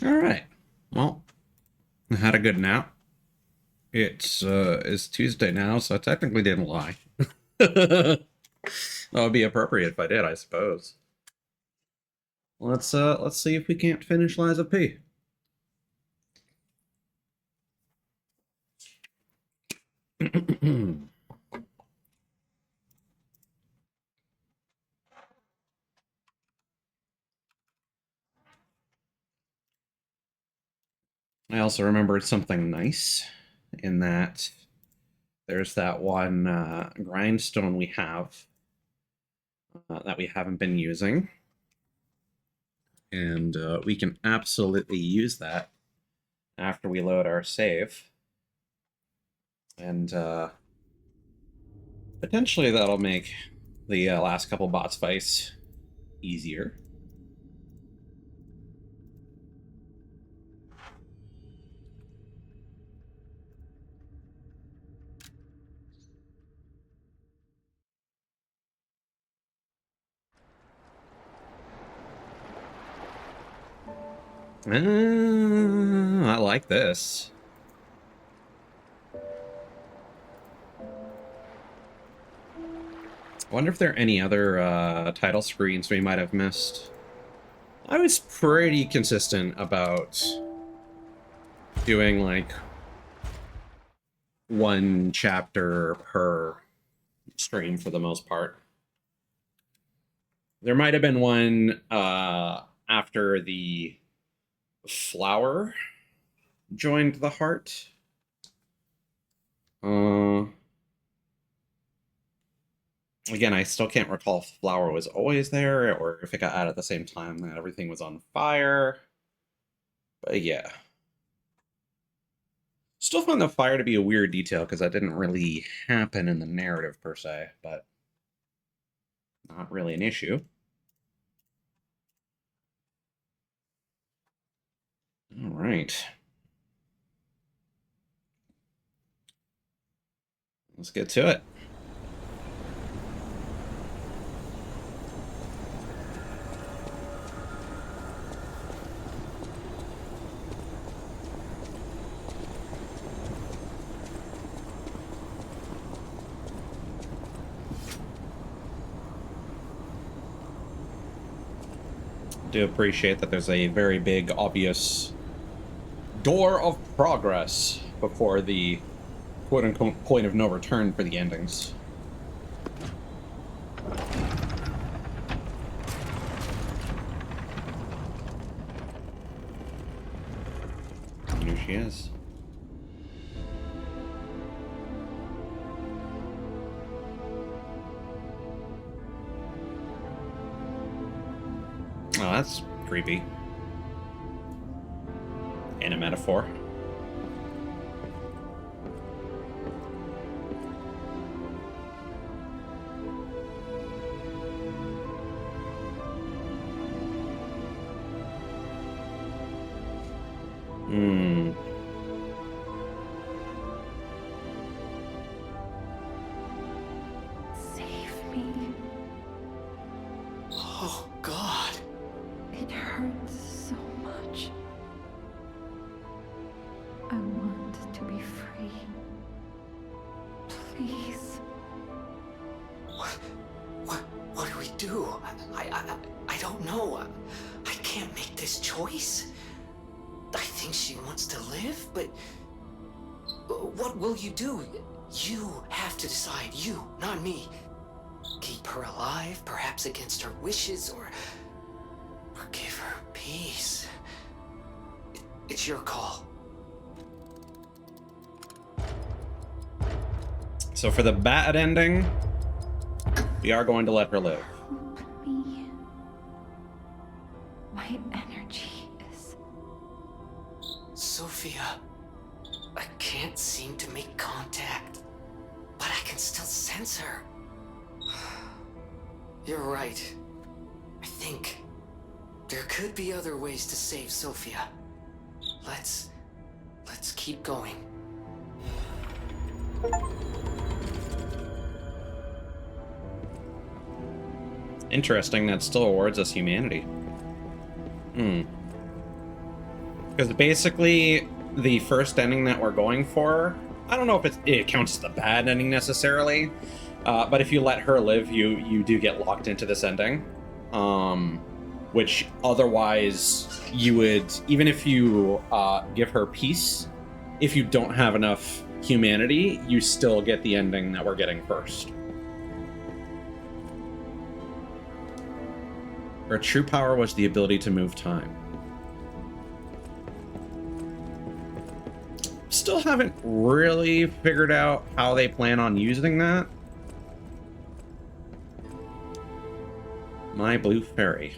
All right. Well, I had a good nap. It's Tuesday now, so I technically didn't lie. That would be appropriate if I did, I suppose. Let's see if we can't finish Liza P. I also remembered something nice in that there's that one grindstone we have that we haven't been using, and we can absolutely use that after we load our save. And potentially that'll make the last couple bots fights easier. I like this. I wonder if there are any other title screens we might have missed. I was pretty consistent about doing like one chapter per stream for the most part. There might have been one after the flower joined the heart. Again, I still can't recall if flower was always there or if it got added at the same time that everything was on fire. But yeah. Still found the fire to be a weird detail because that didn't really happen in the narrative per se, but not really an issue. All right. Let's get to it. Do appreciate that there's a very big, obvious door of progress before the quote-unquote point of no return for the endings. And here she is. Oh, that's creepy. And a metaphor. Save me. Oh, God. It hurts so much. I want to be free. Please. What do we do? I don't know. I can't make this choice. I think she wants to live, but what will you do? You have to decide. You, not me. Keep her alive, perhaps against her wishes, or give her peace. It's your call. So for the bad ending, we are going to let her live. Help me. My energy is... Sophia, I can't seem to make contact, but I can still sense her. You're right. I think there could be other ways to save Sophia. Let's keep going. Interesting, that still awards us humanity. Because basically, the first ending that we're going for, I don't know if it counts as the bad ending necessarily, but if you let her live, you do get locked into this ending, which otherwise you would, even if you give her peace, if you don't have enough humanity, you still get the ending that we're getting first. Her true power was the ability to move time. Still haven't really figured out how they plan on using that. My Blue Fairy.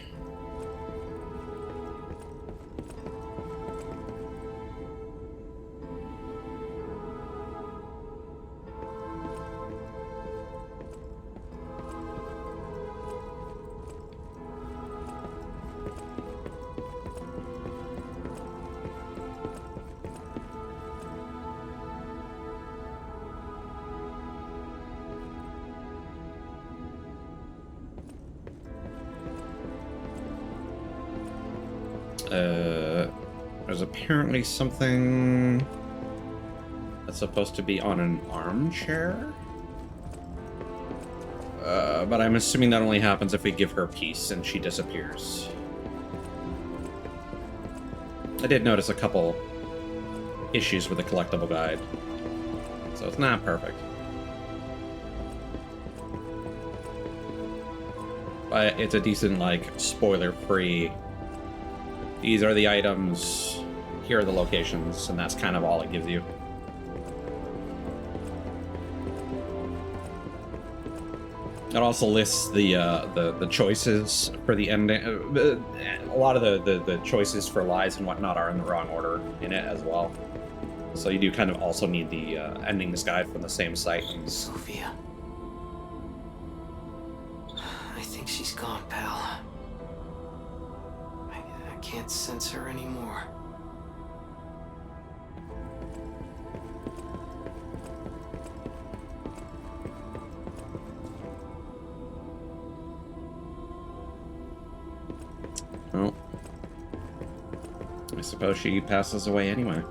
There's apparently something that's supposed to be on an armchair. But I'm assuming that only happens if we give her peace and she disappears. I did notice a couple issues with the collectible guide, so it's not perfect. But it's a decent, like, spoiler-free. These are the items, here are the locations, and that's kind of all it gives you. It also lists the choices for the ending. A lot of the choices for lies and whatnot are in the wrong order in it as well. So you do kind of also need the endings guide from the same site. Sophia. I think she's gone, pal. I can't sense her anymore. Well, I suppose she passes away anyway.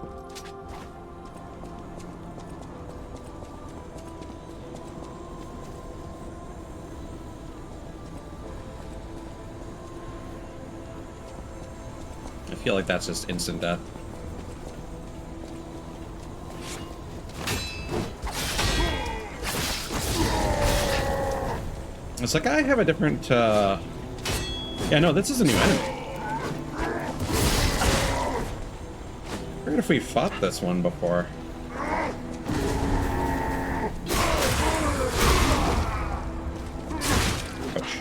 I feel like that's just instant death. It's like I have a different, yeah, no, this is a new enemy. I forget if we fought this one before. Ouch.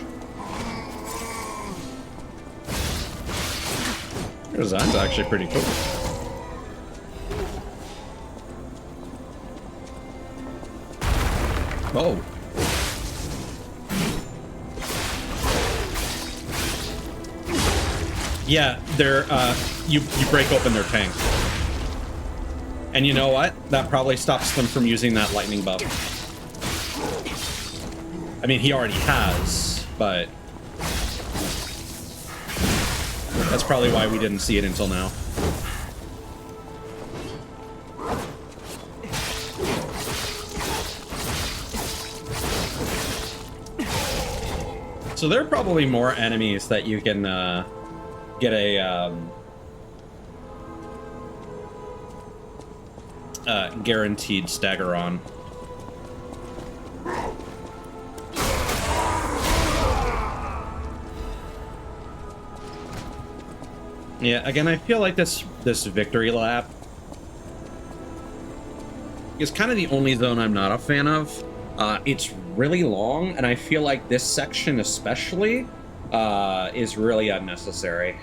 Your design's actually pretty cool. Oh. Yeah, they're, you break open their tank. And you know what? That probably stops them from using that lightning buff. I mean, he already has, but that's probably why we didn't see it until now. So there are probably more enemies that you can get a guaranteed stagger on. Yeah, again, I feel like this victory lap is kind of the only zone I'm not a fan of. It's really long, and I feel like this section especially is really unnecessary.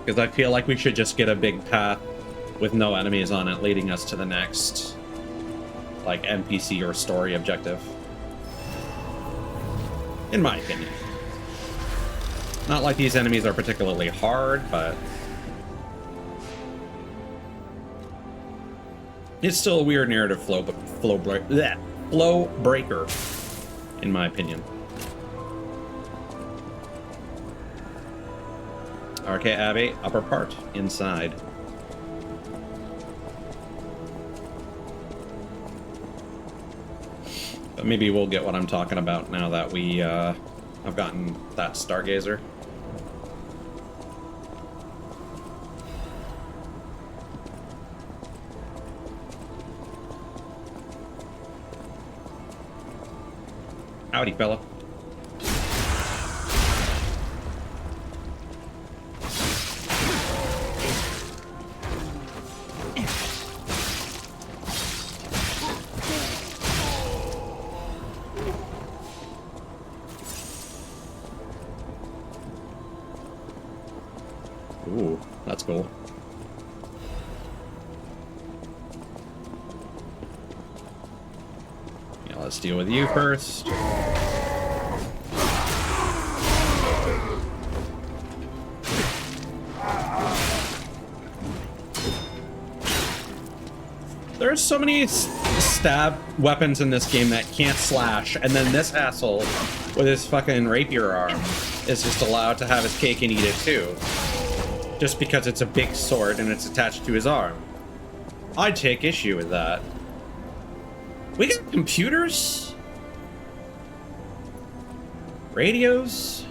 Because I feel like we should just get a big path with no enemies on it, leading us to the next, like, NPC or story objective. In my opinion. Not like these enemies are particularly hard, but it's still a weird narrative flow breaker, in my opinion. RK Abbey, upper part, inside. But maybe we'll get what I'm talking about now that we, I've gotten that Stargazer. Howdy, fella. Ooh, that's cool. Yeah, let's deal with you first. There's so many stab weapons in this game that can't slash, and then this asshole with his fucking rapier arm is just allowed to have his cake and eat it too. Just because it's a big sword and it's attached to his arm. I'd take issue with that. We got computers? Radios?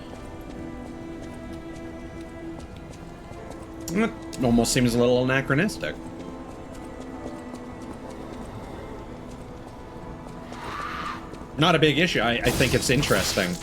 That almost seems a little anachronistic. Not a big issue. I think it's interesting.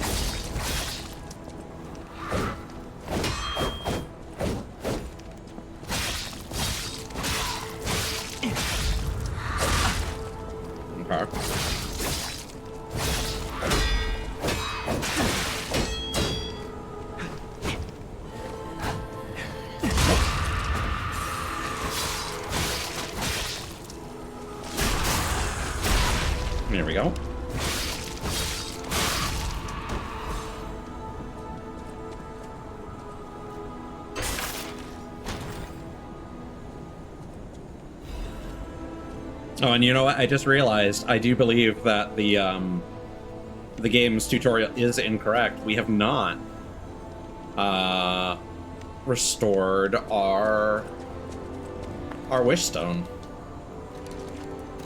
There we go. Oh, and you know what? I just realized I do believe that the game's tutorial is incorrect. We have not restored our wish stone.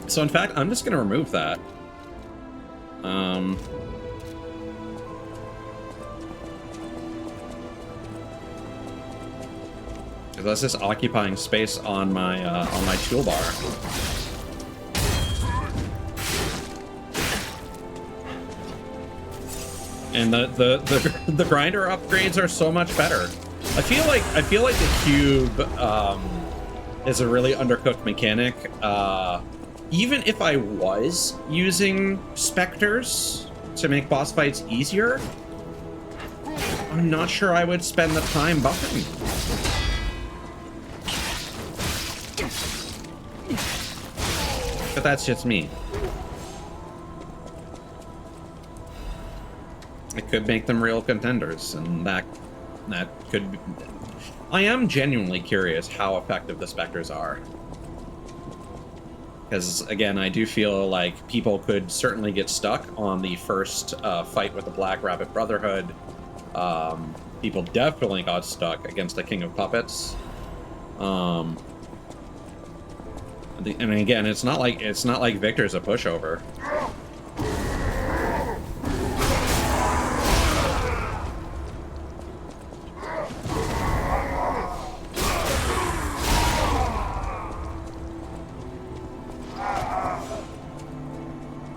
So in fact, I'm just gonna remove that. Because that's just occupying space on my toolbar. And the grinder upgrades are so much better. I feel like the cube is a really undercooked mechanic. Even if I was using specters to make boss fights easier, I'm not sure I would spend the time buffing. But that's just me. It could make them real contenders, and that could be... I am genuinely curious how effective the specters are. Because, again, I do feel like people could certainly get stuck on the first fight with the Black Rabbit Brotherhood. People definitely got stuck against the King of Puppets. And again, it's not like Victor's a pushover.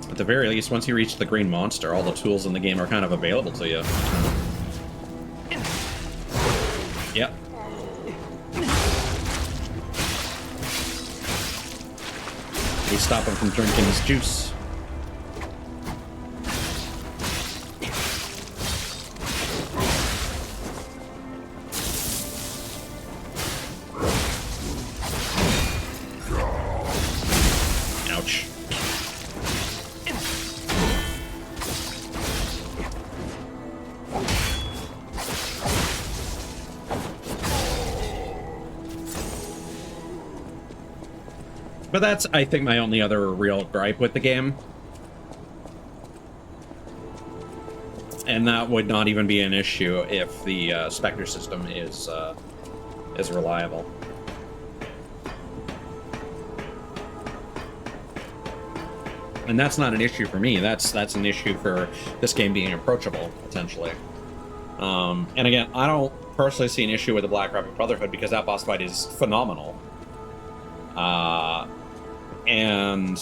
At the very least, once you reach the green monster, all the tools in the game are kind of available to you. Yep. We stop him from drinking his juice. Ouch. But that's, I think, my only other real gripe with the game. And that would not even be an issue if the Spectre system is reliable. And that's not an issue for me. That's an issue for this game being approachable, potentially. And again, I don't personally see an issue with the Black Rabbit Brotherhood because that boss fight is phenomenal. And,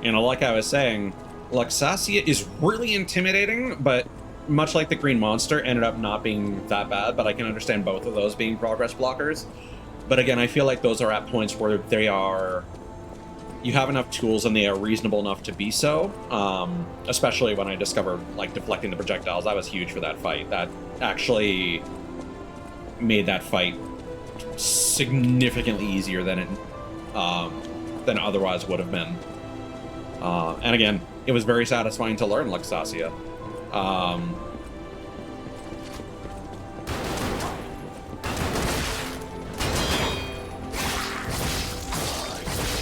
you know, like I was saying, Luxasia is really intimidating, but much like the Green Monster, ended up not being that bad, but I can understand both of those being progress blockers. But again, I feel like those are at points where they are... You have enough tools and they are reasonable enough to be so. Especially when I discovered, like, deflecting the projectiles. That was huge for that fight. That actually made that fight significantly easier than it otherwise would have been. And again, it was very satisfying to learn Luxasia.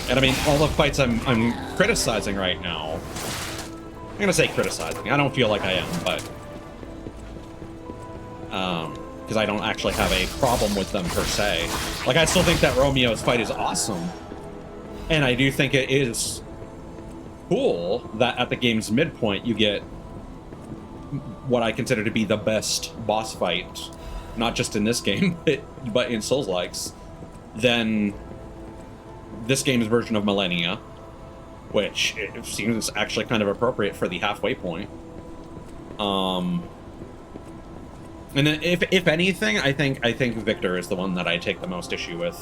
And I mean, all the fights I'm criticizing right now... I'm gonna say criticizing. I don't feel like I am, but... because I don't actually have a problem with them, per se. Like, I still think that Romeo's fight is awesome. And I do think it is cool that at the game's midpoint you get what I consider to be the best boss fight, not just in this game, but in Souls-likes, than this game's version of Millennia, which it seems actually kind of appropriate for the halfway point. And then if anything, I think Victor is the one that I take the most issue with.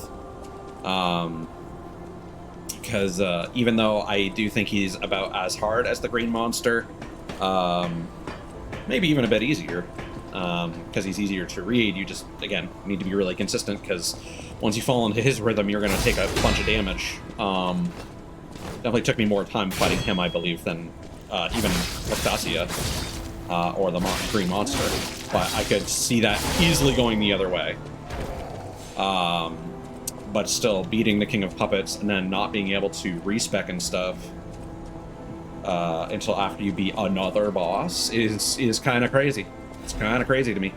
Because even though I do think he's about as hard as the Green Monster, maybe even a bit easier, because he's easier to read. You just, again, need to be really consistent, because once you fall into his rhythm, you're going to take a bunch of damage. Definitely took me more time fighting him, I believe, than even Luxasia or the Green Monster. But I could see that easily going the other way. But still, beating the King of Puppets and then not being able to respec and stuff until after you beat another boss is kind of crazy. It's kind of crazy to me.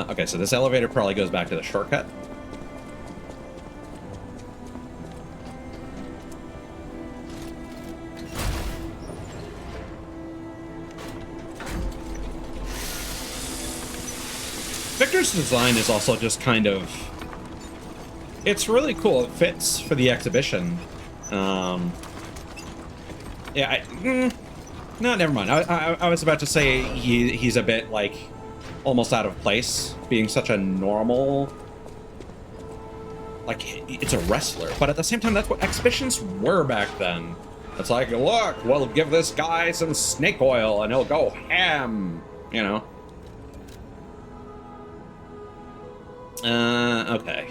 Okay, so this elevator probably goes back to the shortcut. Victor's design is also just kind of... It's really cool. It fits for the exhibition. Yeah, no, never mind. I was about to say he's a bit, like, almost out of place, being such a normal... Like, it's a wrestler. But at the same time, that's what exhibitions were back then. It's like, look, we'll give this guy some snake oil and he'll go ham, you know? Okay.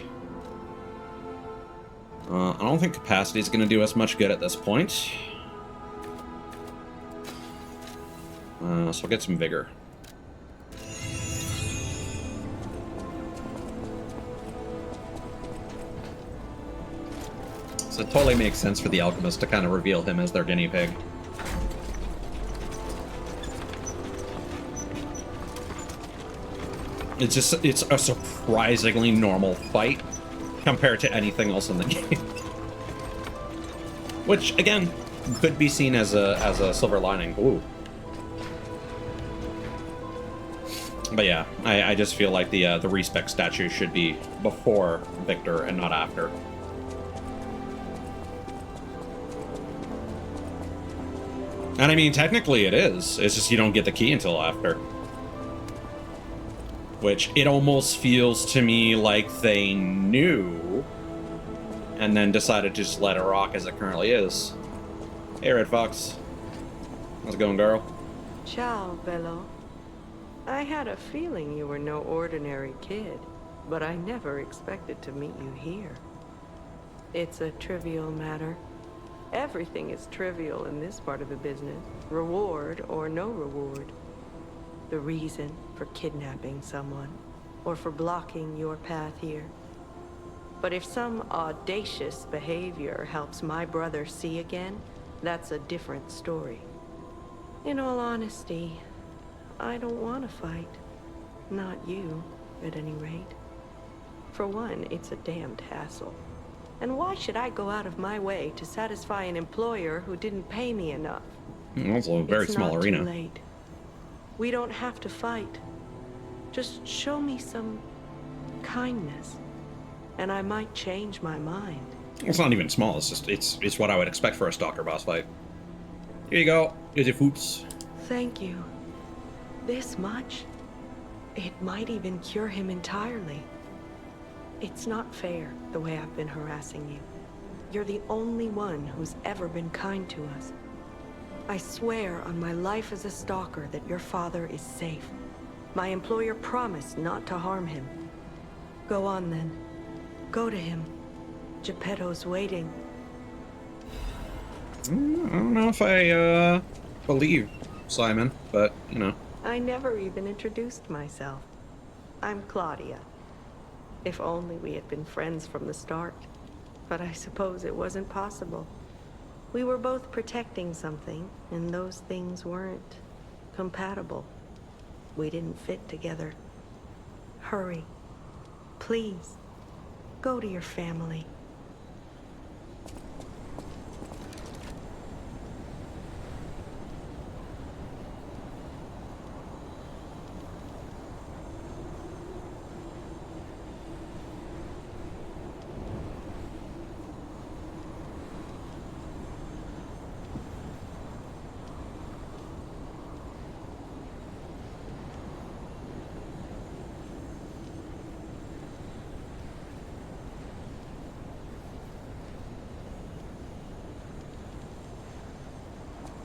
I don't think capacity is going to do us much good at this point. So we'll get some vigor. So it totally makes sense for the alchemist to kind of reveal him as their guinea pig. It's a surprisingly normal fight compared to anything else in the game. Which, again, could be seen as a silver lining. Ooh. But yeah, I just feel like the respec statue should be before Victor and not after. And I mean, technically it is. It's just you don't get the key until after. Which it almost feels to me like they knew and then decided to just let it rock as it currently is. Hey, Red Fox. How's it going, girl? Ciao, Bello. I had a feeling you were no ordinary kid, but I never expected to meet you here. It's a trivial matter. Everything is trivial in this part of the business, reward or no reward. The reason for kidnapping someone, or for blocking your path here. But if some audacious behavior helps my brother see again, that's a different story. In all honesty, I don't want to fight. Not you, at any rate. For one, it's a damned hassle. And why should I go out of my way to satisfy an employer who didn't pay me enough? Also a very small arena. It's not too late. We don't have to fight. Just show me some kindness, and I might change my mind. It's not even small. It's just it's what I would expect for a stalker boss fight. Here you go. Here's your foods. Thank you. This much? It might even cure him entirely. It's not fair, the way I've been harassing you. You're the only one who's ever been kind to us. I swear on my life as a stalker that your father is safe. My employer promised not to harm him. Go on then. Go to him. Geppetto's waiting. I don't know if I believe Simon, but you know. I never even introduced myself. I'm Claudia. If only we had been friends from the start. But I suppose it wasn't possible. We were both protecting something, and those things weren't compatible. We didn't fit together. Hurry. Please. Go to your family.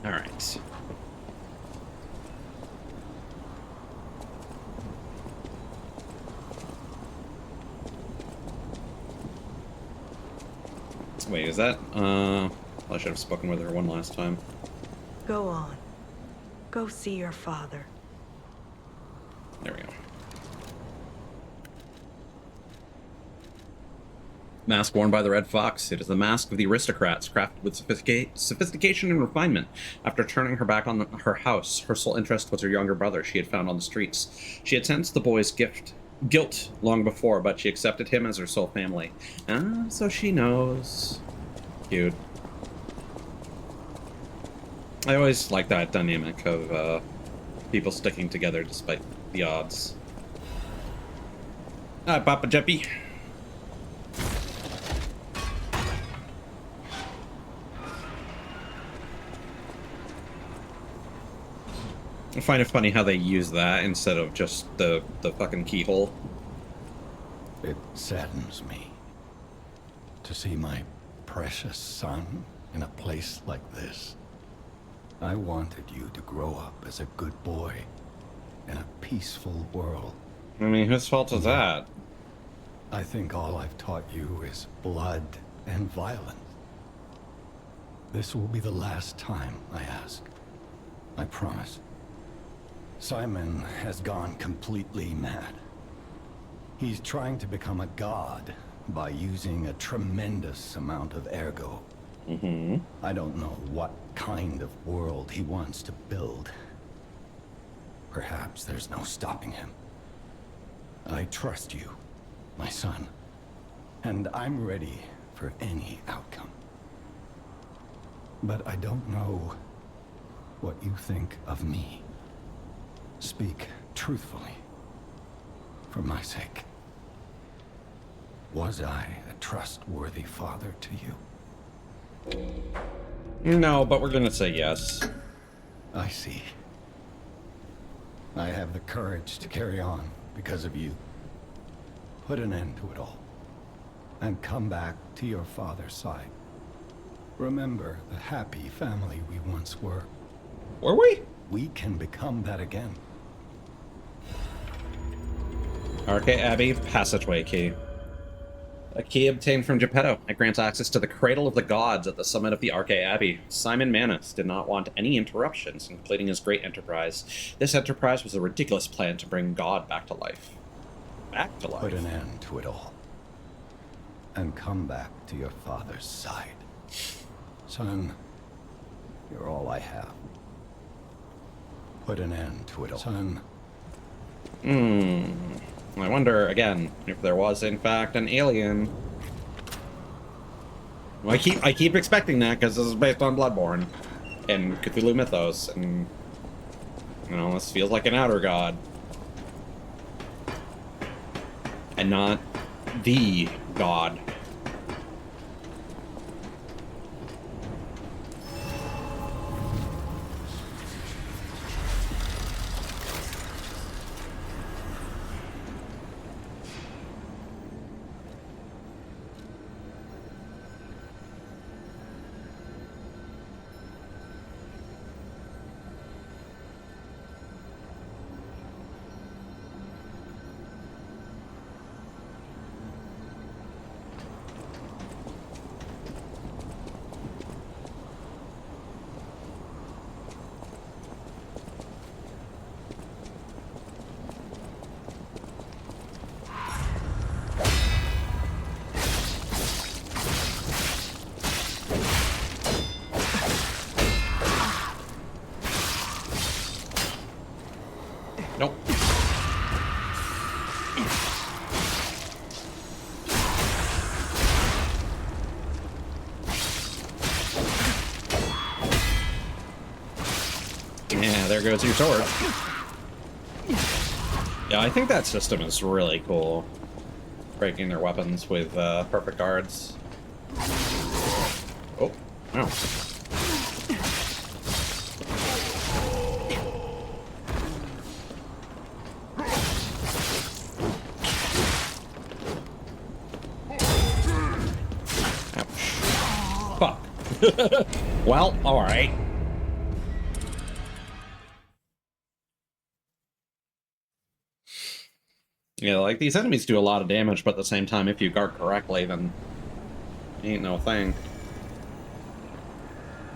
All right. Wait, is that? I should have spoken with her one last time. Go on. Go see your father. There we go. Mask worn by the Red Fox. It is the mask of the aristocrats, crafted with sophistication and refinement. After turning her back on her house, her sole interest was her younger brother she had found on the streets. She had sensed the boy's guilt long before, but she accepted him as her sole family. Ah, so she knows. Cute. I always like that dynamic of people sticking together despite the odds. Ah, Papa Jeppy. I find it funny how they use that instead of just the fucking keyhole. It saddens me to see my precious son in a place like this. I wanted you to grow up as a good boy in a peaceful world. I mean, whose fault is that? I think all I've taught you is blood and violence. This will be the last time I ask. I promise. Simon has gone completely mad. He's trying to become a god by using a tremendous amount of ergo. I don't know what kind of world he wants to build. Perhaps there's no stopping him. I trust you, my son, and I'm ready for any outcome. But I don't know what you think of me. Speak truthfully, for my sake. Was I a trustworthy father to you? No, but we're gonna say yes. I see. I have the courage to carry on because of you. Put an end to it all. And come back to your father's side. Remember the happy family we once were. Were we? We can become that again. Arche Abbey passageway key. A key obtained from Geppetto. It grants access to the Cradle of the Gods at the summit of the Arche Abbey. Simon Manus did not want any interruptions in completing his great enterprise. This enterprise was a ridiculous plan to bring God back to life. Back to life. Put an end to it all. and come back to your father's side. Son, you're all I have. Put an end to it all. Son. I wonder, again, if there was, in fact, an alien. Well, I keep expecting that, because this is based on Bloodborne and Cthulhu mythos, and, you know, this feels like an outer god. And not the god. Nope. Yeah, there goes your sword. Yeah, I think that system is really cool. Breaking their weapons with perfect guards. Oh, wow. Fuck. Well, alright. Yeah, like, these enemies do a lot of damage, but at the same time, if you guard correctly, then ain't no thing.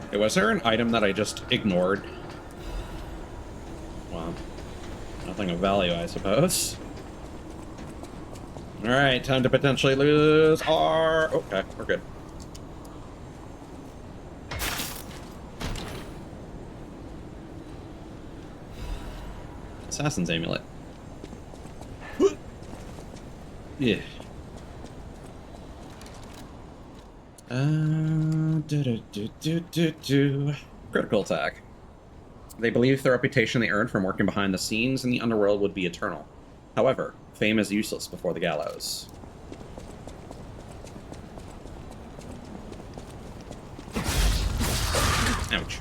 Okay, was there an item that I just ignored? Well, nothing of value, I suppose. Alright, time to potentially lose our... Okay, we're good. Assassin's Amulet. Yeah. Critical attack. They believe the reputation they earned from working behind the scenes in the underworld would be eternal. However, fame is useless before the gallows. Ouch.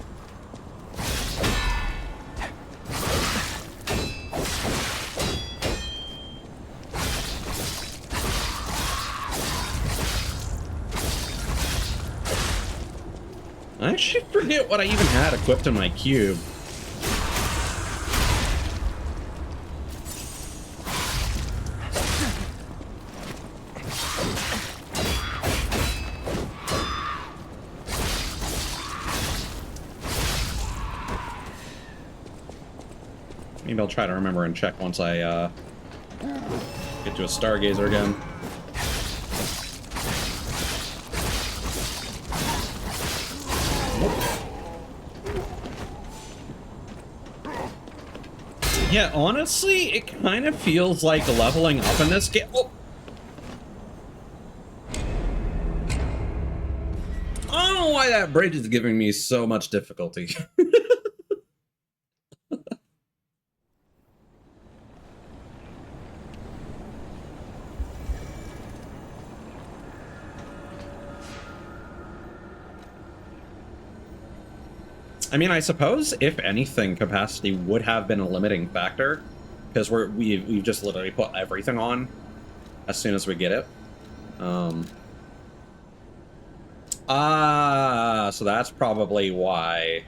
I actually forget what I even had equipped in my cube. Maybe I'll try to remember and check once I get to a Stargazer again. Yeah, honestly, it kind of feels like leveling up in this game. Oh. I don't know why that bridge is giving me so much difficulty. I mean, I suppose, if anything, capacity would have been a limiting factor, because we've just literally put everything on as soon as we get it. So that's probably why.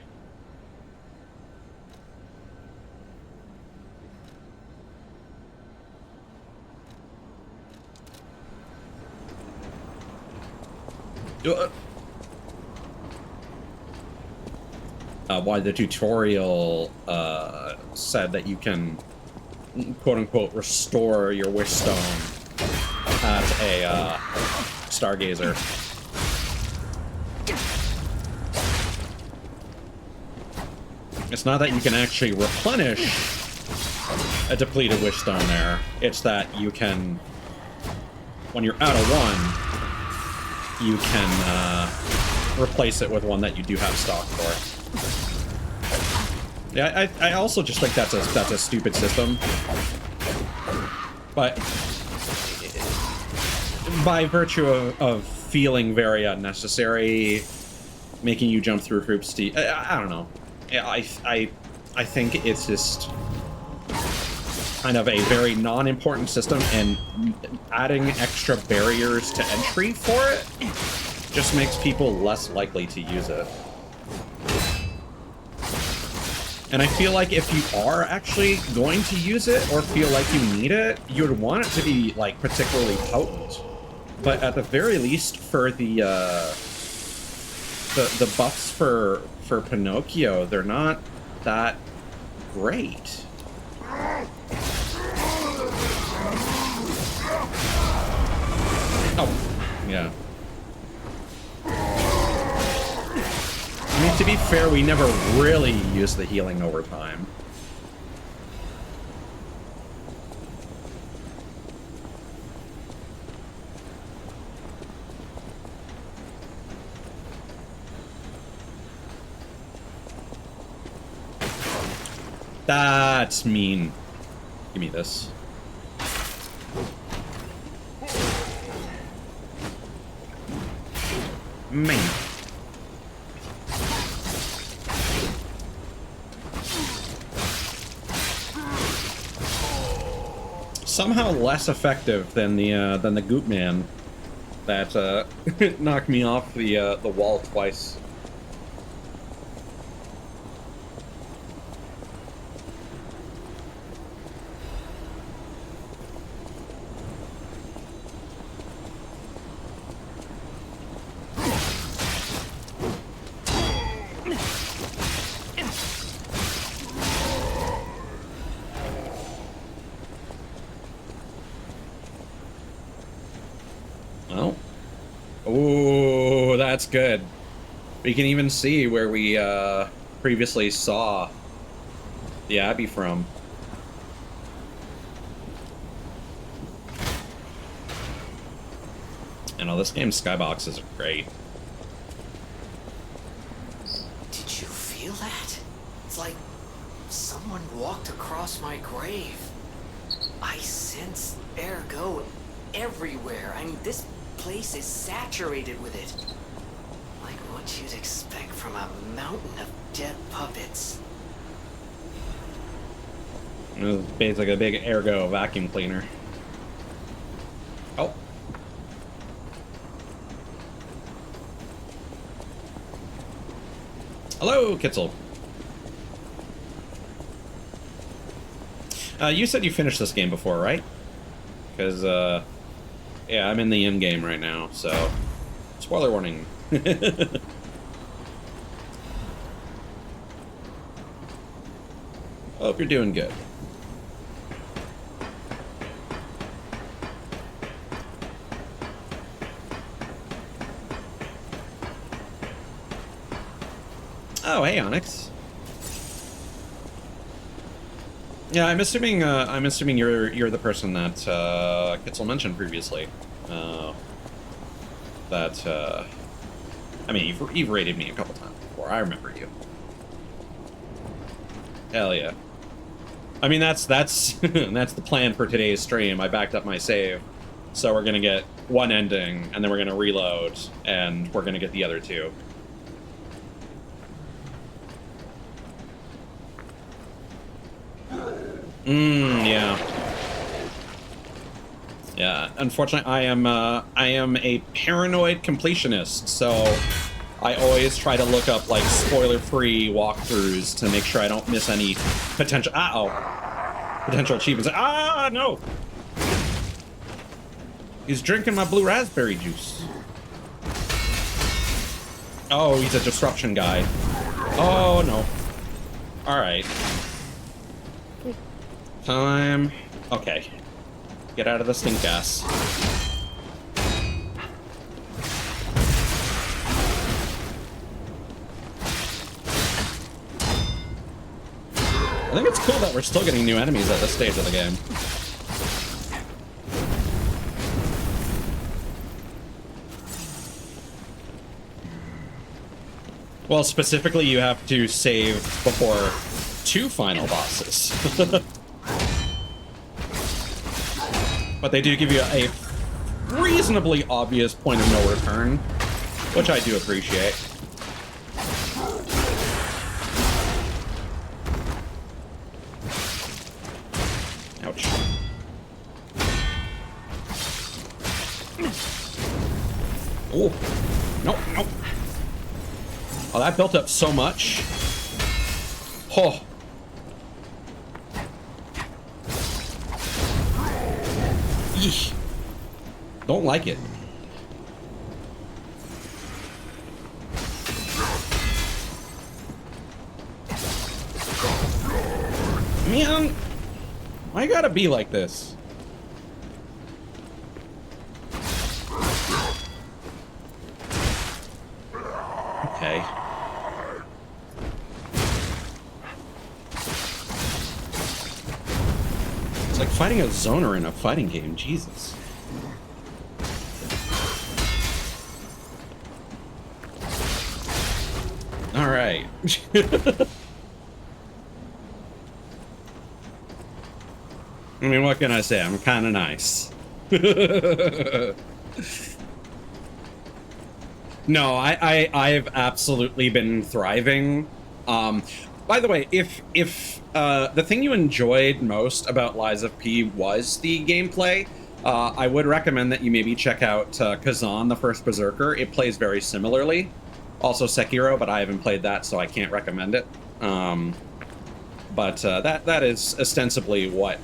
Why the tutorial said that you can, quote-unquote, restore your wish stone at a Stargazer. It's not that you can actually replenish a depleted wish stone there. It's that you can, when you're out of one, you can replace it with one that you do have stock for. Yeah, I also just think that's a stupid system. But by virtue of feeling very unnecessary, making you jump through hoops to, I don't know. I think it's just kind of a very non-important system, and adding extra barriers to entry for it just makes people less likely to use it. And I feel like if you are actually going to use it or feel like you need it, you would want it to be, like, particularly potent. But at the very least, for the buffs for Pinocchio, they're not that great. Oh, yeah. I mean, to be fair, we never really used the healing over time. That's mean. Give me this. Man. Somehow less effective than the Goop Man that knocked me off the wall twice. That's good. We can even see where we previously saw the Abbey from. And all this game's skyboxes are great. Did you feel that? It's like someone walked across my grave. I sense ergo everywhere. I mean, this place is saturated with it. Like what you'd expect from a mountain of dead puppets. It was basically a big ergo vacuum cleaner. Oh. Hello, Kitzel. You said you finished this game before, right? Because, yeah, I'm in the end game right now, so spoiler warning. Hope you're doing good. Oh, hey, Onyx. Yeah, I'm assuming you're the person that Kitzel mentioned previously. I mean, you've raided me a couple times before. I remember you. Hell yeah. I mean, that's that's the plan for today's stream. I backed up my save, so we're gonna get one ending, and then we're gonna reload, and we're gonna get the other two. Yeah. Yeah, unfortunately, I am a paranoid completionist, so I always try to look up, like, spoiler-free walkthroughs to make sure I don't miss any potential... potential achievements. Ah, no! He's drinking my blue raspberry juice. Oh, he's a disruption guy. Oh, no. Alright. Time... Okay. Get out of the stink gas. think it's cool that we're still getting new enemies at this stage of the game. Well, specifically, you have to save before 2 final bosses. But they do give you a reasonably obvious point of no return, which I do appreciate. Ouch. Oh, nope, nope. Oh, that built up so much. Oh. Eesh. Don't like it. Man, why gotta be like this? Okay. It's like fighting a zoner in a fighting game, Jesus. All right. I mean, what can I say? I'm kind of nice. No, I've absolutely been thriving. By the way, if the thing you enjoyed most about Lies of P was the gameplay, I would recommend that you maybe check out Kazan, the First Berserker. It plays very similarly. Also Sekiro, but I haven't played that, so I can't recommend it. But that is ostensibly what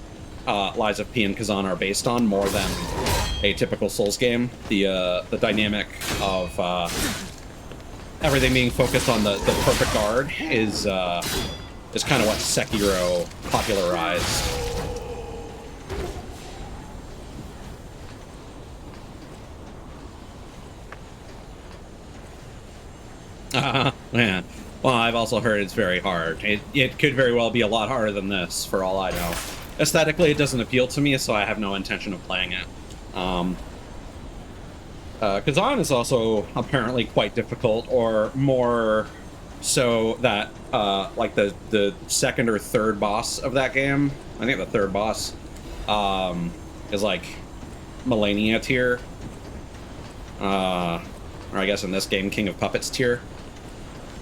Lies of P and Kazan are based on, more than a typical Souls game. The dynamic of everything being focused on the perfect guard is kind of what Sekiro popularized. Yeah. Well, I've also heard it's very hard. It could very well be a lot harder than this, for all I know. Aesthetically, it doesn't appeal to me, so I have no intention of playing it. Kazan is also apparently quite difficult, or more so that, like, the second or third boss of that game, I think the third boss, is, like, Millennia tier. Or I guess in this game, King of Puppets tier.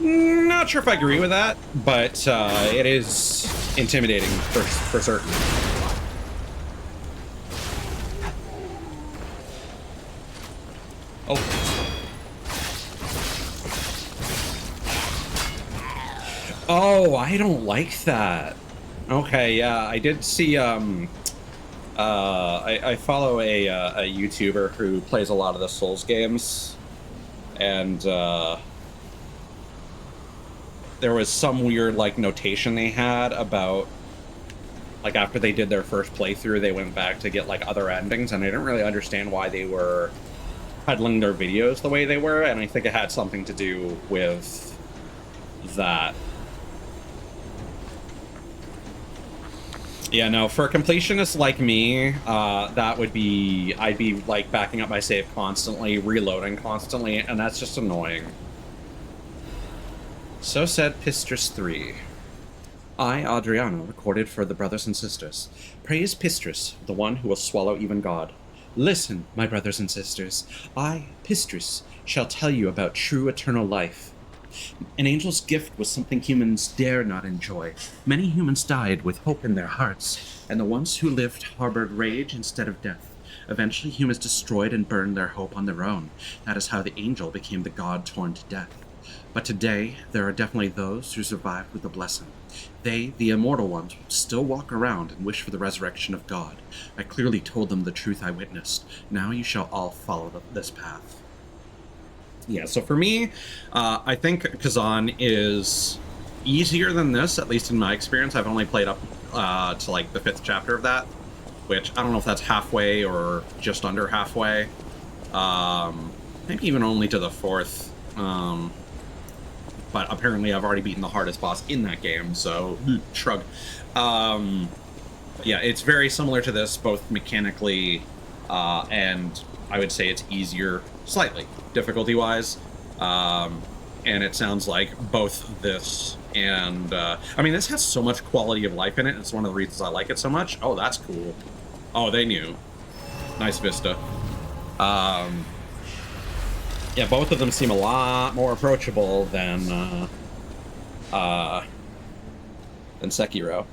Not sure if I agree with that, but it is intimidating for certain. Oh. Oh, I don't like that. Okay, yeah, I did see, I follow a YouTuber who plays a lot of the Souls games, and, there was some weird, like, notation they had about, like, after they did their first playthrough, they went back to get, like, other endings, and I didn't really understand why they were peddling their videos the way they were, and I think it had something to do with that. Yeah, no, for completionists like me, that would be, I'd be, like, backing up my save constantly, reloading constantly, and that's just annoying. So said Pistrus 3. I, Adriano, recorded for the brothers and sisters. Praise Pistrus, the one who will swallow even God. Listen, my brothers and sisters. I, Pistrus, shall tell you about true eternal life. An angel's gift was something humans dare not enjoy. Many humans died with hope in their hearts, and the ones who lived harbored rage instead of death. Eventually, humans destroyed and burned their hope on their own. That is how the angel became the god torn to death. But today, there are definitely those who survived with a blessing. They, the immortal ones, still walk around and wish for the resurrection of God. I clearly told them the truth I witnessed. Now you shall all follow this path. Yeah, so for me, I think Kazan is easier than this, at least in my experience. I've only played up to, like, the 5th chapter of that, which I don't know if that's halfway or just under halfway. I think even only to the 4th. but apparently I've already beaten the hardest boss in that game, so shrug. Yeah, it's very similar to this, both mechanically, and I would say it's easier slightly, difficulty-wise. And it sounds like both this and, I mean, this has so much quality of life in it. It's one of the reasons I like it so much. Oh, that's cool. Oh, they knew. Nice vista. Yeah, both of them seem a lot more approachable than Sekiro.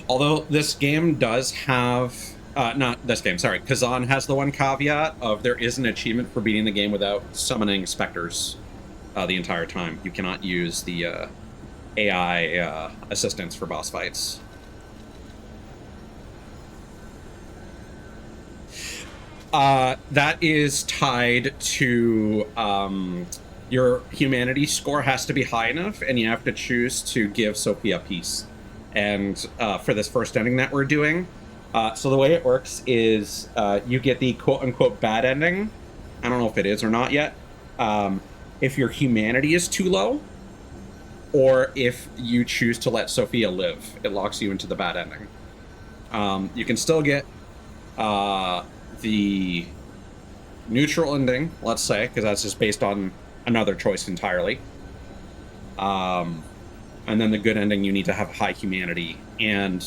Although this game does have, not this game, sorry, Kazan has the one caveat of there is an achievement for beating the game without summoning specters the entire time. You cannot use the AI assistance for boss fights. That is tied to your humanity score has to be high enough, and you have to choose to give Sophia peace. And for this first ending that we're doing, so the way it works is you get the quote-unquote bad ending. I don't know if it is or not yet. If your humanity is too low, or if you choose to let Sophia live, it locks you into the bad ending. You can still get the neutral ending, let's say, because that's just based on another choice entirely. And then the good ending, you need to have high humanity and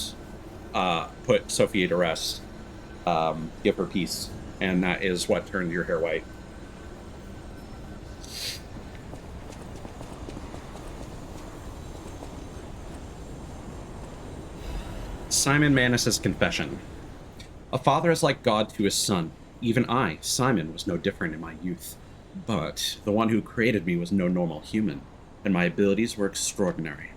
put Sophia to rest, give her peace, and that is what turned your hair white. Simon Manus's confession. A father is like God to his son. Even I, Simon, was no different in my youth. But the one who created me was no normal human, and my abilities were extraordinary.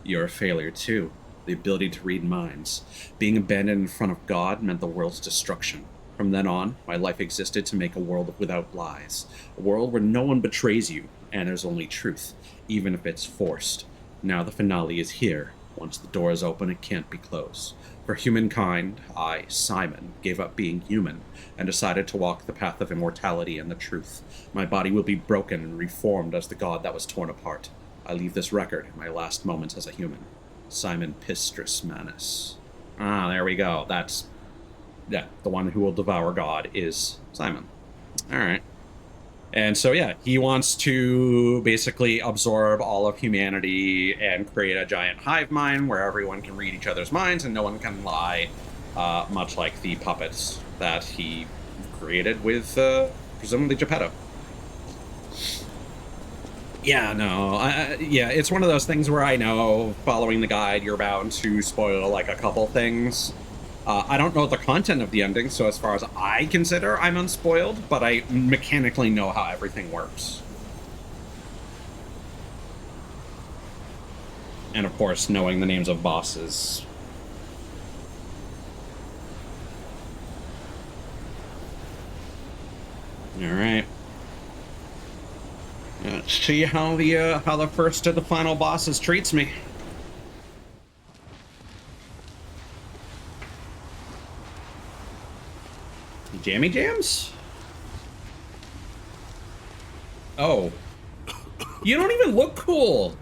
You're a failure, too. The ability to read minds. Being abandoned in front of God meant the world's destruction. From then on, my life existed to make a world without lies. A world where no one betrays you, and there's only truth, even if it's forced. Now the finale is here. Once the door is open, it can't be closed. For humankind, I, Simon, gave up being human and decided to walk the path of immortality and the truth. My body will be broken and reformed as the god that was torn apart. I leave this record in my last moments as a human. Simon Pistris Manus. Ah, there we go. That's... yeah, the one who will devour God is Simon. Alright. And so, yeah, he wants to basically absorb all of humanity and create a giant hive mind where everyone can read each other's minds and no one can lie, much like the puppets that he created with, presumably, Geppetto. Yeah, no, yeah, it's one of those things where I know, following the guide, you're bound to spoil, like, a couple things. I don't know the content of the ending, so as far as I consider, I'm unspoiled, but I mechanically know how everything works. And of course, knowing the names of bosses. Alright. Let's see how the first of the final bosses treats me. Jammy jams? Oh. You don't even look cool.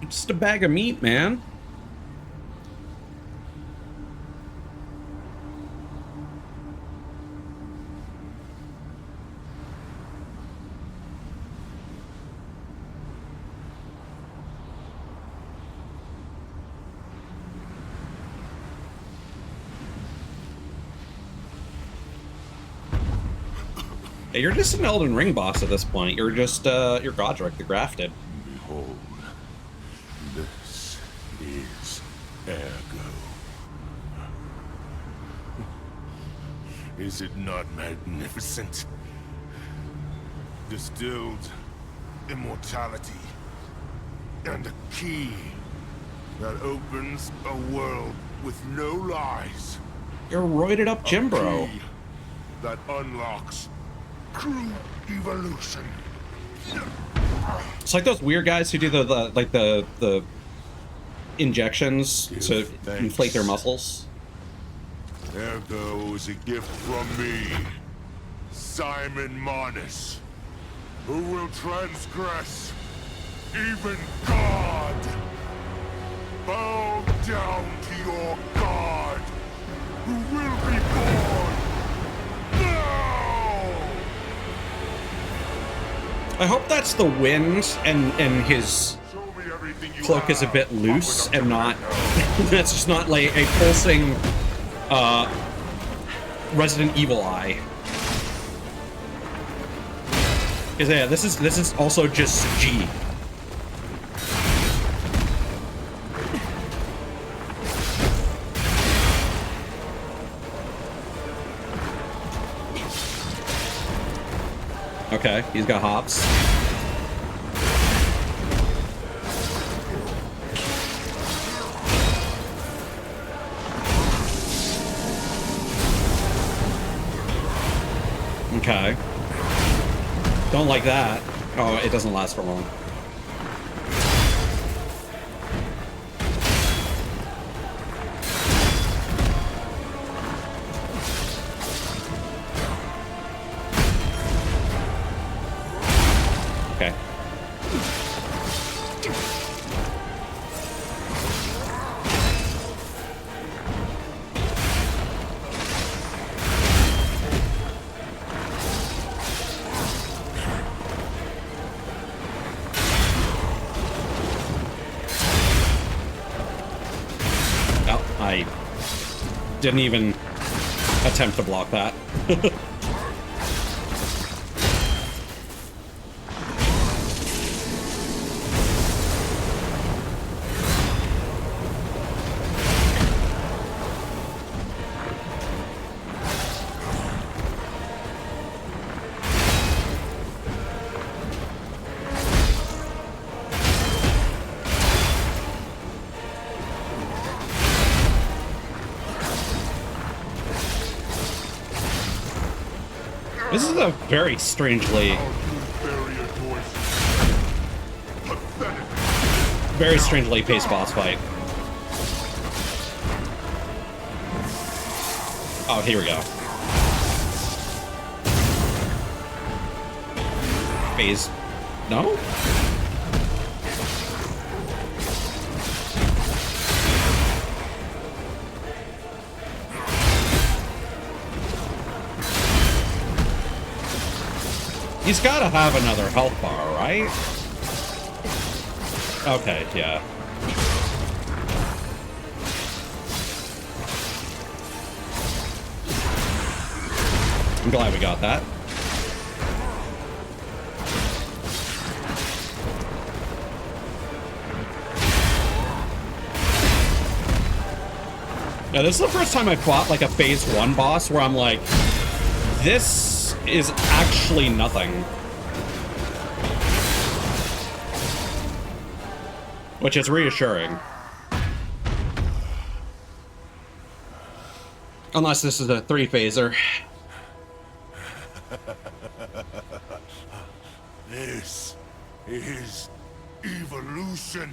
It's just a bag of meat, man. You're just an Elden Ring boss at this point. You're just, you're Godric the Grafted. Behold, this is Ergo. Is it not magnificent? Distilled immortality and a key that opens a world with no lies. You're roided up Jim Bro. A key that unlocks true evolution. It's like those weird guys who do the injections to inflate their muscles. Ergo is a gift from me, Simon Manus, who will transgress even God. Bow down to your God, who will be born now! I hope that's the wind and his Show me everything you cloak is a have. bit loose Open up and your not hand. that's just not like a pulsing Resident Evil eye. Cause yeah, this is also just G. Okay, he's got hops. Okay. Don't like that. Oh, it doesn't last for long. Okay. Oh, I didn't even attempt to block that. This is a very strangely, How you bury a voice. Pathetic. very strangely paced boss fight. Oh, here we go. Phase. No? He's gotta have another health bar, right? Okay, yeah. I'm glad we got that. Yeah, this is the first time I fought like a phase 1 boss where I'm like, this is actually nothing. Which is reassuring. Unless this is a 3-phaser. This is evolution.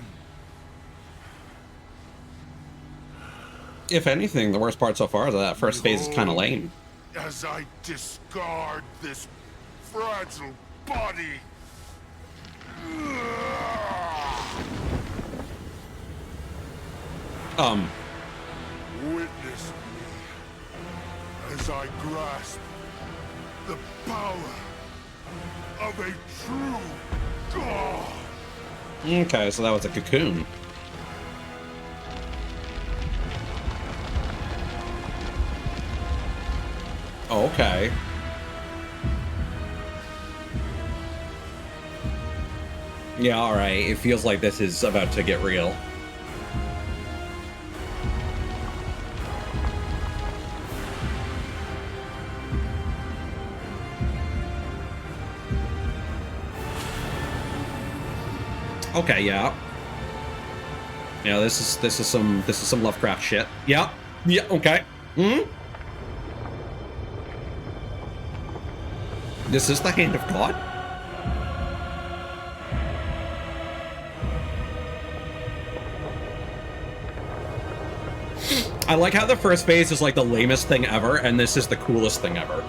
If anything, the worst part so far is that first phase is kind of lame. As I discard this fragile body. Witness me as I grasp the power of a true god. Okay, so that was a cocoon. Okay. Yeah, alright. It feels like this is about to get real. Okay, yeah. Yeah, this is some Lovecraft shit. Yeah. Yeah, okay. Hmm? This is the hand of God? I like how the first phase is like the lamest thing ever, and this is the coolest thing ever.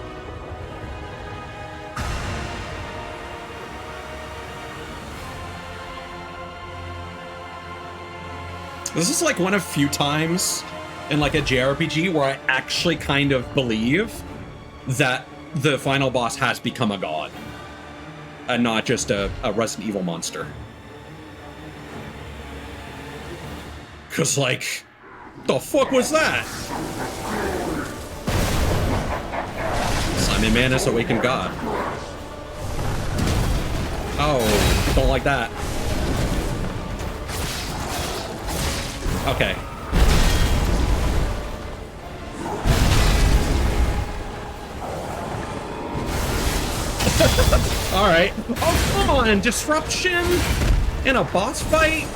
This is like one of few times in like a JRPG where I actually kind of believe that the final boss has become a god and not just a Resident Evil monster. Cause like, the fuck was that? Simon Manus, awakened god. Oh, don't like that. Okay. All right. Oh, come on, disruption in a boss fight?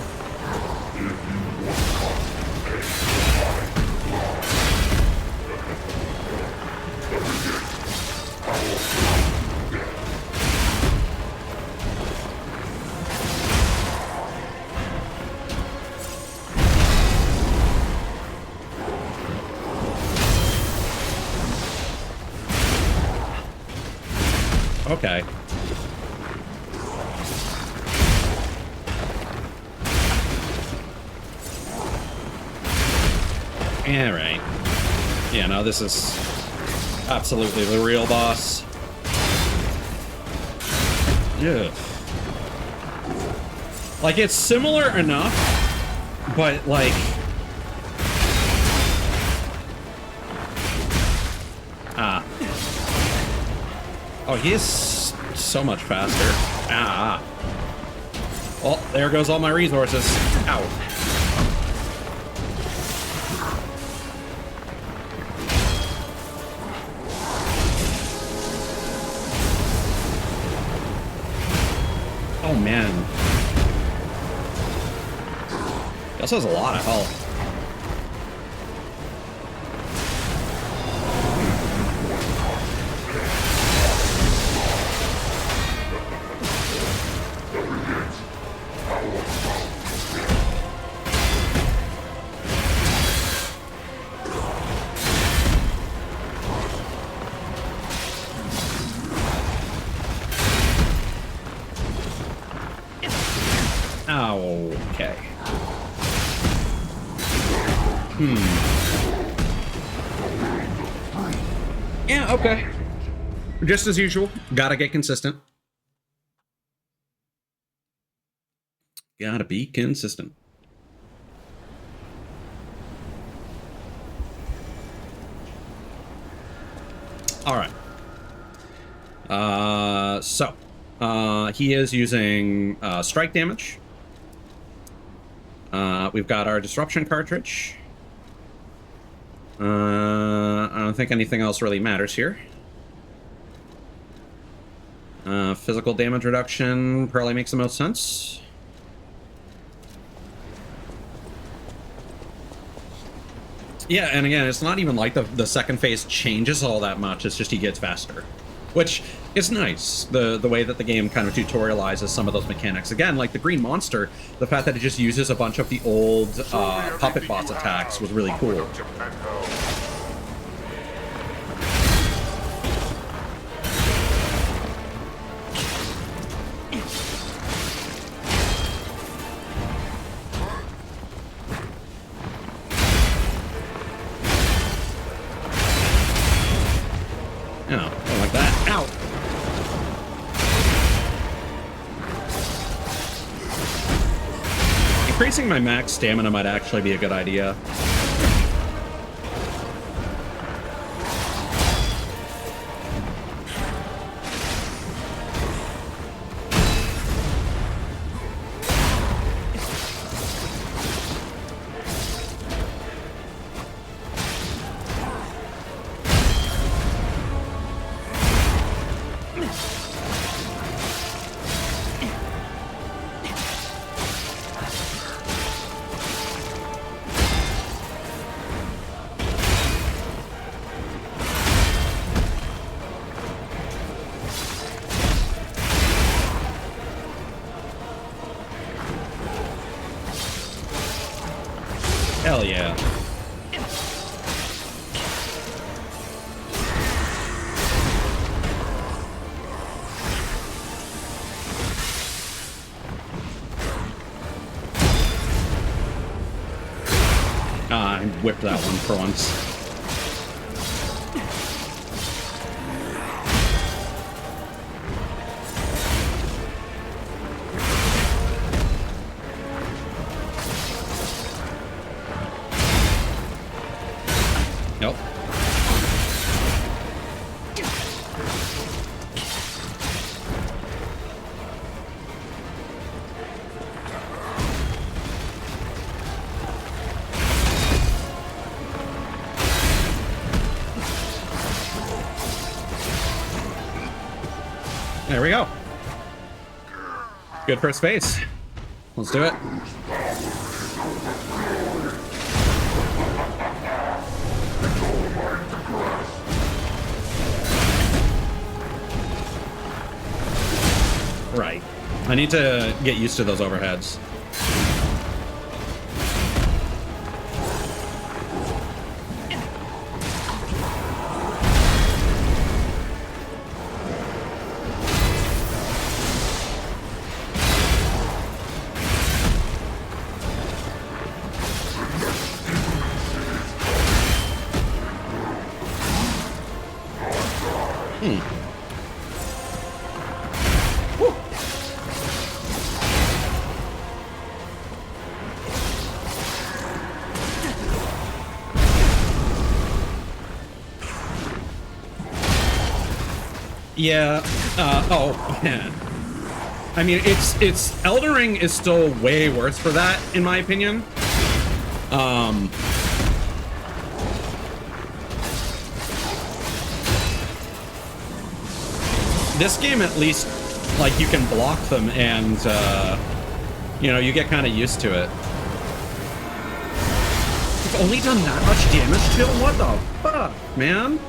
Okay. All right. Yeah, no, this is absolutely the real boss. Yeah. Like, it's similar enough, but like... Oh, he is so much faster. Well, there goes all my resources. Ow. Oh, man. He also has a lot of health. Okay. Yeah, okay. Just as usual, gotta get consistent. Gotta be consistent. All right. He is using strike damage. We've got our disruption cartridge. I don't think anything else really matters here. Physical damage reduction probably makes the most sense. Yeah, and again, it's not even like the second phase changes all that much. It's just he gets faster, which is nice. The way that the game kind of tutorializes some of those mechanics. Again, like the green monster, the fact that it just uses a bunch of the old puppet boss attacks was really cool. Increasing my max stamina might actually be a good idea. I whipped that one for once. Nope. There we go. Good first base. Let's do it. Right. I need to get used to those overheads. Yeah. Oh, man. I mean, it's Elden Ring is still way worse for that, in my opinion. This game, at least, like, you can block them and, you know, you get kind of used to it. It's only done that much damage to him? What the fuck, man?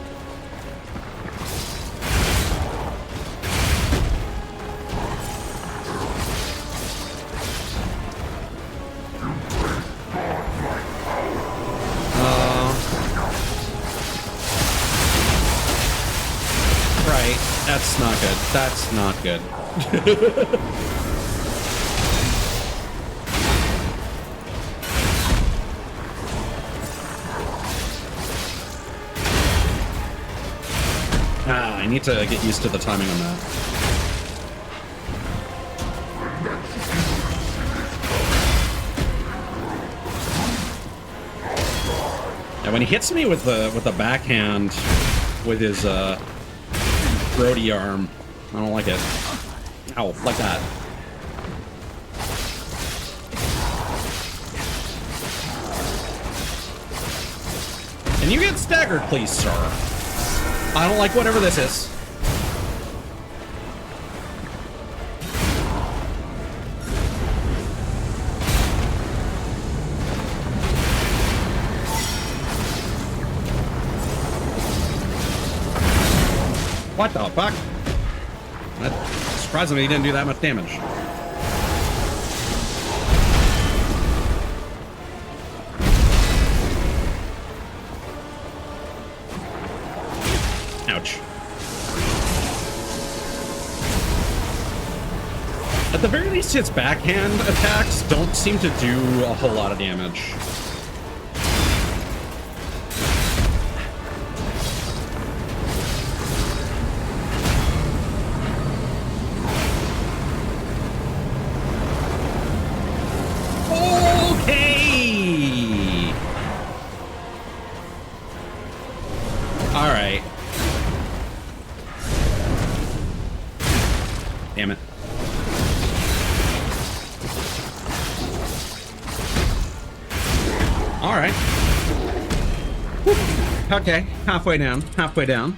Right, that's not good. That's not good. I need to get used to the timing on that. And when he hits me with the backhand with his Brody arm, I don't like it. Ow, like that. Can you get staggered, please, sir? I don't like whatever this is. What the fuck? That surprised me he didn't do that much damage. Ouch. At the very least, his backhand attacks don't seem to do a whole lot of damage. Okay. All right. Damn it. All right. Whew. Okay, halfway down. Halfway down.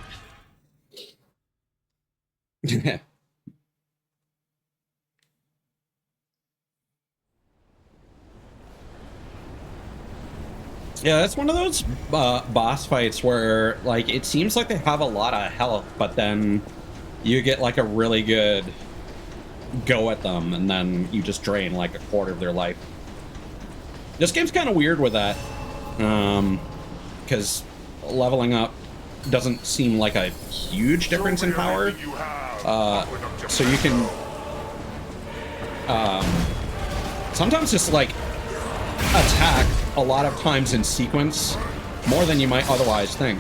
Yeah, that's one of those boss fights where, like, it seems like they have a lot of health, but then you get, like, a really good go at them, and then you just drain, like, a quarter of their life. This game's kind of weird with that, because leveling up doesn't seem like a huge difference in power, so you can sometimes just, like, attack a lot of times in sequence, more than you might otherwise think.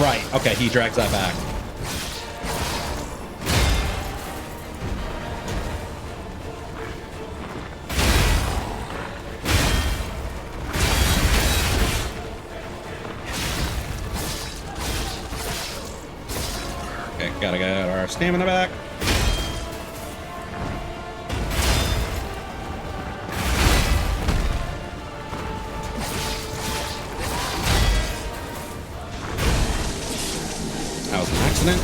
Right, okay, he drags that back. Okay, gotta get our stamina back. That was an accident.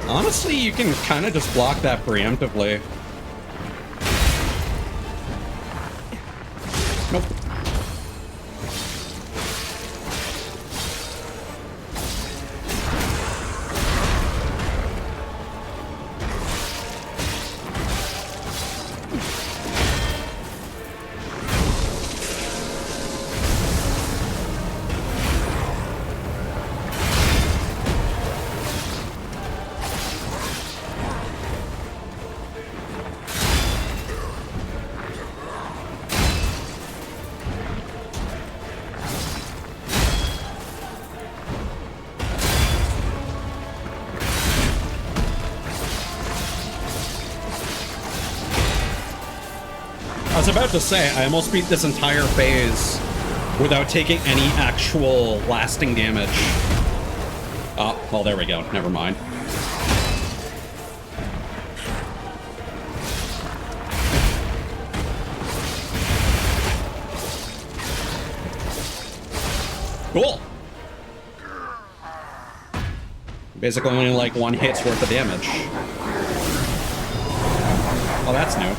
Honestly, you can kind of just block that preemptively. Nope. I was about to say, I almost beat this entire phase without taking any actual lasting damage. Oh, well, there we go. Never mind. Cool. Basically only like one hit's worth of damage. Oh, that's new.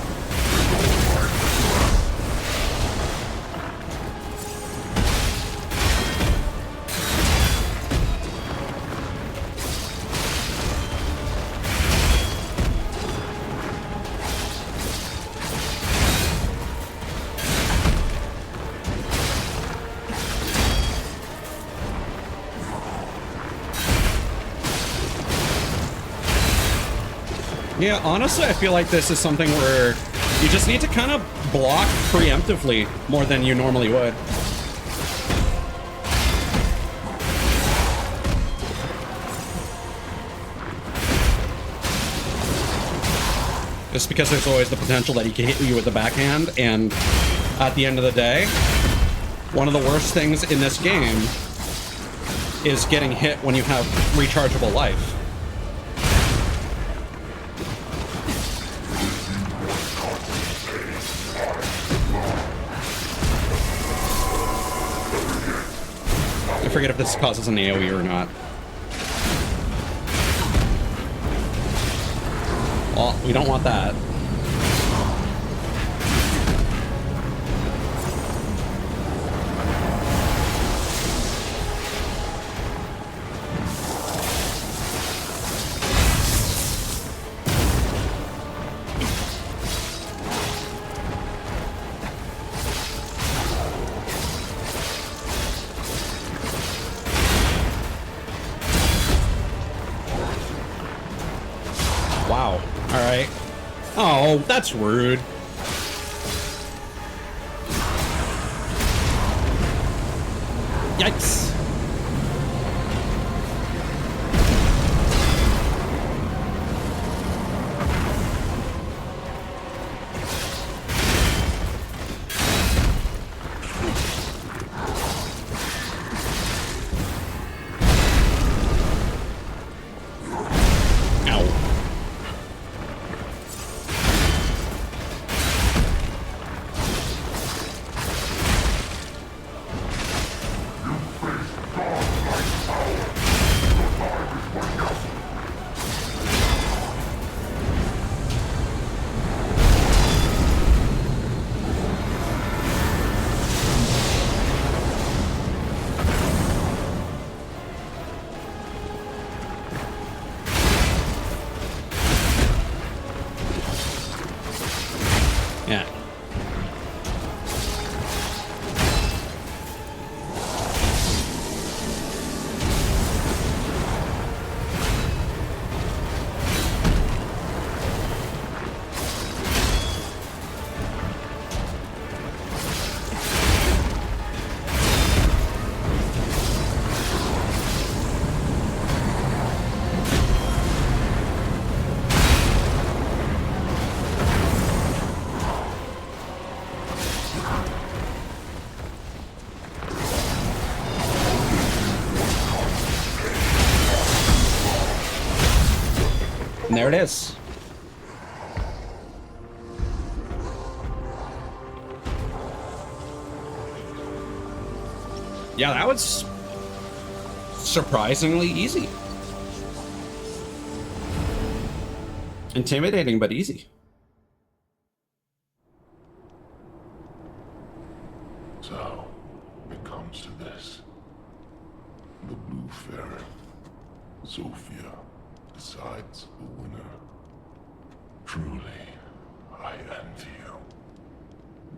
Yeah, honestly, I feel like this is something where you just need to kind of block preemptively more than you normally would. Just because there's always the potential that he can hit you with the backhand, and at the end of the day, one of the worst things in this game is getting hit when you have rechargeable life. I forget if this causes an AoE or not. Well, we don't want that. Wow. All right. Oh, that's rude. Yikes. there it is. Yeah, that was surprisingly easy. Intimidating, but easy. So, it comes to this. The Blue Fairy, Sophia, decides the winner. Truly, I envy you.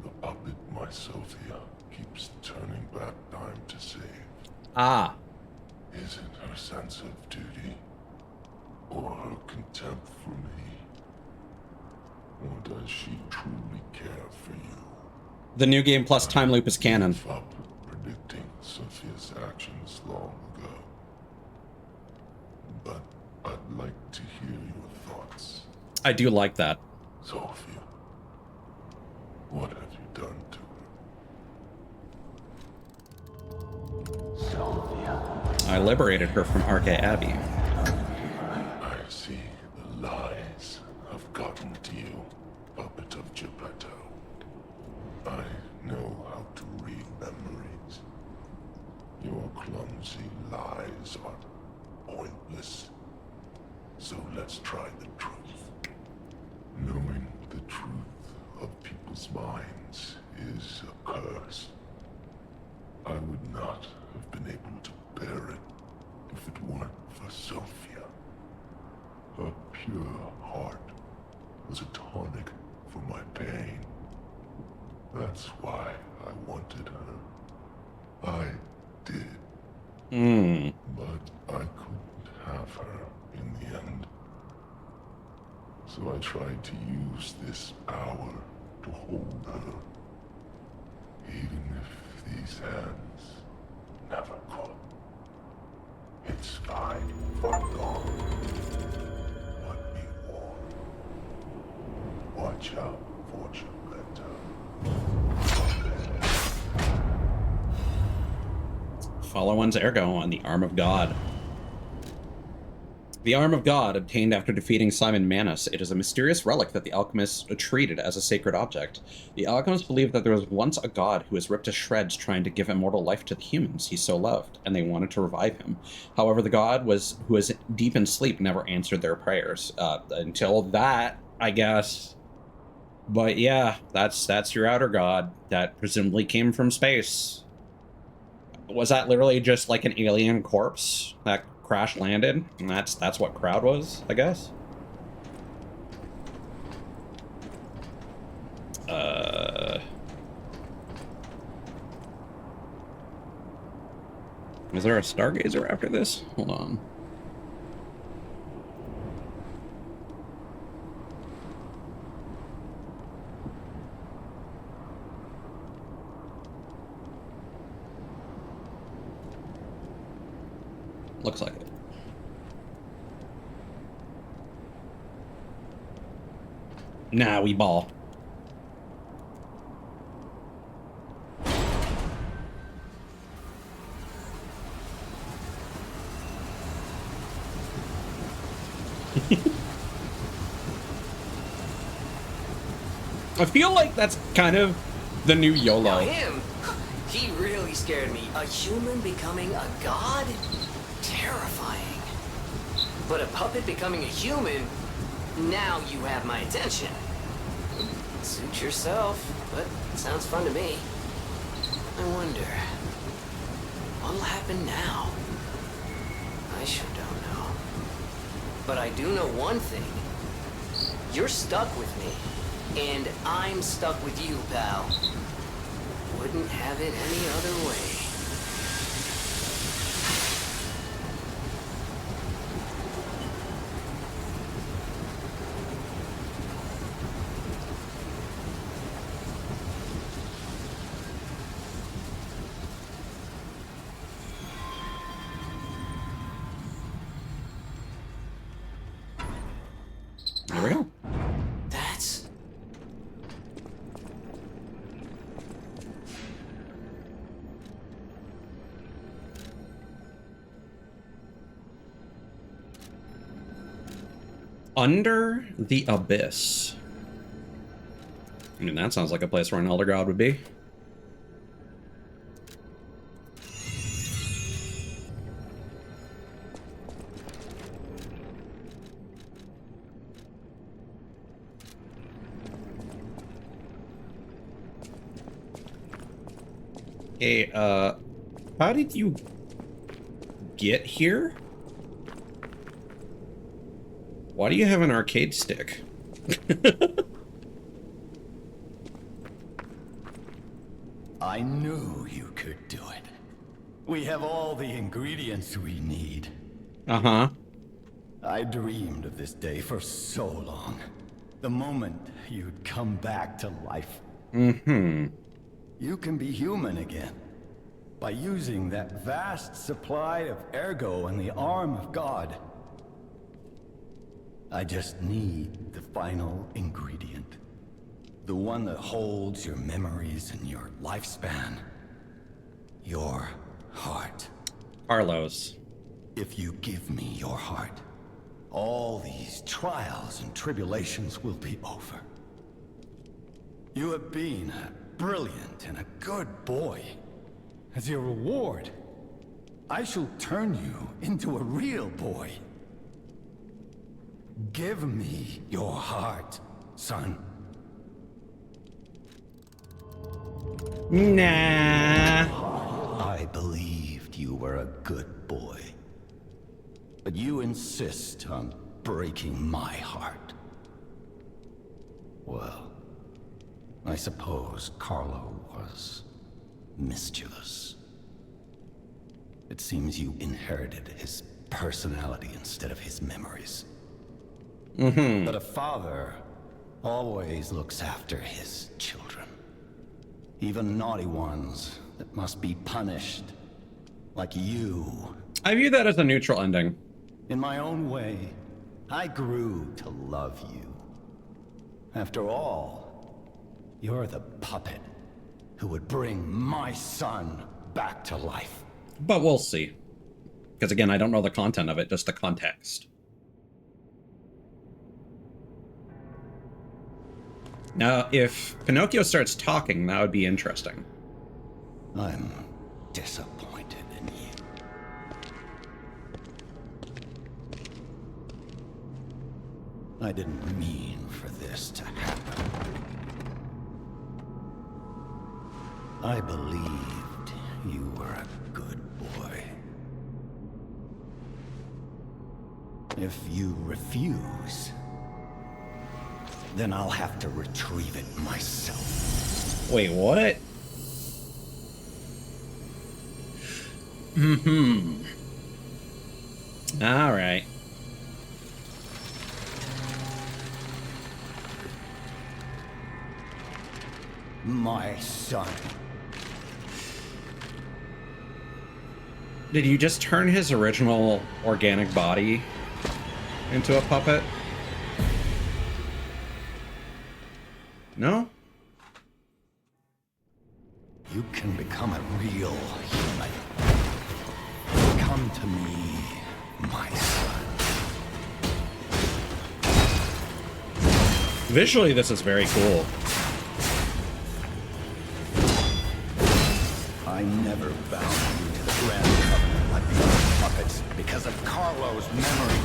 The puppet, my Sophia, keeps turning back time to save. Ah. Is it her sense of duty? Or her contempt for me? Or does she truly care for you? The new game plus time loop is canon. Gave up predicting Sophia's actions long ago. But I'd like to hear your thoughts. I do like that. Sophia, what have you done to her? Sophia. I liberated her from Arca Abbey. I see the lies have gotten to you, puppet of Geppetto. I know how to read memories. Your clumsy lies are pointless. So let's try the truth. Knowing the truth of people's minds is a curse. I would not have been able to bear it if it weren't for Sophia. Her pure heart was a tonic for my pain. That's why I wanted her. I did. But I couldn't have her in the end. So I tried to use this power to hold her. Even if these hands never could. It's fine for long. But be warned. Watch out for Geppetto. Follow one's ergo on the Arm of God. The Arm of God, obtained after defeating Simon Manus, it is a mysterious relic that the alchemists treated as a sacred object. The alchemists believed that there was once a god who was ripped to shreds trying to give immortal life to the humans he so loved, and they wanted to revive him. However, the god who was deep in sleep never answered their prayers. Until that, I guess. But yeah, that's your outer god that presumably came from space. Was that literally just like an alien corpse that crash landed? And that's what Crowd was, I guess. Is there a Stargazer after this? Hold on. Looks like it. Nah, we ball. I feel like that's kind of the new YOLO. Now him, he really scared me. A human becoming a god? Terrifying. But a puppet becoming a human? Now you have my attention. Suit yourself, but it sounds fun to me. I wonder, what'll happen now? I sure don't know. But I do know one thing. You're stuck with me, and I'm stuck with you, pal. Wouldn't have it any other way. There we go. That's... Under the Abyss. I mean, that sounds like a place where an Elder God would be. Hey, how did you get here? Why do you have an arcade stick? I knew you could do it. We have all the ingredients we need. Uh-huh. I dreamed of this day for so long. The moment you'd come back to life. Mm-hmm. You can be human again. By using that vast supply of ergo in the arm of God. I just need the final ingredient. The one that holds your memories and your lifespan. Your heart. Carlos. If you give me your heart, all these trials and tribulations will be over. You have been a brilliant and a good boy. As your reward, I shall turn you into a real boy. Give me your heart, son. Nah. I believed you were a good boy. But you insist on breaking my heart. Well, I suppose Carlo was mischievous. It seems you inherited his personality instead of his memories. Mm-hmm. But a father always looks after his children. Even naughty ones that must be punished. Like you. I view that as a neutral ending. In my own way, I grew to love you. After all, you're the puppet who would bring my son back to life. But we'll see. Because again, I don't know the content of it, just the context. Now, if Pinocchio starts talking, that would be interesting. I'm disappointed in you. I didn't mean for this to happen. I believed you were a good boy. If you refuse, then I'll have to retrieve it myself. Wait, what? Mm-hmm. All right. My son. Did you just turn his original organic body into a puppet? No? You can become a real human. Come to me, my son. Visually, this is very cool. I never bound you to the Grand Covenant like the other puppets because of Carlo's memory.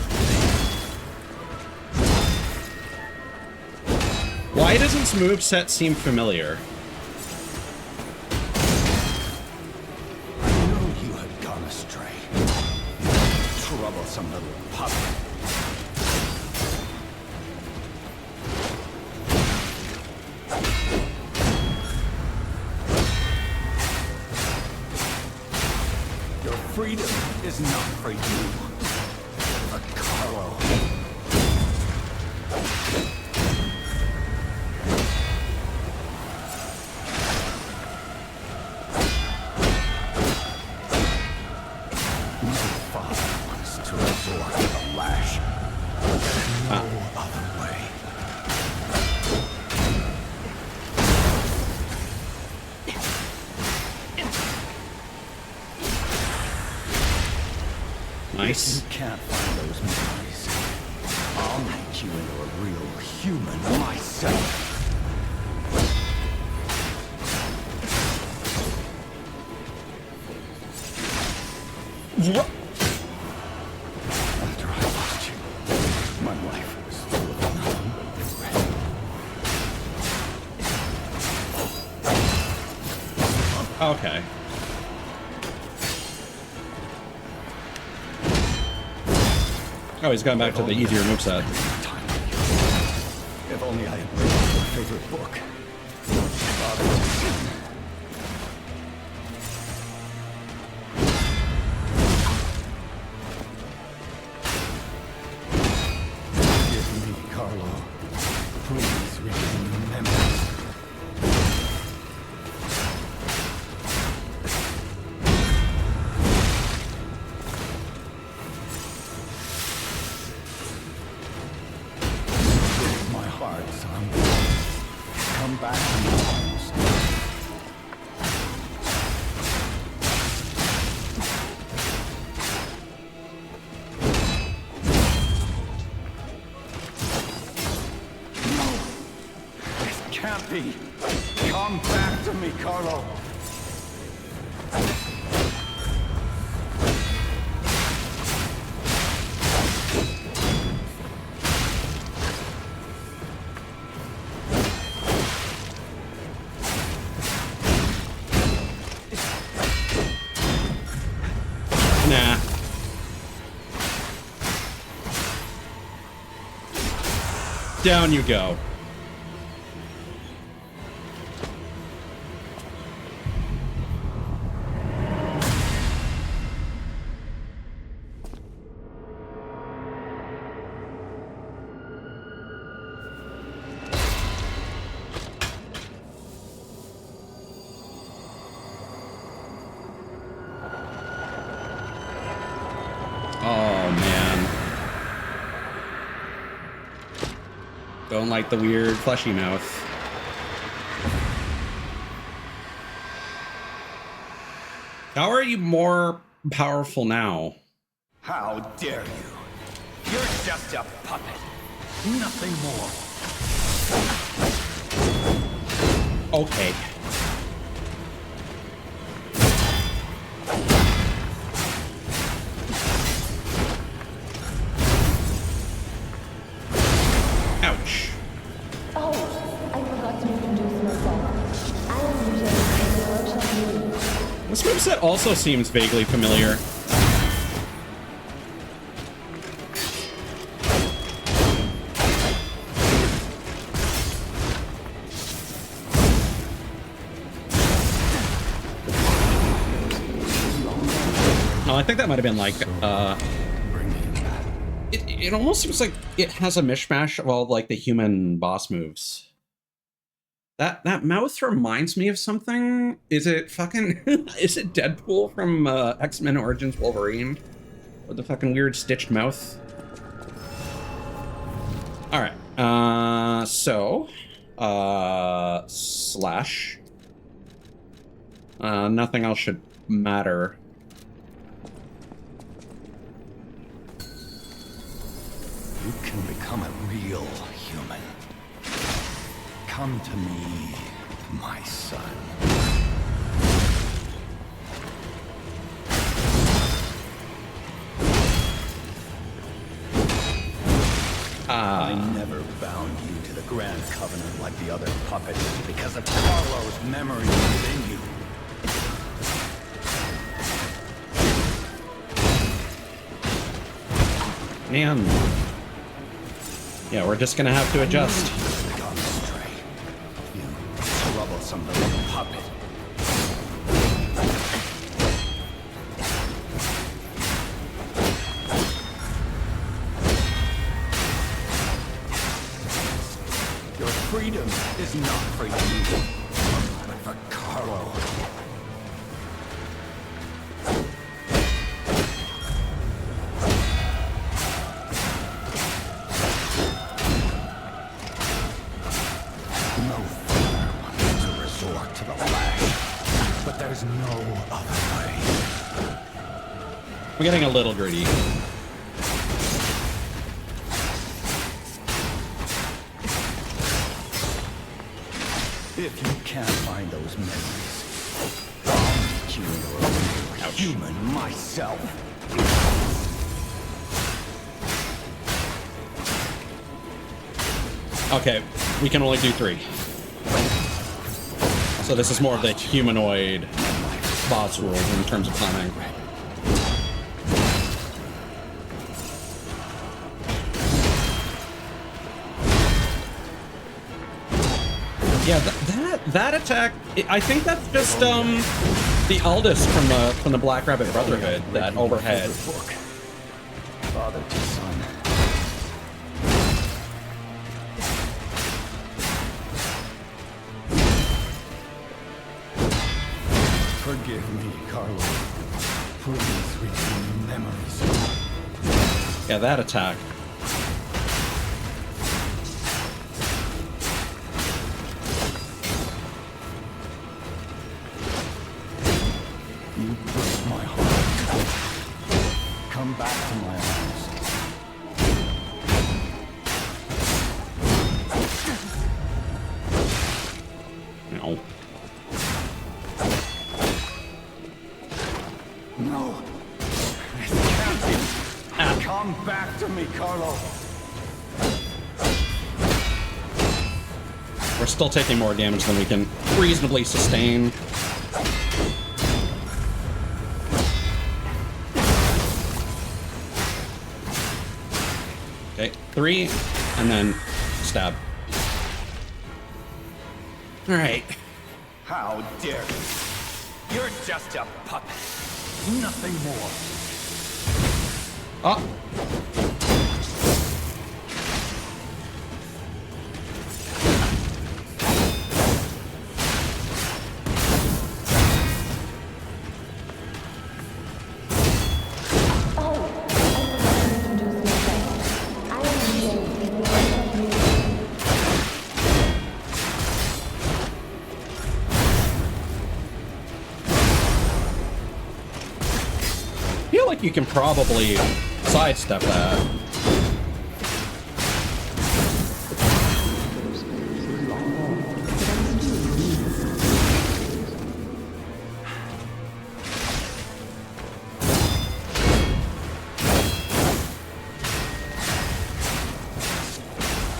Why doesn't this moveset seem familiar? I knew you had gone astray. Troublesome little puppet. Your freedom is not for you, for Carlo. Nice. You can't find those memories. I'll make you into a real human myself. What? After I lost you, my life was full of nothing but regret. Okay. Oh, he's gone back to the easier moveset. If only I had read your favorite book. Forgive me, Carlo. Please regain your memories. My heart, son. Come back to my arms. No! This can't be! Come back to me, Carlo! Nah. Down you go. Oh, man. Don't like the weird fleshy mouth. How are you more powerful now? How dare you? You're just a puppet. Nothing more. Okay. Ouch. Oh, I forgot to introduce myself. I am usually the workshop lead. This moveset also seems vaguely familiar. Oh, I think that might have been like, it almost seems like it has a mishmash of all like the human boss moves. That mouth reminds me of something. Is it fucking, is it Deadpool from X-Men Origins Wolverine? With the fucking weird stitched mouth? All right, slash. Nothing else should matter. You can become a real human. Come to me, my son. I never bound you to the Grand Covenant like the other puppets because of Carlo's memory within you. Man. Yeah, we're just gonna have to adjust. Gone astray. You troublesome little puppet. Your freedom is not for you, but for Carlo. No father wants to resort to the lash, but there's no other way. I'm getting a little greedy. If you can't find those memories, I'll make you a human myself. Okay, we can only do 3. So this is more of the humanoid boss rules in terms of climbing. Yeah, that attack, I think that's just the eldest from the Black Rabbit Brotherhood, that overhead. Father to son. Forgive me, Carlo, for these redeeming memories. Yeah, that attack. You break my heart. Come back to my arms. No. No. It can't be. Come back to me, Carlo. We're still taking more damage than we can reasonably sustain. Okay, 3, and then stab. All right. How dare you? You're just a puppet. Nothing more. Oh. I feel like you can probably sidestep that.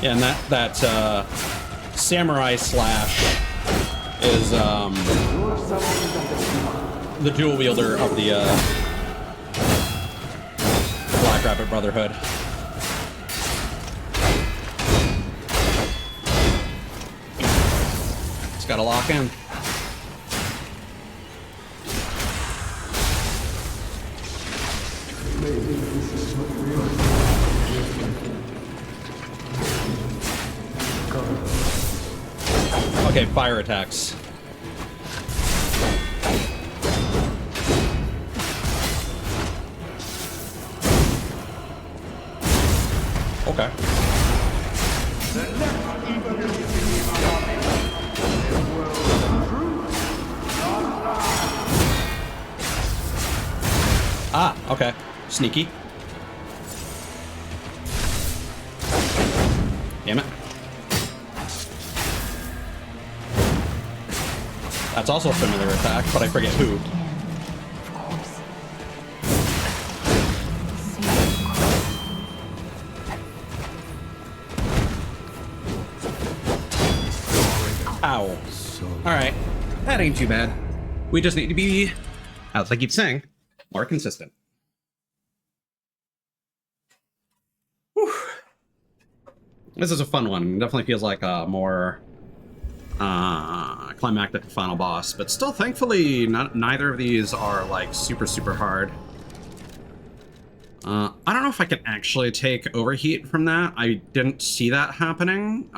Yeah, and that samurai slash is the dual wielder of the Black Rabbit Brotherhood. It's gotta lock in. Okay, fire attacks. Okay. Ah, okay. Sneaky. Damn it. That's also a familiar attack, but I forget who. Ow. Alright. That ain't too bad. We just need to be, as I keep saying, more consistent. Whew. This is a fun one. Definitely feels like a more climactic final boss, but still, thankfully, neither of these are like super hard. I don't know if I can actually take overheat from that. I didn't see that happening,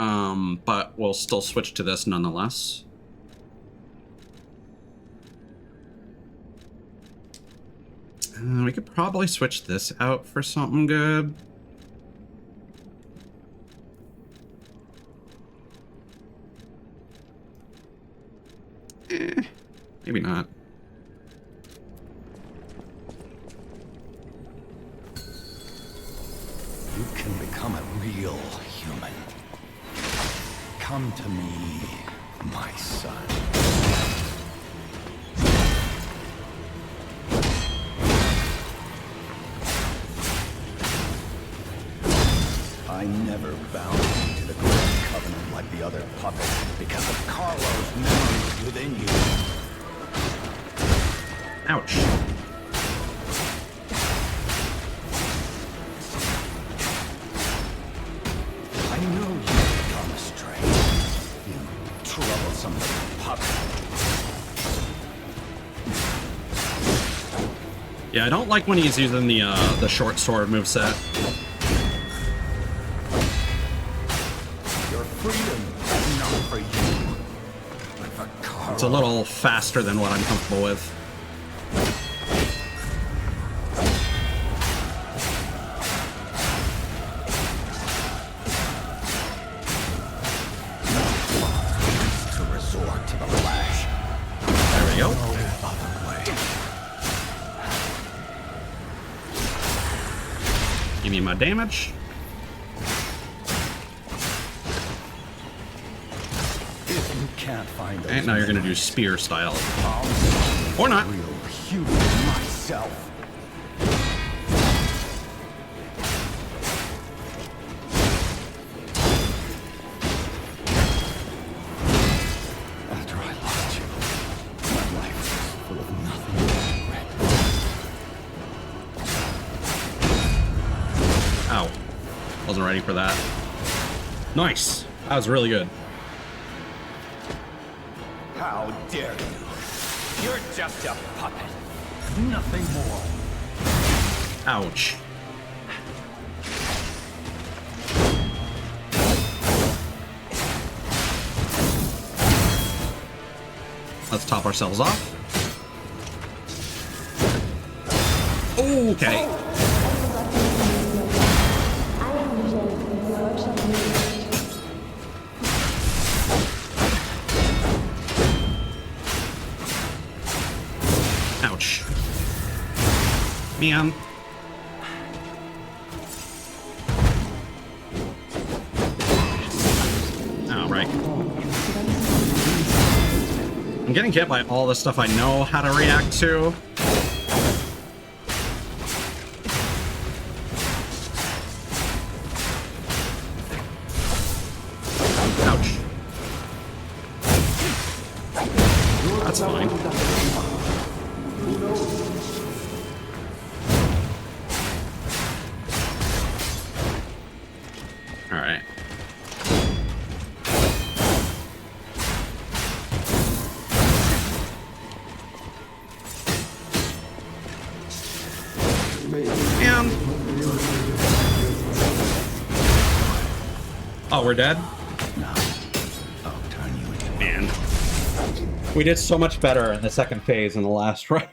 but we'll still switch to this nonetheless. We could probably switch this out for something good. Maybe not. You can become a real human. Come to me, my son. I never bound you to the Grand Covenant like the other puppets because of Carlo's memories within you. Ouch. I know you've gone astray. You troublesome little puppet. Yeah, I don't like when he's using the short sword moveset. Your freedom is not for you, but for Carlo. It's a little faster than what I'm comfortable with. To resort to the lash. There we go. No other way. Give me my damage. If you can't find those And now you're gonna do memories, spear style. I'll see Or not. real human myself. After I lost you, my life was full of nothing but regret. Ow. Wasn't ready for that. Nice. That was really good. How dare you? You're just a puppet. Nothing more. Ouch. Let's top ourselves off. Okay. I am usually the workshop leader. Ouch. Man. Oh, right. I'm getting hit by all the stuff I know how to react to. Ouch. That's fine. All right. And oh, we're dead? Now, I'll turn you into Man. We did so much better in the second phase in the last run.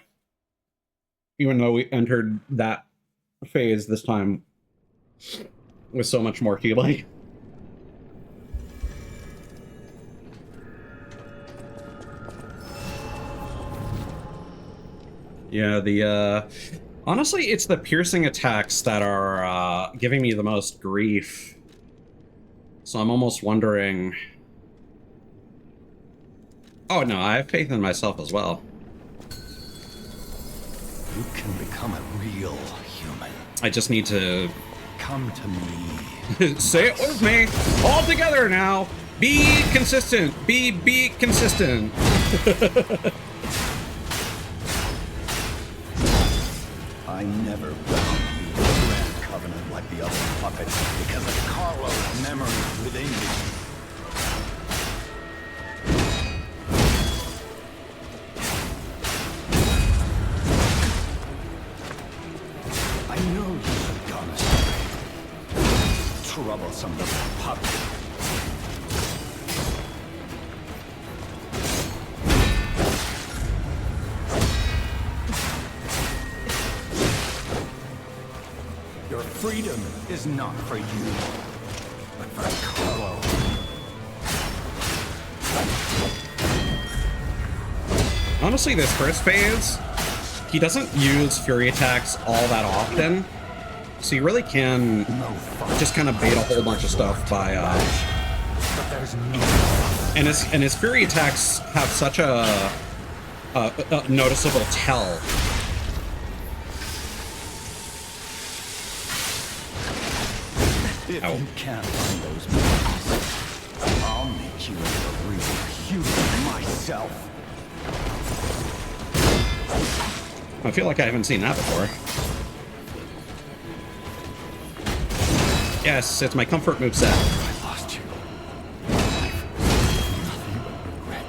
Even though we entered that phase this time with so much more healing. Yeah, honestly, it's the piercing attacks that are giving me the most grief. So I'm almost wondering... Oh no, I have faith in myself as well. You can become a real human. I just need to Come to me. say it with me all together now. Be consistent. Be consistent. I never bound you to the Grand Covenant like the other puppets because of Carlo's memories within you. I know you have gone astray. Troublesome little puppet. Your freedom is not for you, but for Carlo. Honestly, this first phase, he doesn't use fury attacks all that often. So you really can No fun. just kind of bait a whole bunch of stuff by But there's no And his fury attacks have such a noticeable tell. If Ow. you can't find those moves, I'll make you into a real human myself. I feel like I haven't seen that before. Yes, it's my comfort moveset. I lost you. Life, nothing but regret.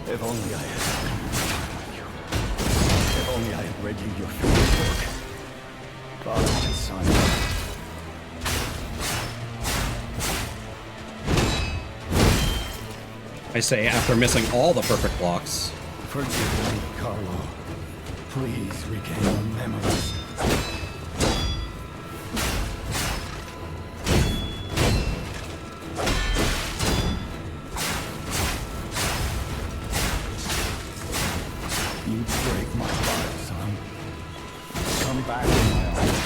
If only I had spent more time with you. If only I had read you your favorite book. Father to son. I say after missing all the perfect blocks. Forgive me, Carlo. Please regain your memories. You break my heart, son. Come back in my arms.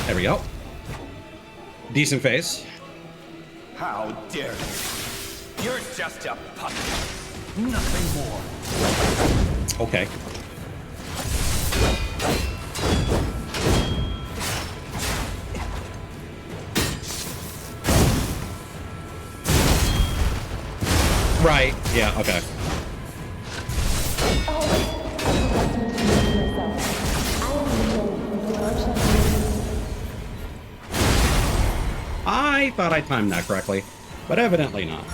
There we go. Decent face. How dare you? You're just a puppet. Nothing more. Okay. Right. Yeah, okay. I thought I timed that correctly, but evidently not.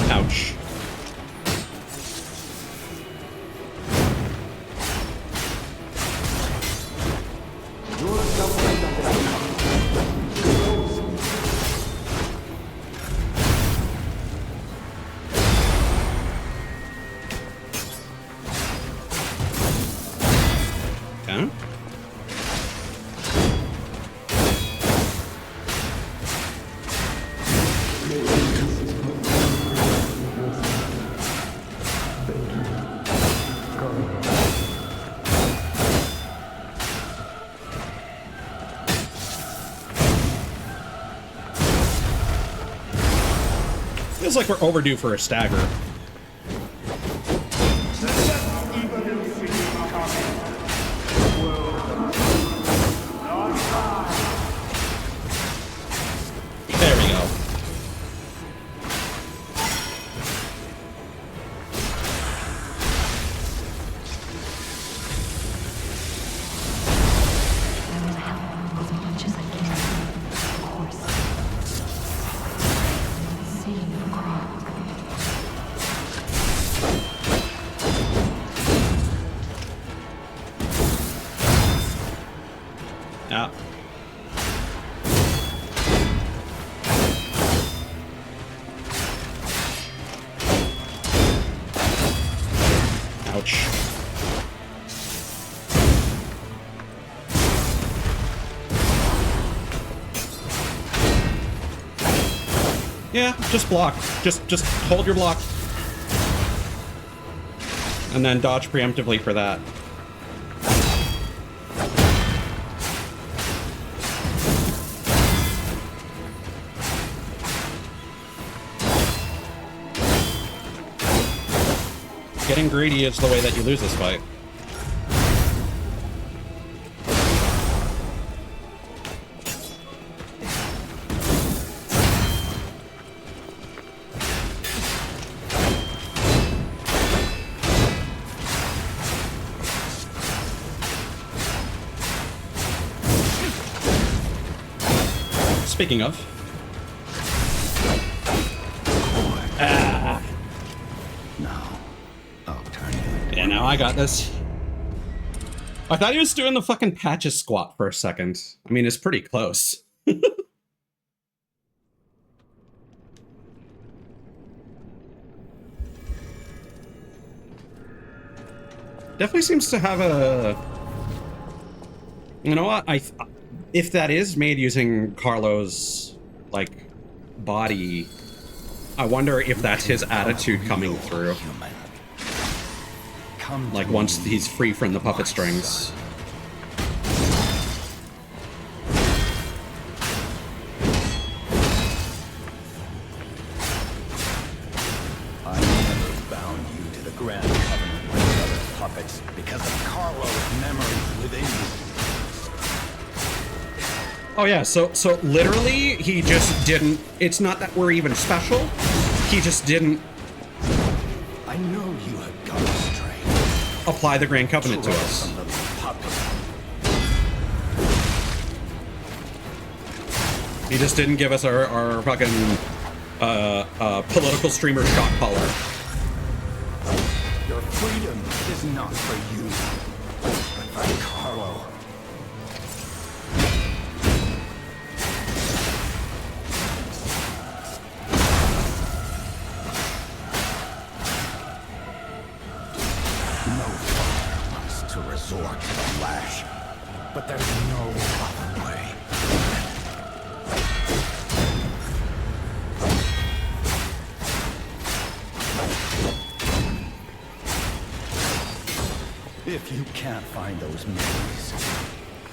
Ouch. Okay. Feels like we're overdue for a stagger. There we go. I will help as much as I can, of course. See you crawl. Yeah. Ouch. Yeah, just block. Just hold your block. And then dodge preemptively for that. Getting greedy is the way that you lose this fight. Speaking of. Now, I'll turn you into Yeah, now I got this. I thought he was doing the fucking patches squat for a second. I mean, it's pretty close. Definitely seems to have a... You know what? If that is made using Carlo's, like, body, I wonder if that's his attitude coming through. Like, once he's free from the puppet strings. I never bound you to the Grand Covenant with other puppets because of Carlo's memories within you. Oh yeah, so literally, he just didn't... It's not that we're even special. He just didn't... I know you have gone astray. Apply the Grand Covenant to us. He just didn't give us our fucking political streamer shot collar. Your freedom is not for you, but for Carlo. No father wants to resort to the lash, but there's no other way. If you can't find those memories,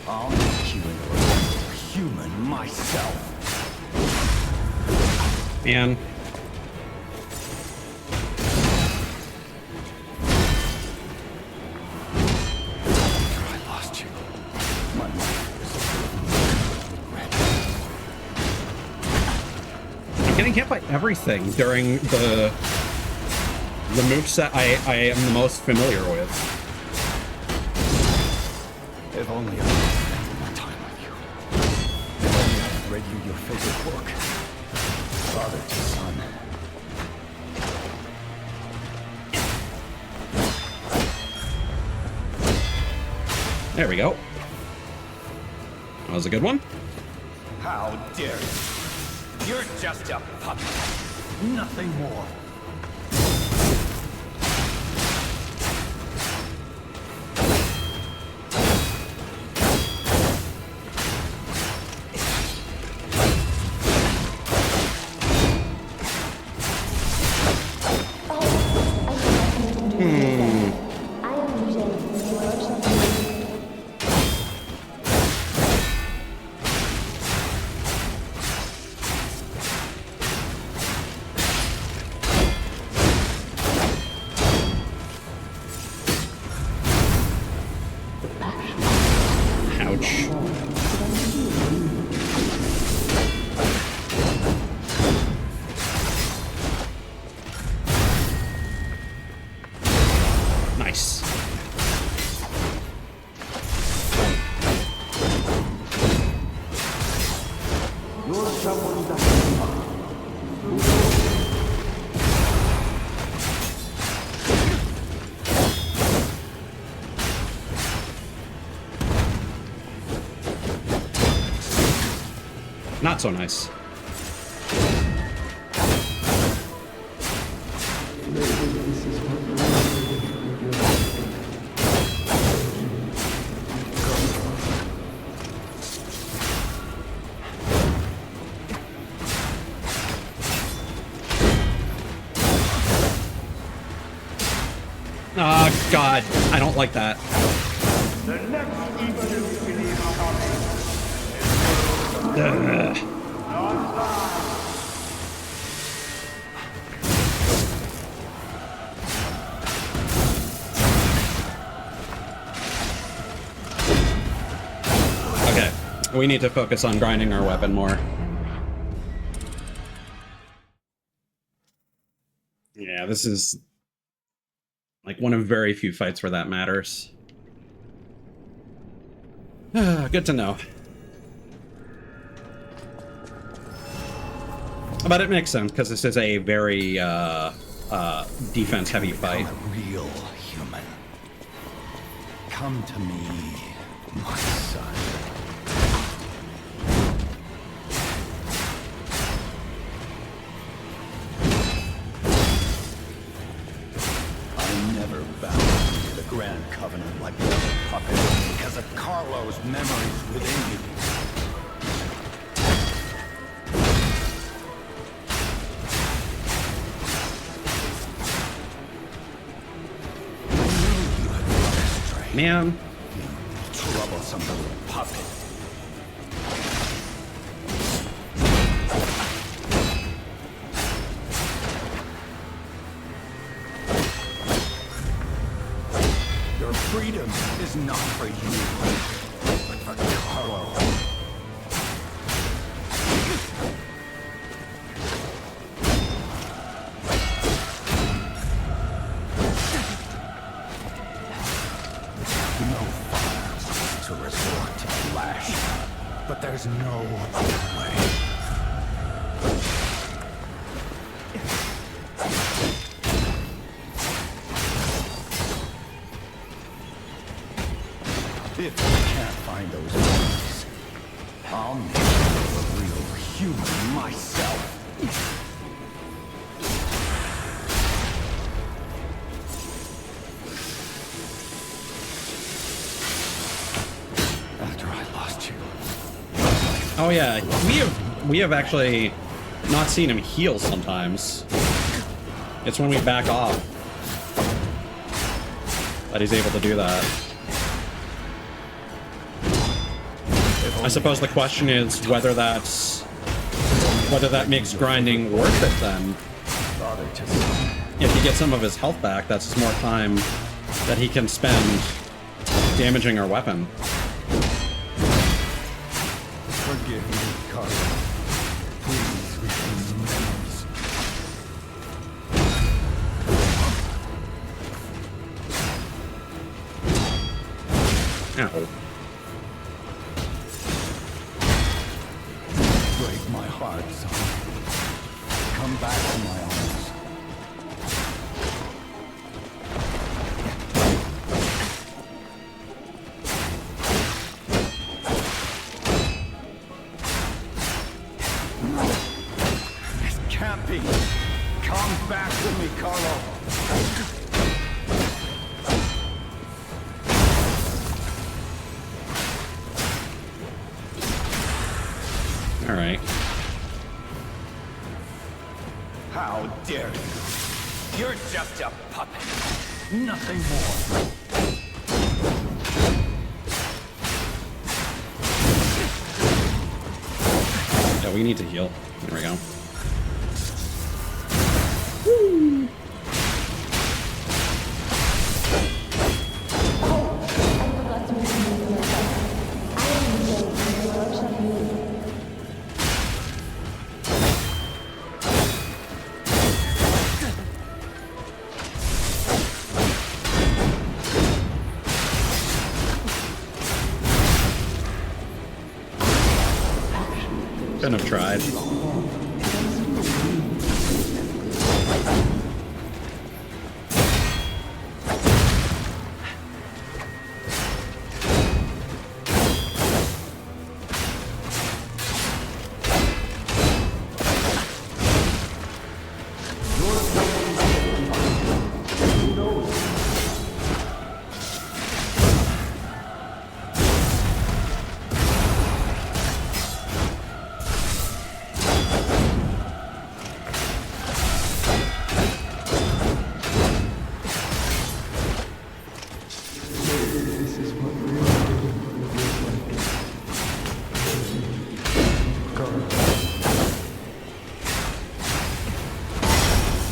I'll make you into a human myself. Man. I lost you. My life was filled with regret. I'm getting hit by everything during the moveset I am the most familiar with. If only I could spend more time with you. If only I could read you your favorite book. Father to son. There we go. That was a good one. How dare you? You're just a puppet. Nothing more. Nice. Not so nice. Oh, God. I don't like that. Ugh. Okay. We need to focus on grinding our weapon more. Yeah, this is like one of very few fights where that matters. Good to know. But it makes sense, because this is a very defense-heavy fight. Become a real human. Come to me, my son. I never bowed to the Grand Covenant like the other puppets because of Carlo's memories within me. Man. Troublesome little puppet. Your freedom is not for you, but for Carlo. But there's no other way. If you can't find those ways, I'll make you a real human myself. After I lost you. Oh yeah, we have actually not seen him heal sometimes. It's when we back off that he's able to do that. I suppose the question is whether that makes grinding worth it then. If you get some of his health back, that's just more time that he can spend damaging our weapon. Forgive me, Carlo. Please retain memories. Ow. Break my heart, son. Come back to my arms. Come back to me, Carlo. All right. How dare you? You're just a puppet. Nothing more. Yeah, we need to heal. There we go. Couldn't have tried.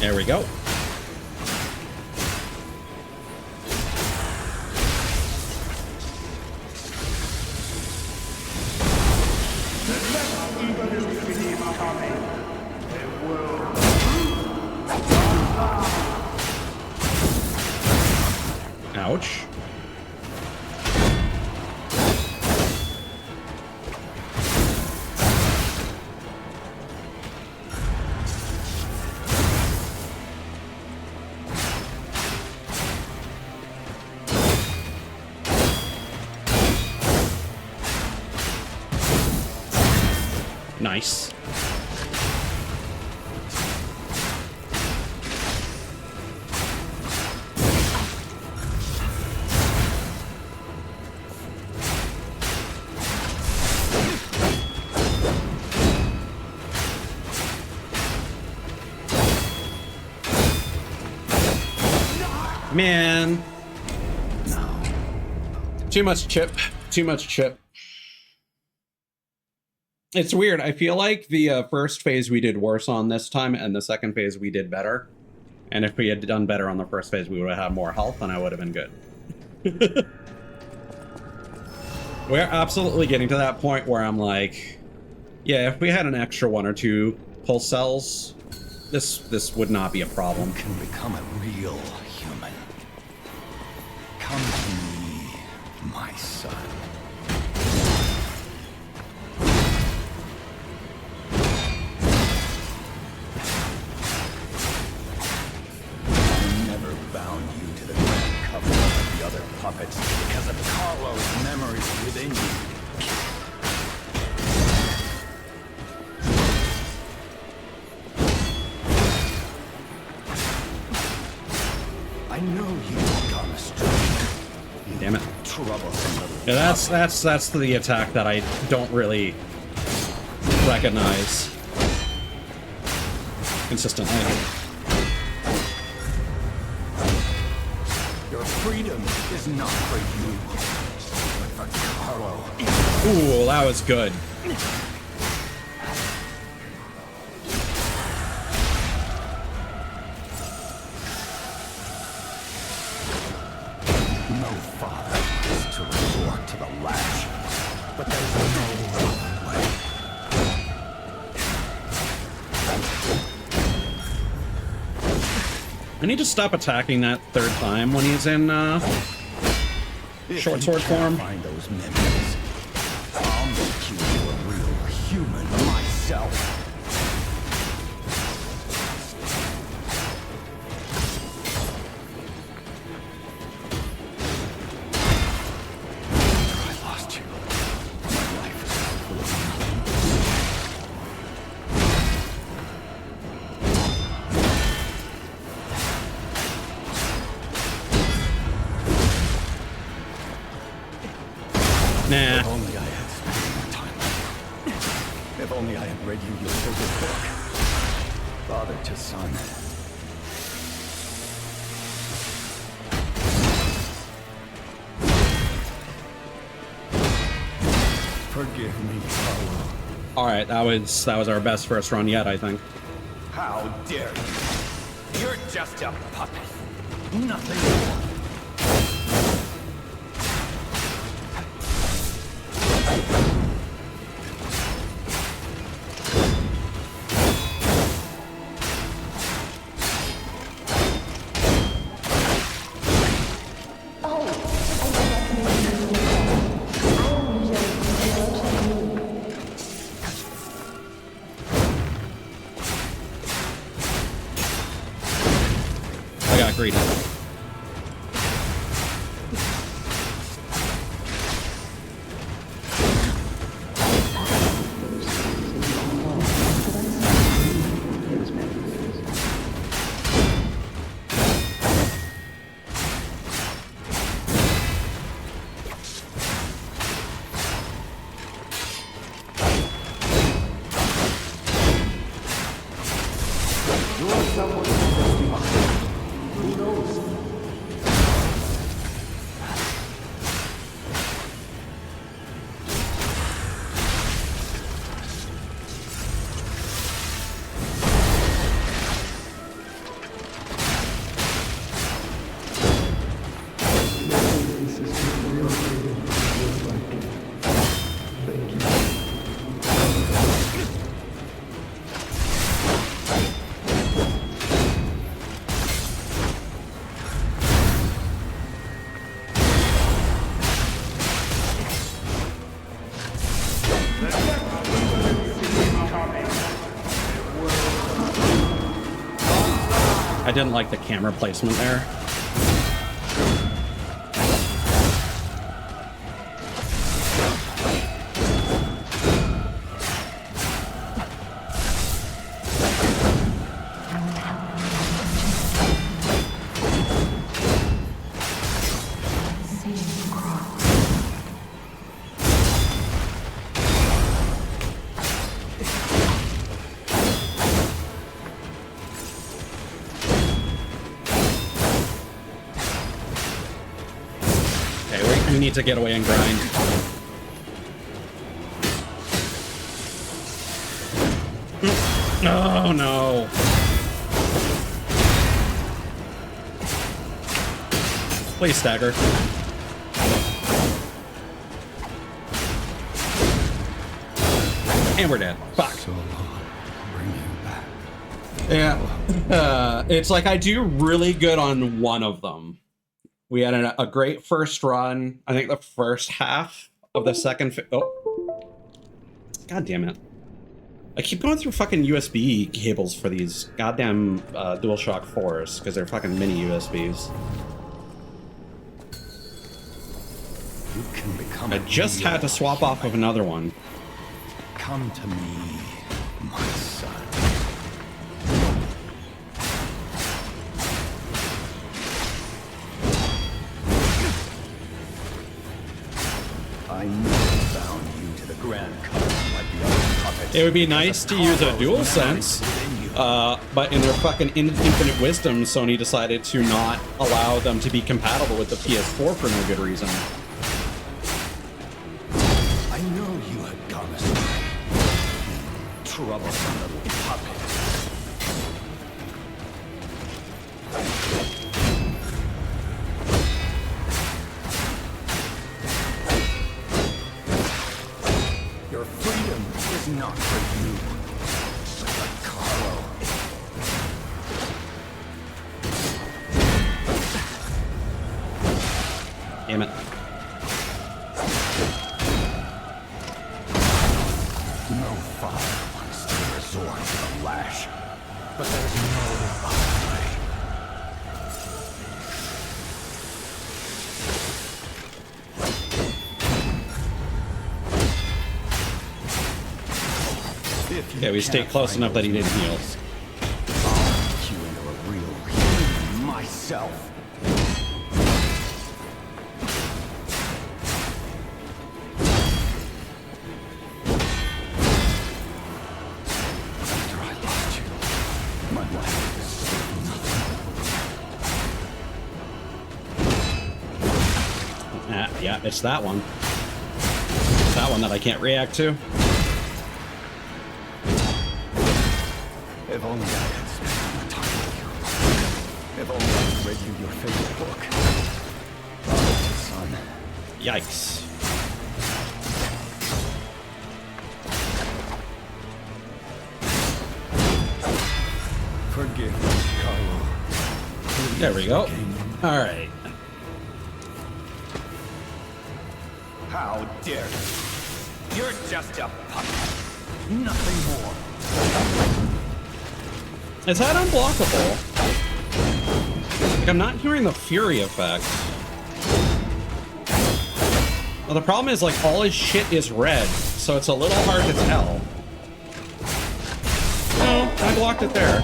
There we go. Ouch. Nice. Man. Too much chip. Too much chip. It's weird. I feel like the first phase we did worse on this time, and the second phase we did better. And if we had done better on the first phase, we would have had more health, and I would have been good. We're absolutely getting to that point where I'm like, yeah, if we had an extra 1 or 2 pulse cells, this would not be a problem. You can become a real human. Come to me, my son. I never bound you to the grand cover of the other puppets because of Carlo's memories within you. I know you've gone astray. Damn it. Troublesome little Yeah, that's the attack that I don't really recognize consistently. Your freedom is not for you, but for Carlo. Ooh, that was good. No father is to resort to the lash, but there's no other way. I need to stop attacking that third time when he's in short sword form. Find those memories. I'll make you a real human myself. I lost you. My life is full of nothing. Nah. If only I had spent more time with you. If only I had read you your favorite book. Father to son. Forgive me, Carlo. All right, that was our best first run yet, I think. How dare you? You're just a puppet. Nothing more. Oh, I forgot to mention this. I am usually in the I got greedy. I didn't like the camera placement there. we need to get away and grind. Oh no. Please stagger. And we're dead. Fuck. So long. Bring you back. Yeah. It's like I do really good on one of them. We had a great first run. I think the first half of the second. Oh. God damn it. I keep going through fucking USB cables for these goddamn DualShock 4s because they're fucking mini USBs. You can become I just had to swap off of another one. Come to me, my son. I never bound you to the Grand Covenant like the other puppets. It would be nice to use a DualSense, but in their fucking infinite wisdom, Sony decided to not allow them to be compatible with the PS4 for no good reason. I know you had gone astray. Troublesome little puppet. Your freedom is not for you, but for Carlo. Damn it. No father wants to resort to the lash, but there's no other way. Yeah, we stayed close enough that he didn't heal. I'll make you into a real human myself. After I lost you, my life was nothing. Yeah, it's that one. It's that one that I can't react to. If only I had spent more time with you. If only I had read you your favorite book. Oh, son. Yikes. Forgive me, Carlo. Please, There we go. King. All right. How dare you? You're just a puppet. Nothing more. Is that unblockable? Like, I'm not hearing the Fury effect. Well, the problem is, like, all his shit is red, so it's a little hard to tell. No, I blocked it there.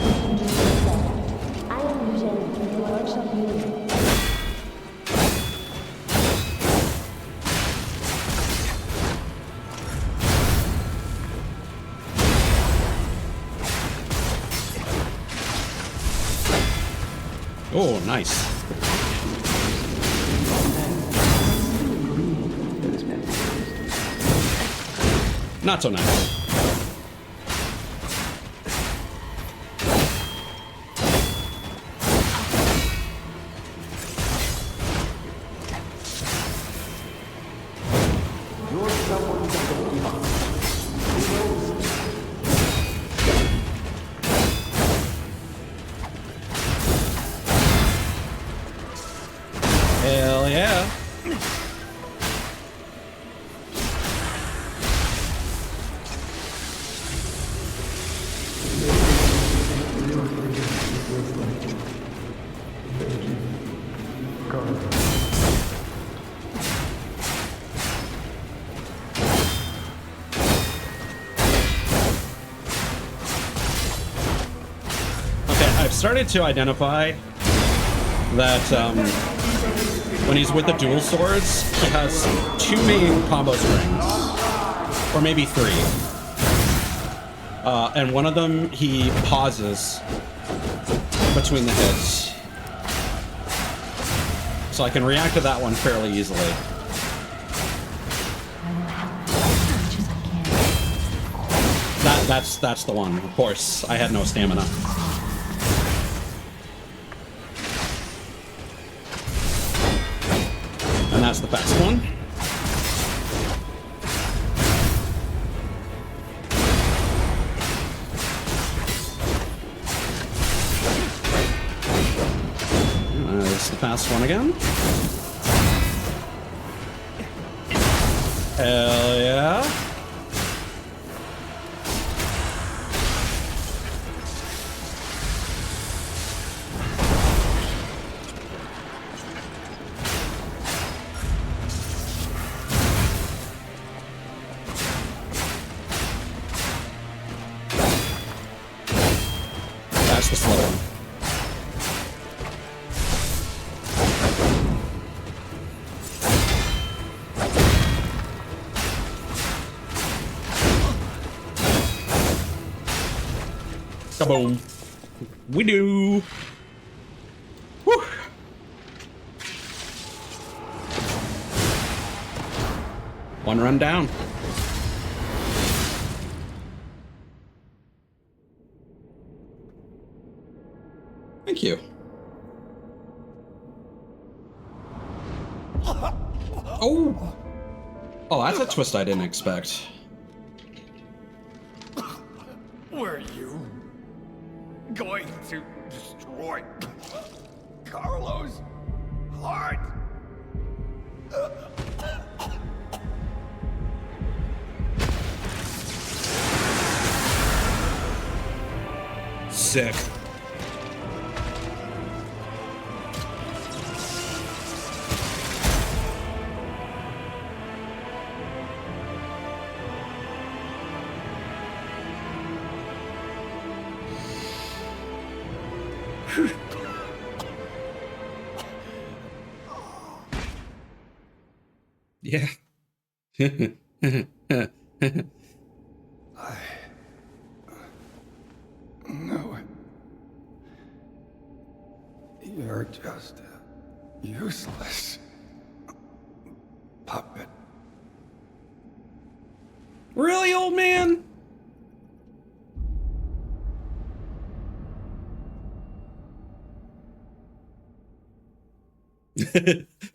I am Lieutenant from the workshop unit. Oh, nice. Not so nice. Hell yeah. Okay, I've started to identify that when he's with the dual swords, he has two main combo strings, or maybe three. And one of them he pauses between the hits. So I can react to that one fairly easily. That's the one. Of course, I had no stamina. And that's the fast one. There's the fast one again. Hell yeah. That's the slow one. Kaboom. We do. Whew. One run down. Thank you. Oh. Oh, that's a twist I didn't expect. Were you going to destroy Carlos' heart? Sick. Yeah. No. You're just a useless puppet. Really, old man?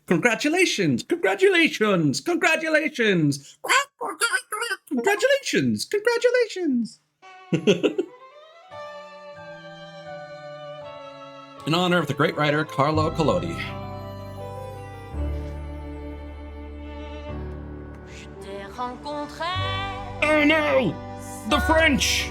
Congratulations! Congratulations! Congratulations! Congratulations! Congratulations! In honor of the great writer Carlo Collodi. Oh no! The French!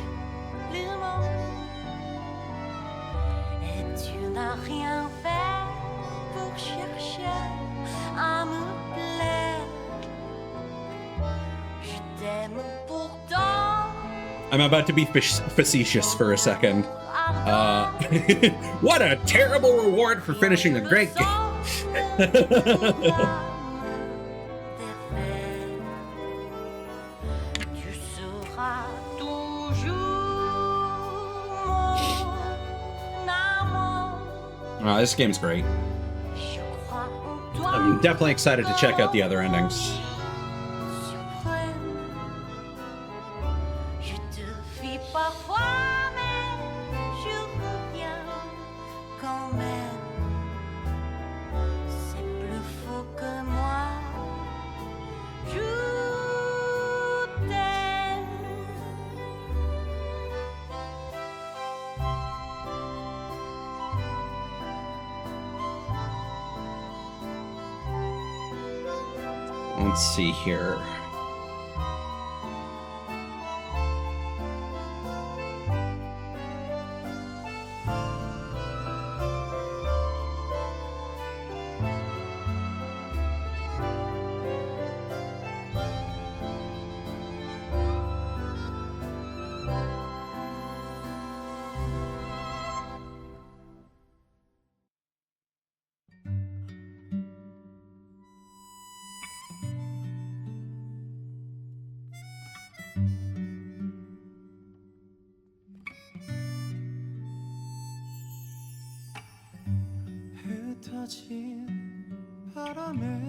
I'm about to be facetious for a second. What a terrible reward for finishing a great game. This game's great. I'm definitely excited to check out the other endings. Let's see here. 흩어진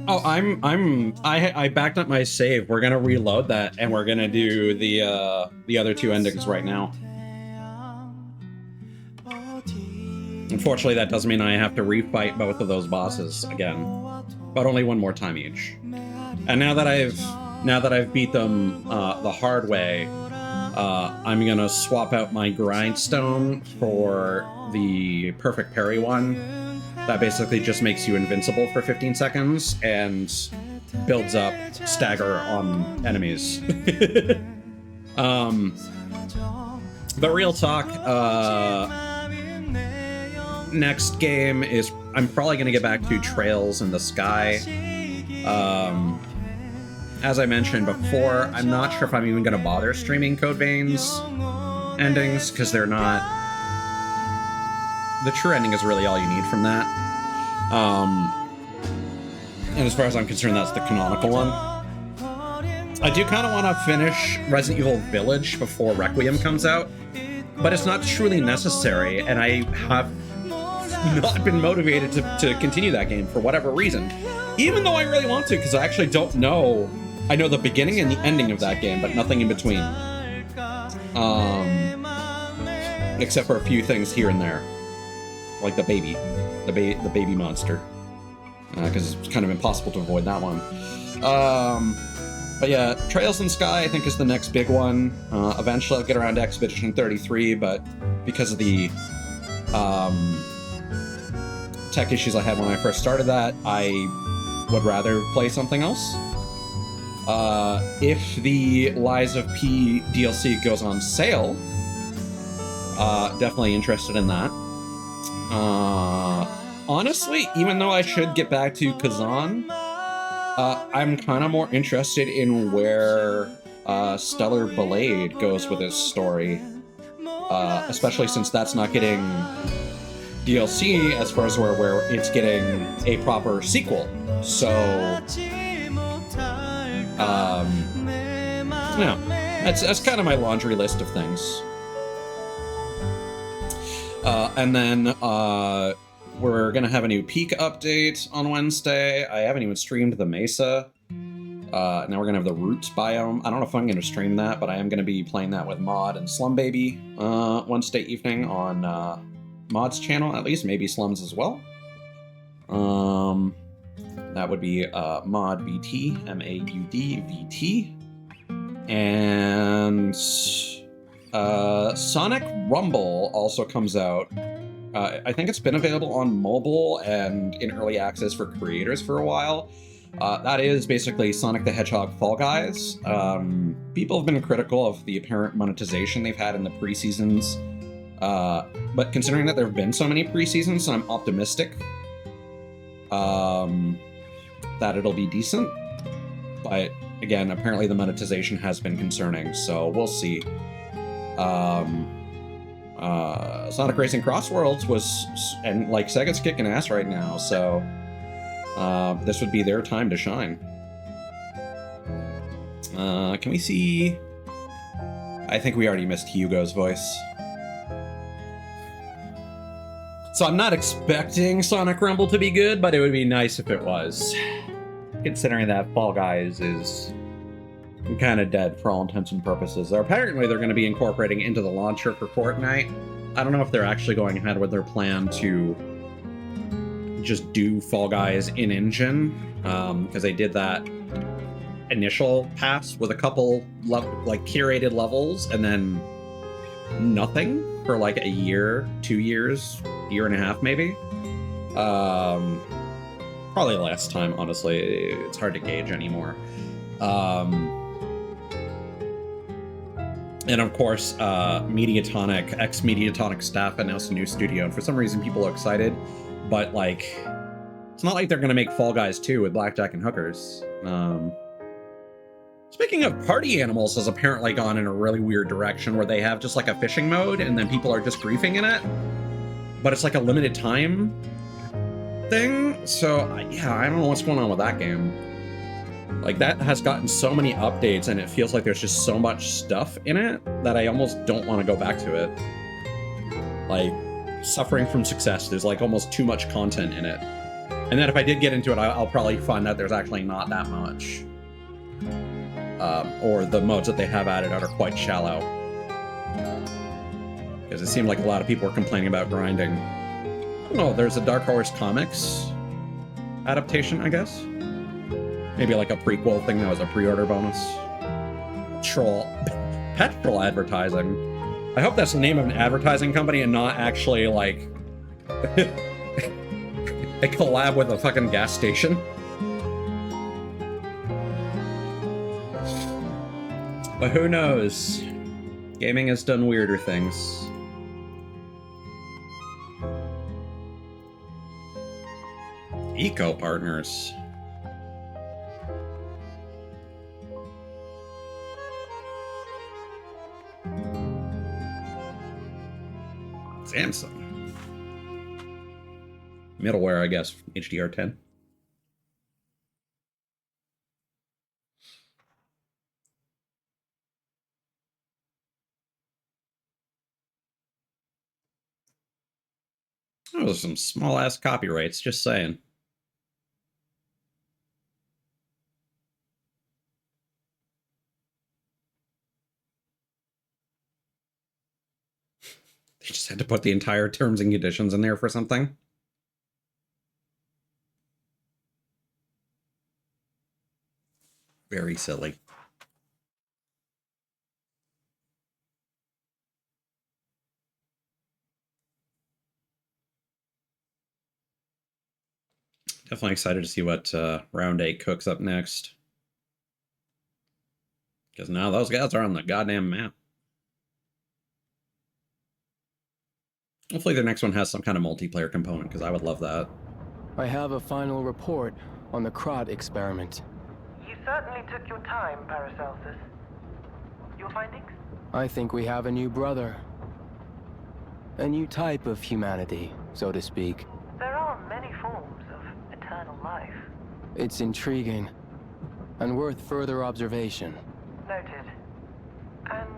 Oh, I backed up my save. We're gonna reload that, and we're gonna do the other two endings right now. Unfortunately, that does mean I have to refight both of those bosses again, but only one more time each. And now that I've beat them the hard way, I'm gonna swap out my grindstone for the perfect parry one. That basically just makes you invincible for 15 seconds and builds up stagger on enemies. But real talk, next game is I'm probably gonna get back to Trails in the Sky. As I mentioned before, I'm not sure if I'm even gonna bother streaming Code Veins endings because they're not. The true ending is really all you need from that. And as far as I'm concerned, that's the canonical one. I do kind of want to finish Resident Evil Village before Requiem comes out, but it's not truly necessary, and I have not been motivated to continue that game for whatever reason. Even though I really want to, because I actually don't know. I know the beginning and the ending of that game, but nothing in between. Except for a few things here and there. Like the baby monster, because it's kind of impossible to avoid that one. But yeah, Trails in Sky I think is the next big one. Eventually I'll get around to Expedition 33, but because of the tech issues I had when I first started that, I would rather play something else. If the Lies of P DLC goes on sale, definitely interested in that. Honestly, even though I should get back to Kazan, I'm kind of more interested in where Stellar Blade goes with his story, especially since that's not getting DLC as far as where it's getting a proper sequel. So, yeah, that's kind of my laundry list of things. And then we're gonna have a new Peak update on Wednesday. I haven't even streamed the Mesa. Now we're gonna have the Roots biome. I don't know if I'm gonna stream that, but I am gonna be playing that with Mod and Slum Baby Wednesday evening on Mod's channel, at least, maybe Slum's as well. That would be Mod VT, MAUD VT. And Sonic Rumble also comes out. I think it's been available on mobile and in early access for creators for a while. That is basically Sonic the Hedgehog Fall Guys. People have been critical of the apparent monetization they've had in the pre-seasons. But considering that there have been so many pre-seasons, I'm optimistic that it'll be decent. But again, apparently the monetization has been concerning, so we'll see. Sonic Racing Cross Worlds was, and like Sega's kicking ass right now, so this would be their time to shine. Can we see? I think we already missed Hugo's voice. So I'm not expecting Sonic Rumble to be good, but it would be nice if it was. Considering that Fall Guys is kind of dead for all intents and purposes. Apparently they're going to be incorporating into the launcher for Fortnite. I don't know if they're actually going ahead with their plan to just do Fall Guys in-engine, because they did that initial pass with a couple like curated levels and then nothing for like a year, 2 years, year and a half maybe. Probably less time, honestly. It's hard to gauge anymore. And of course, Mediatonic, ex-Mediatonic staff announced a new studio, and for some reason people are excited, but like, it's not like they're gonna make Fall Guys 2 with blackjack and hookers. Speaking of, Party Animals has apparently gone in a really weird direction where they have just like a fishing mode and then people are just griefing in it, but it's like a limited time thing. So yeah, I don't know what's going on with that game. Like, that has gotten so many updates and it feels like there's just so much stuff in it that I almost don't want to go back to it. Like, suffering from success, there's like almost too much content in it. And then if I did get into it, I'll probably find that there's actually not that much. Or the modes that they have added are quite shallow. Because it seemed like a lot of people were complaining about grinding. I don't know, there's a Dark Horse Comics adaptation, I guess? Maybe like a prequel thing that was a pre-order bonus. Petrol advertising. I hope that's the name of an advertising company and not actually like a collab with a fucking gas station. But who knows? Gaming has done weirder things. Eco partners. Samsung. Middleware, I guess. HDR10. Oh, there's some small-ass copyrights, just saying. They just had to put the entire terms and conditions in there for something. Very silly. Definitely excited to see what Round 8 cooks up next. Because now those guys are on the goddamn map. Hopefully the next one has some kind of multiplayer component, because I would love that. I have a final report on the Krot experiment. You certainly took your time, Paracelsus. Your findings? I think we have a new brother. A new type of humanity, so to speak. There are many forms of eternal life. It's intriguing, and worth further observation. Noted. And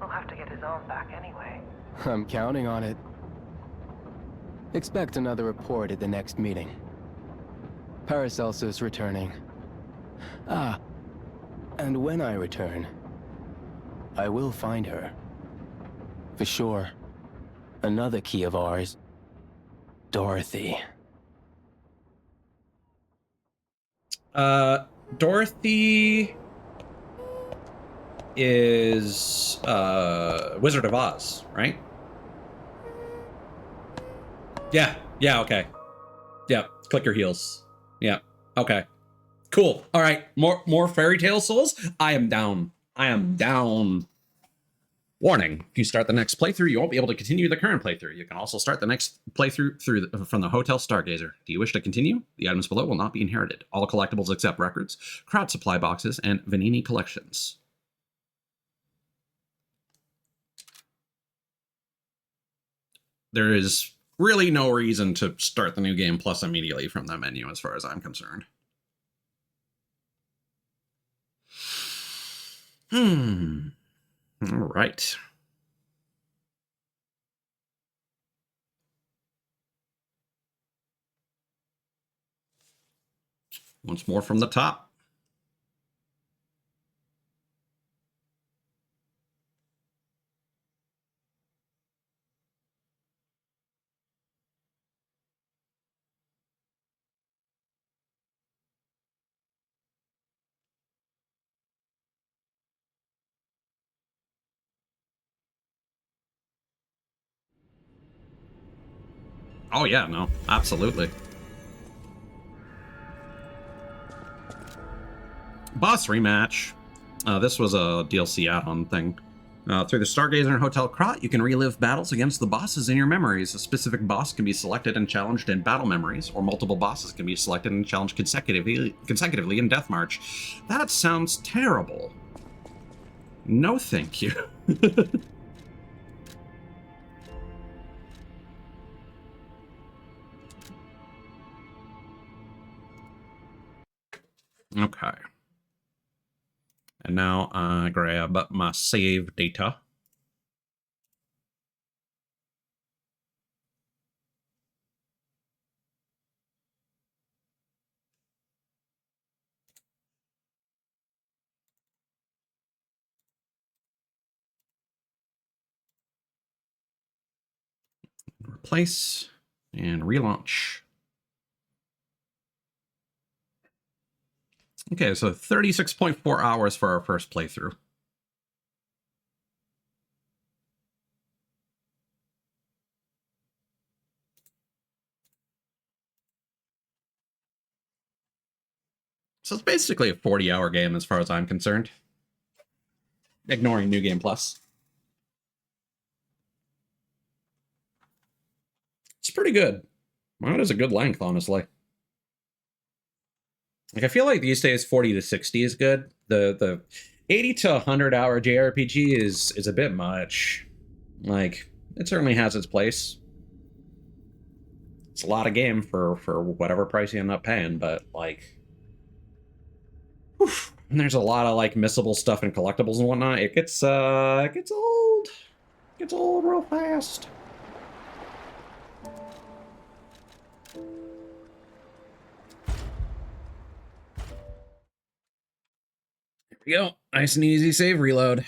we'll have to get his arm back anyway. I'm counting on it. Expect another report at the next meeting. Paracelsus returning. Ah, and when I return, I will find her. For sure. Another key of ours. Dorothy. Dorothy is Wizard of Oz, right? Yeah, okay. Yeah, click your heels. Yeah, okay. Cool. All right, more fairy tale souls? I am down. Warning, if you start the next playthrough, you won't be able to continue the current playthrough. You can also start the next playthrough from the Hotel Stargazer. Do you wish to continue? The items below will not be inherited. All collectibles except records, crowd supply boxes, and Vanini collections. There is really no reason to start the new game plus immediately from that menu as far as I'm concerned. All right. Once more from the top. Oh yeah, no, absolutely. Boss rematch. This was a DLC add-on thing. Through the Stargazer Hotel Krot, you can relive battles against the bosses in your memories. A specific boss can be selected and challenged in battle memories, or multiple bosses can be selected and challenged consecutively in Death March. That sounds terrible. No thank you. Okay. And now I grab my save data. Replace and relaunch. Okay, so 36.4 hours for our first playthrough. So it's basically a 40-hour game as far as I'm concerned. Ignoring New Game Plus. It's pretty good. That is a good length, honestly. Like, I feel like these days 40 to 60 is good. The 80 to 100 hour JRPG is a bit much. Like, it certainly has its place. It's a lot of game for whatever price you end up paying, but like, whew, and there's a lot of like missable stuff and collectibles and whatnot. It gets old. It gets old real fast. There we go. Nice and easy save reload.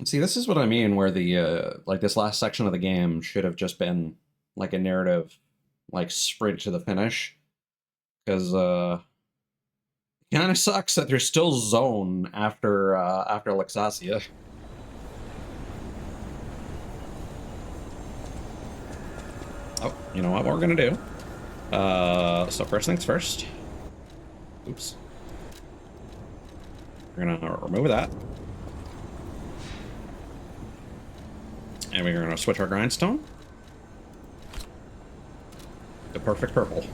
See, this is what I mean, where the like this last section of the game should have just been like a narrative, like sprint to the finish, because it kind of sucks that there's still zone after Luxasia. Oh, you know what we're gonna do? So first things first. Oops. We're gonna remove that. And we're going to switch our grindstone to perfect purple.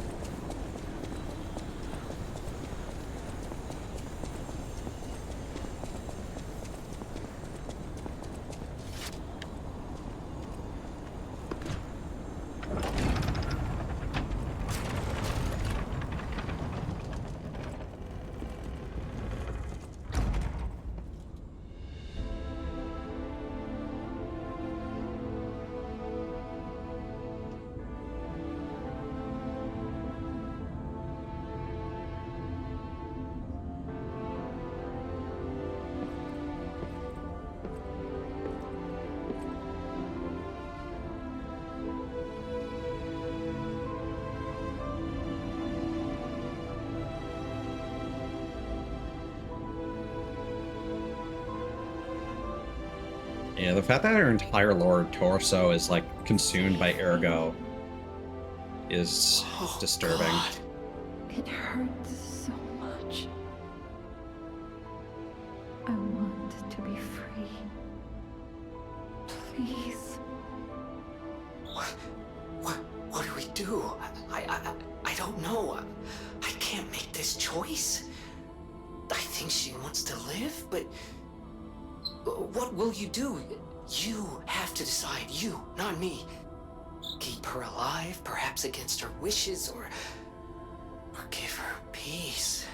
Yeah, the fact that her entire lower torso is like consumed by Ergo is disturbing. God. It hurts so much. I want to be free. Please. What do we do? I don't know. I can't make this choice. I think she wants to live, but what will you do? You have to decide. You, not me. Keep her alive, perhaps against her wishes, or give her peace.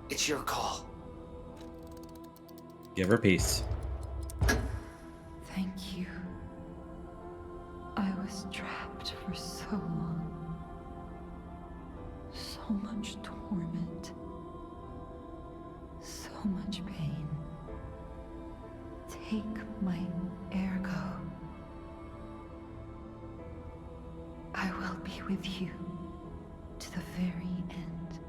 It's your call. Give her peace. Thank you. I was trapped for so long. So much torment. So much pain. Take my Ergo. I will be with you to the very end.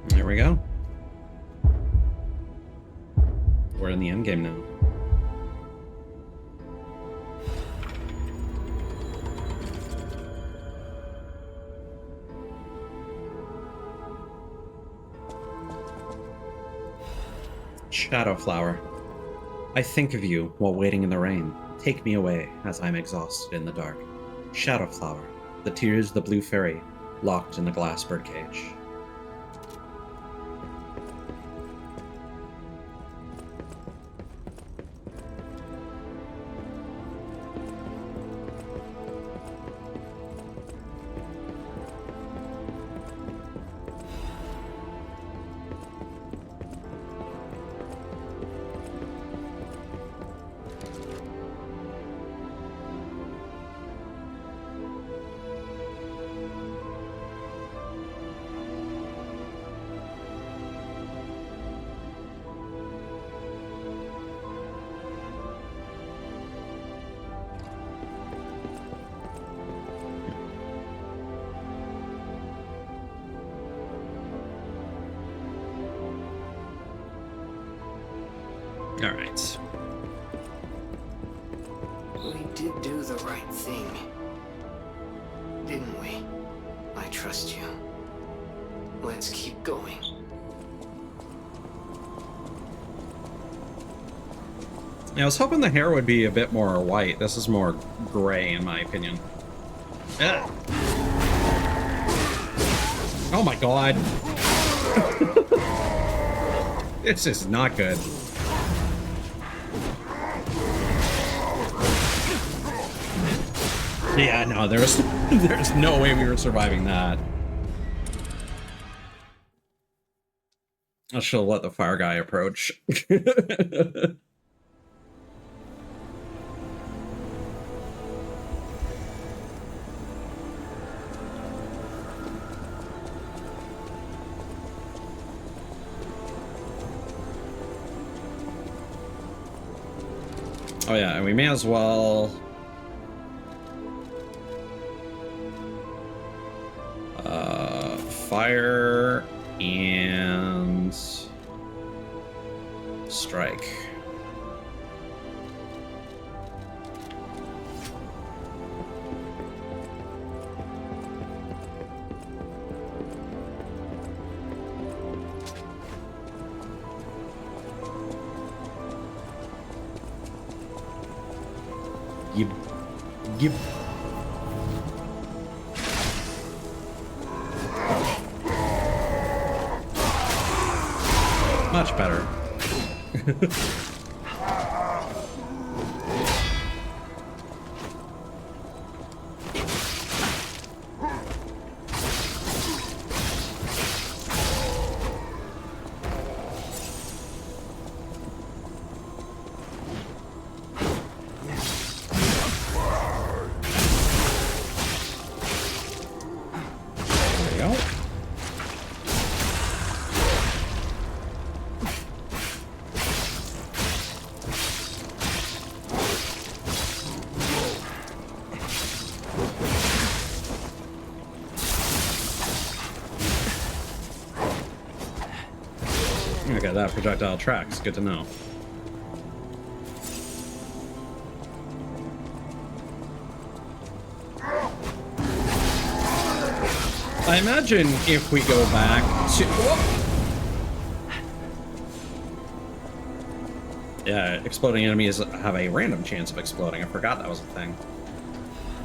There we go. We're in the end game now. Shadowflower. I think of you while waiting in the rain. Take me away as I'm exhausted in the dark. Shadowflower. The tears of the blue fairy, locked in the glass birdcage. All right. We did do the right thing, didn't we? I trust you. Let's keep going. Yeah, I was hoping the hair would be a bit more white. This is more gray, in my opinion. Ugh. Oh my god. This is not good. Yeah, no, there's no way we were surviving that. I should have let the fire guy approach. Oh yeah, and we may as well fire and strike. You much better. Okay, that projectile tracks. Good to know. I imagine if we go back to... Whoa! Yeah, exploding enemies have a random chance of exploding. I forgot that was a thing.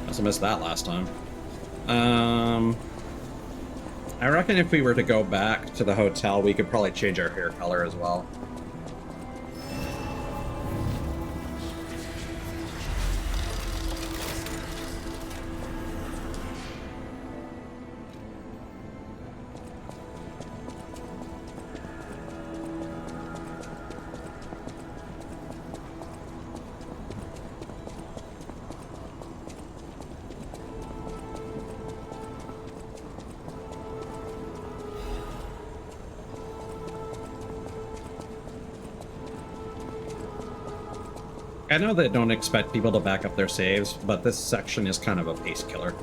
Must have missed that last time. I reckon if we were to go back to the hotel, we could probably change our hair color as well. I know they don't expect people to back up their saves, but this section is kind of a pace killer.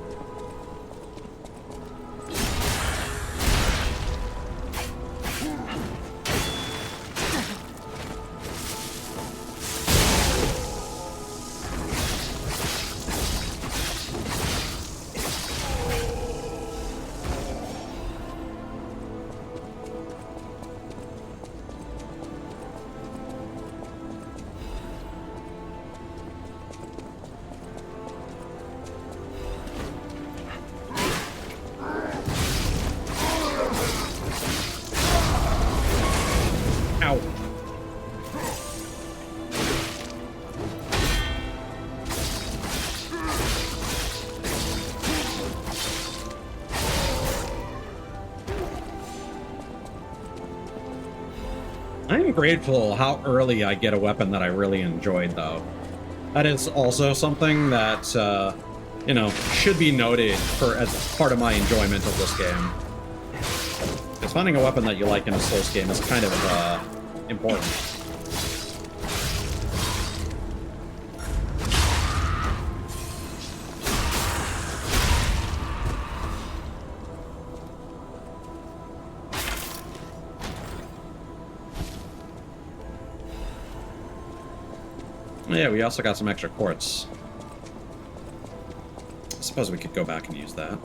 I'm grateful how early I get a weapon that I really enjoyed, though. That is also something that, you know, should be noted for as part of my enjoyment of this game. Because finding a weapon that you like in a Souls game is kind of important. Yeah, we also got some extra quartz. I suppose we could go back and use that.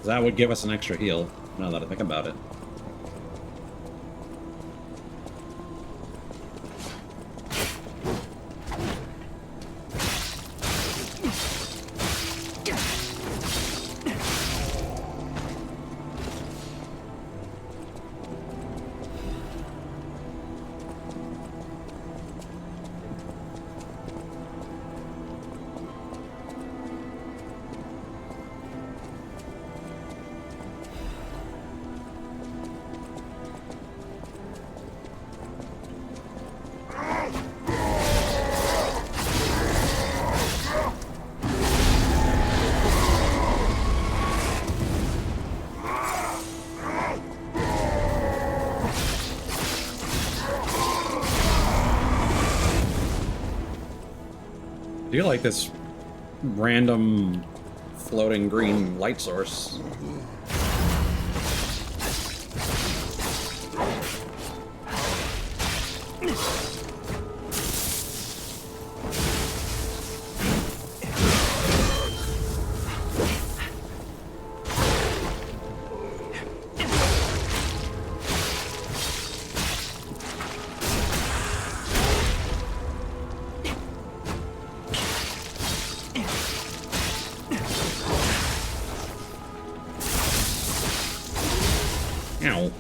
That would give us an extra heal, now that I think about it. I do like this random floating green light source. Ow.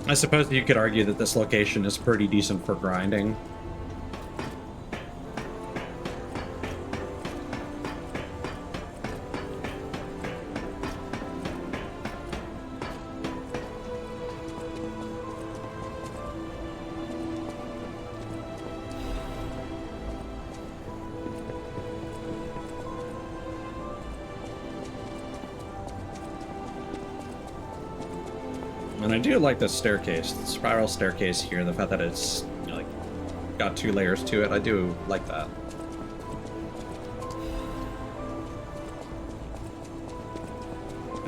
I suppose you could argue that this location is pretty decent for grinding. And I do like this staircase, the spiral staircase here, the fact that it's, you know, like, got 2 layers to it. I do like that.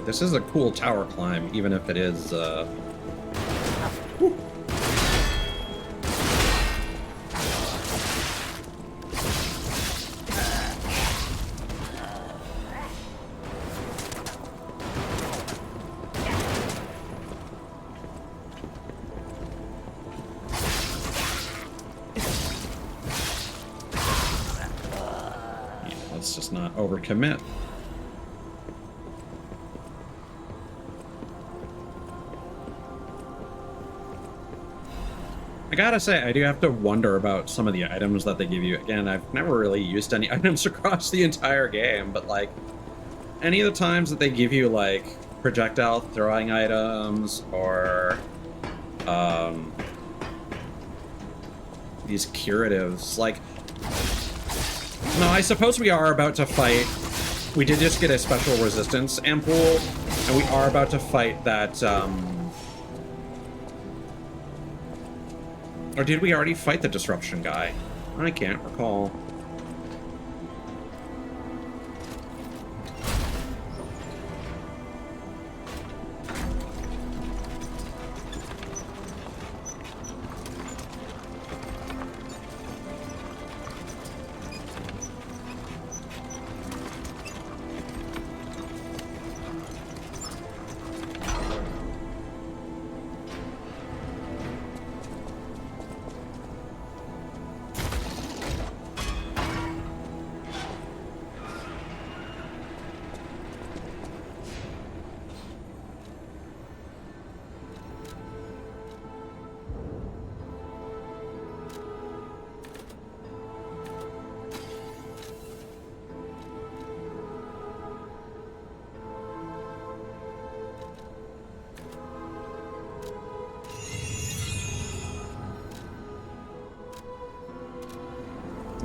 This is a cool tower climb, even if it is, whew. Let's just not overcommit. I gotta say, I do have to wonder about some of the items that they give you. Again, I've never really used any items across the entire game, but like, any of the times that they give you like projectile throwing items or these curatives, like, no, I suppose we are about to fight. We did just get a special resistance ampoule, and we are about to fight that, or did we already fight the disruption guy? I can't recall.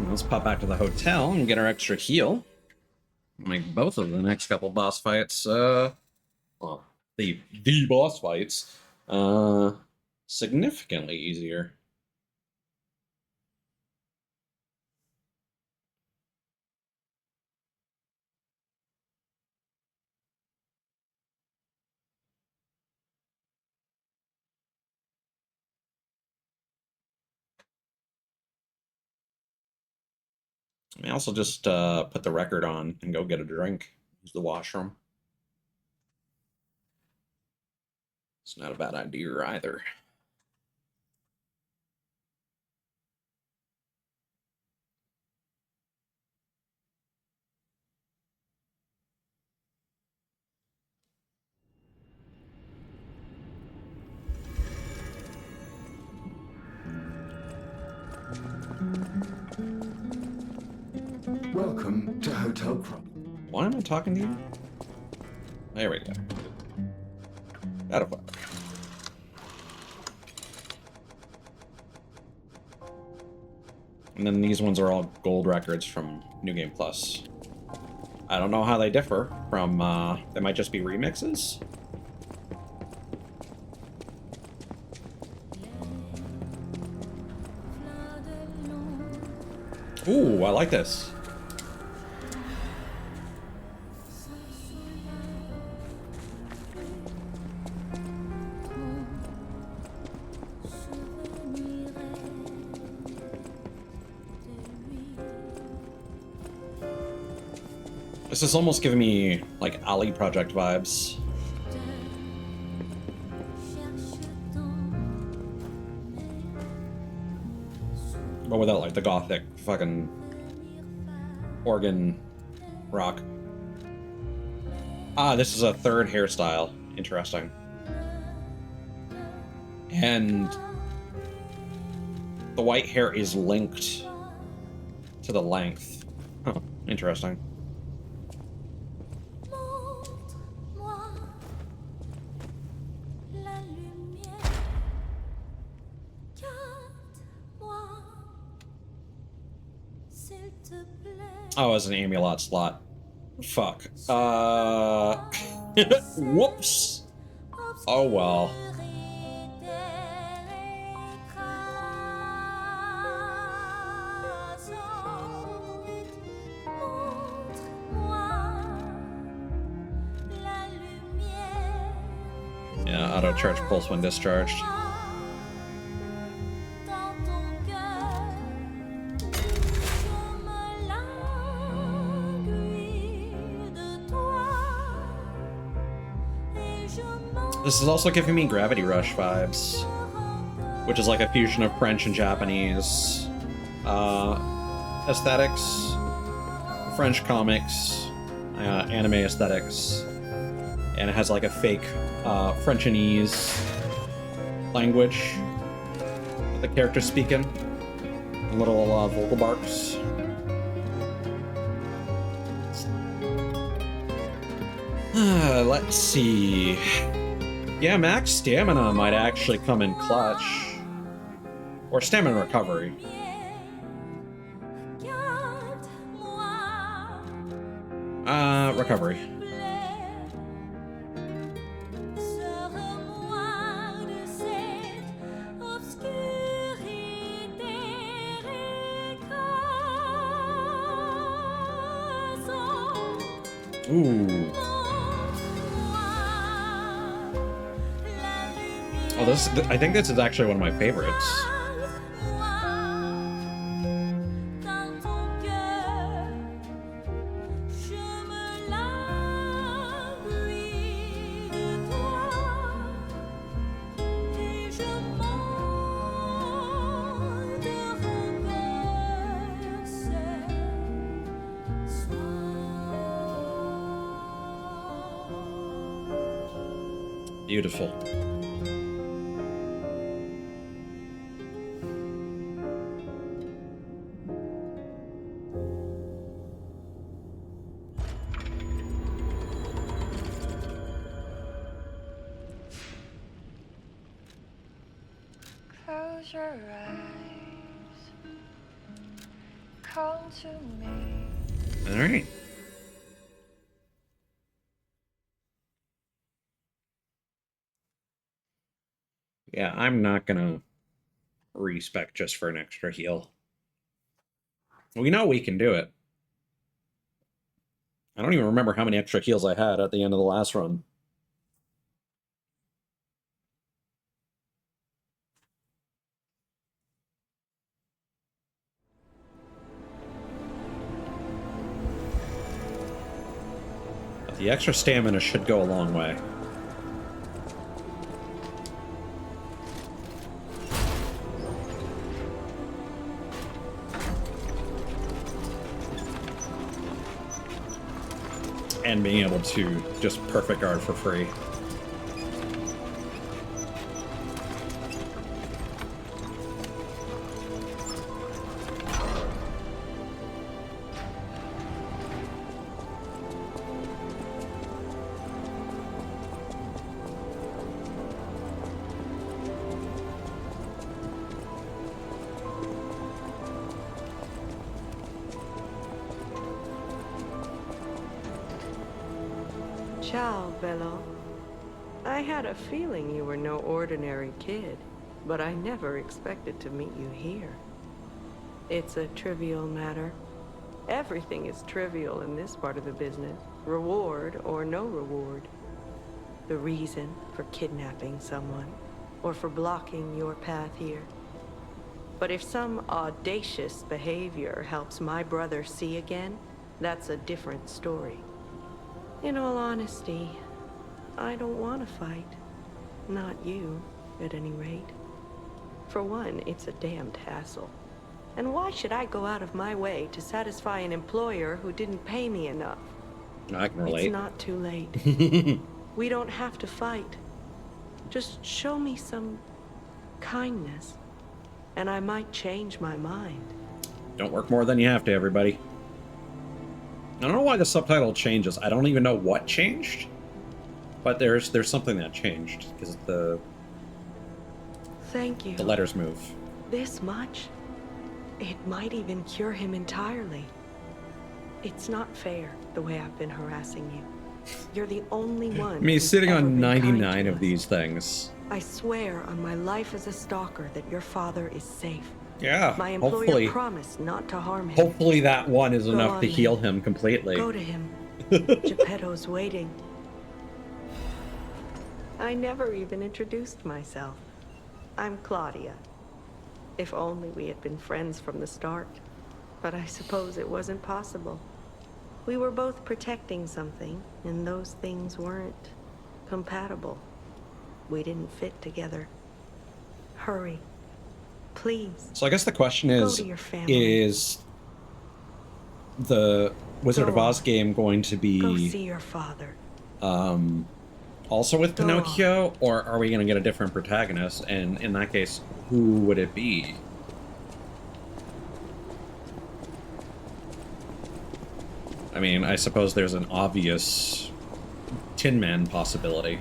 Let's pop back to the hotel and get our extra heal. Make both of the next couple boss fights, well, the boss fights, significantly easier. I may also just put the record on and go get a drink. Use the washroom. It's not a bad idea either. Welcome to Hotel Crop. Why am I talking to you? There we go. Got it. And then these ones are all gold records from New Game Plus. I don't know how they differ from, they might just be remixes? Ooh, I like this. This is almost giving me, like, Ali Project vibes. But without, like, the gothic fucking organ rock. Ah, this is a third hairstyle. Interesting. And the white hair is linked to the length. Huh, interesting. Oh, as an Amulot slot. Fuck. Whoops. Oh well. Yeah, auto charge pulse when discharged. This is also giving me Gravity Rush vibes, which is like a fusion of French and Japanese aesthetics, French comics, anime aesthetics, and it has like a fake Frenchanese language that the characters speak in, little vocal barks. Let's see. Yeah, max stamina might actually come in clutch. Or stamina recovery. Recovery. Ooh. Oh, I think this is actually one of my favorites. Beautiful. Close your eyes. come to me. All right. Yeah, I'm not gonna respec just for an extra heal. We know we can do it. I don't even remember how many extra heals I had at the end of the last run. But the extra stamina should go a long way. And being able to just perfect guard for free. Ciao, Bello. I had a feeling you were no ordinary kid, but I never expected to meet you here. It's a trivial matter. Everything is trivial in this part of the business, reward or no reward. The reason for kidnapping someone, or for blocking your path here. But if some audacious behavior helps my brother see again, that's a different story. In all honesty, I don't want to fight. Not you, at any rate. For one, it's a damned hassle. And why should I go out of my way to satisfy an employer who didn't pay me enough? I can relate. It's not too late. We don't have to fight. Just show me some kindness, and I might change my mind. Don't work more than you have to, everybody. I don't know why the subtitle changes. I don't even know what changed, but there's something that changed because Thank you. the letters move. This much? It might even cure him entirely. It's not fair, the way I've been harassing you. You're the only one. Me who's sitting ever on been kind 99 to of us. these things. I swear on my life as a stalker that your father is safe. Yeah, My employer hopefully. promised not to harm him. Hopefully that one is Go enough on, to then. heal him completely. Go to him. Geppetto's waiting. I never even introduced myself. I'm Claudia. If only we had been friends from the start. But I suppose it wasn't possible. We were both protecting something, and those things weren't compatible. We didn't fit together. Hurry. Please. So I guess the question Go is, to your family. is the Wizard of Go Oz on. game going to Go be see your father. also with Go Pinocchio, or are we going to get a different protagonist? And in that case, who would it be? I mean, I suppose there's an obvious Tin Man possibility.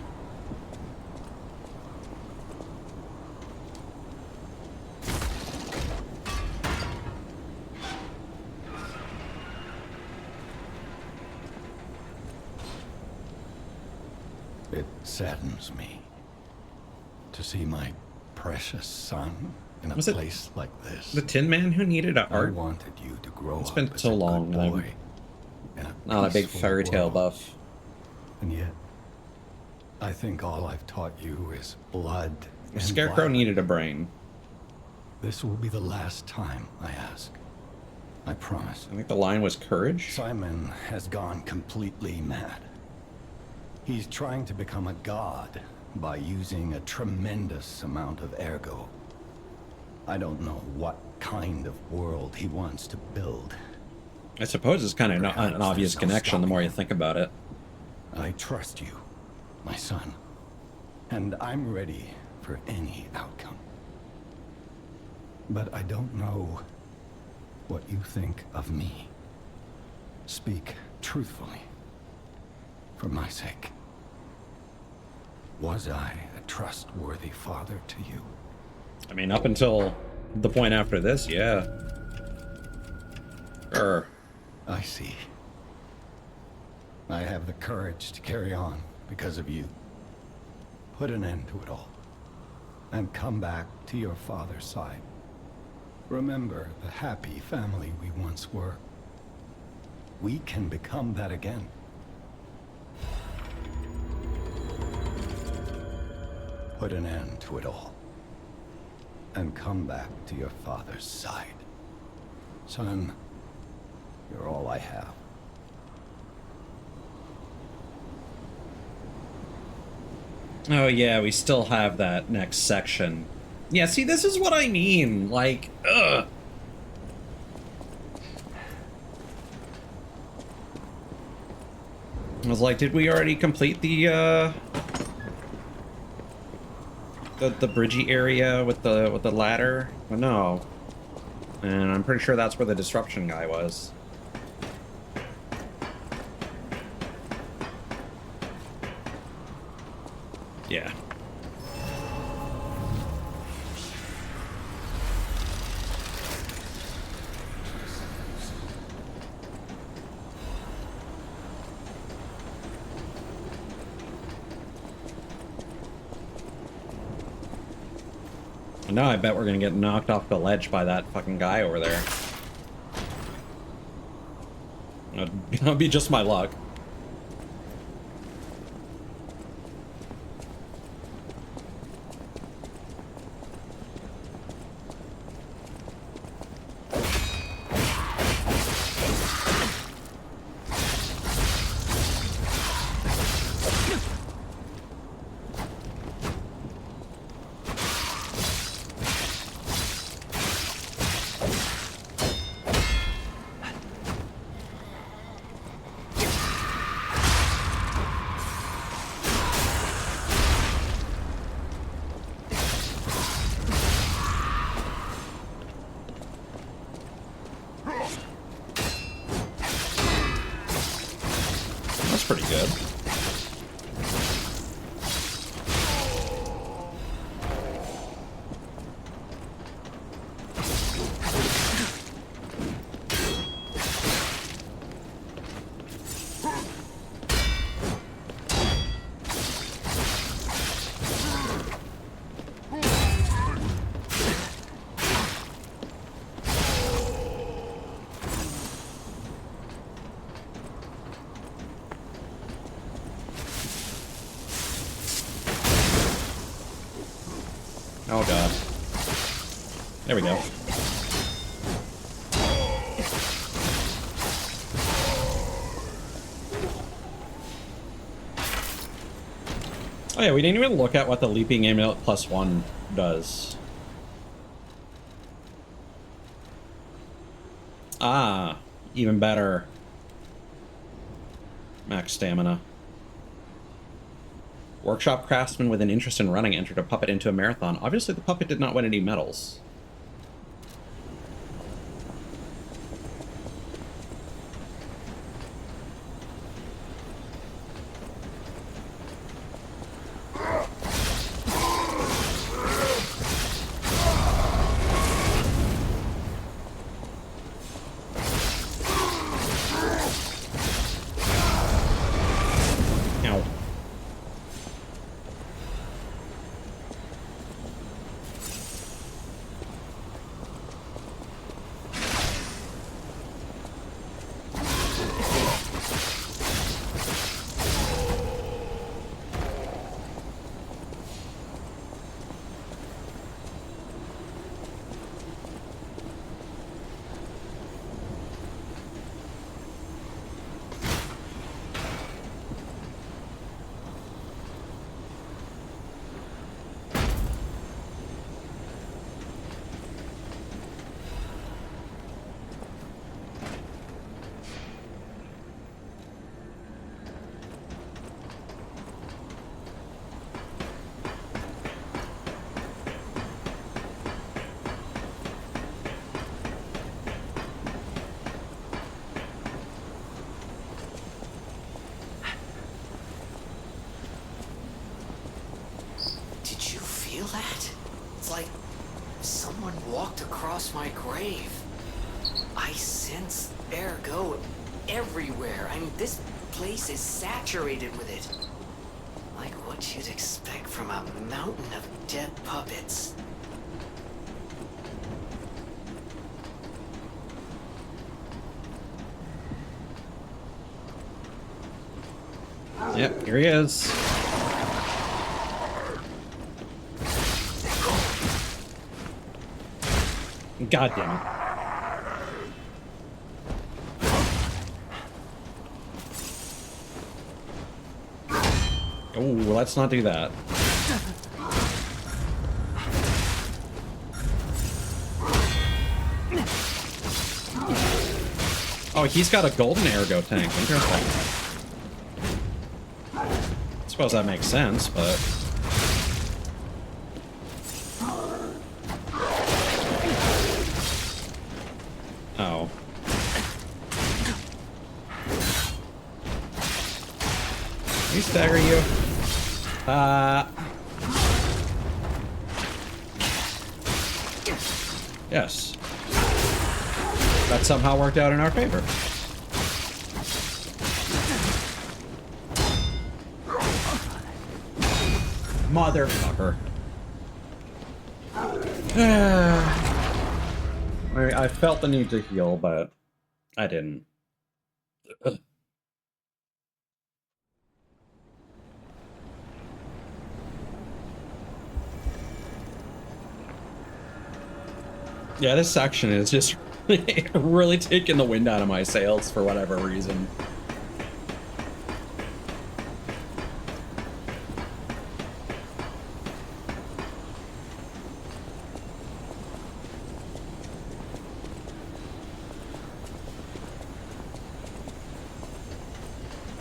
It saddens me to see my precious son in a Was it place like this. The Tin Man who needed I art? wanted you to grow It's up been as so a long, good and boy in Not a big peaceful fairy tale world. buff. And yet, I think all I've taught you is blood and Scarecrow violence. needed a brain. This will be the last time I ask. I promise. I think the line was courage. Simon has gone completely mad. He's trying to become a god by using a tremendous amount of ergo. I don't know what kind of world he wants to build. I suppose it's kind of an Perhaps obvious there's no connection the more you stopping think about it. I trust you, my son, and I'm ready for any outcome. But I don't know what you think of me. Speak truthfully, for my sake. Was I a trustworthy father to you? I mean, up until the point after this, yeah. Sure. I see. I have the courage to carry on because of you. Put an end to it all. And come back to your father's side. Remember the happy family we once were. We can become that again. Put an end to it all. And come back to your father's side. Son, you're all I have. Oh yeah, we still have that next section. Yeah, see, this is what I mean. Like, ugh. I was like, did we already complete the bridgey area with the ladder? But no. And I'm pretty sure that's where the disruption guy was. Yeah. No, I bet we're gonna get knocked off the ledge by that fucking guy over there. That'll be just my luck. Pretty good. Oh god. There we go. Oh yeah, we didn't even look at what the leaping amulet +1 does. Ah, even better. Max stamina. Workshop craftsman with an interest in running entered a puppet into a marathon. Obviously, the puppet did not win any medals. Feel that? It's like someone walked across my grave. I sense ergo everywhere. I mean, this place is saturated with it. Like what you'd expect from a mountain of dead puppets. Yep, here he is. God damn it. Oh, let's not do that. Oh, he's got a golden ergo tank. Interesting. I suppose that makes sense, but... Oh. Can we stagger you? Yes. That somehow worked out in our favor. Motherfucker. I felt the need to heal, but I didn't. Ugh. Yeah, this section is just really taking the wind out of my sails for whatever reason.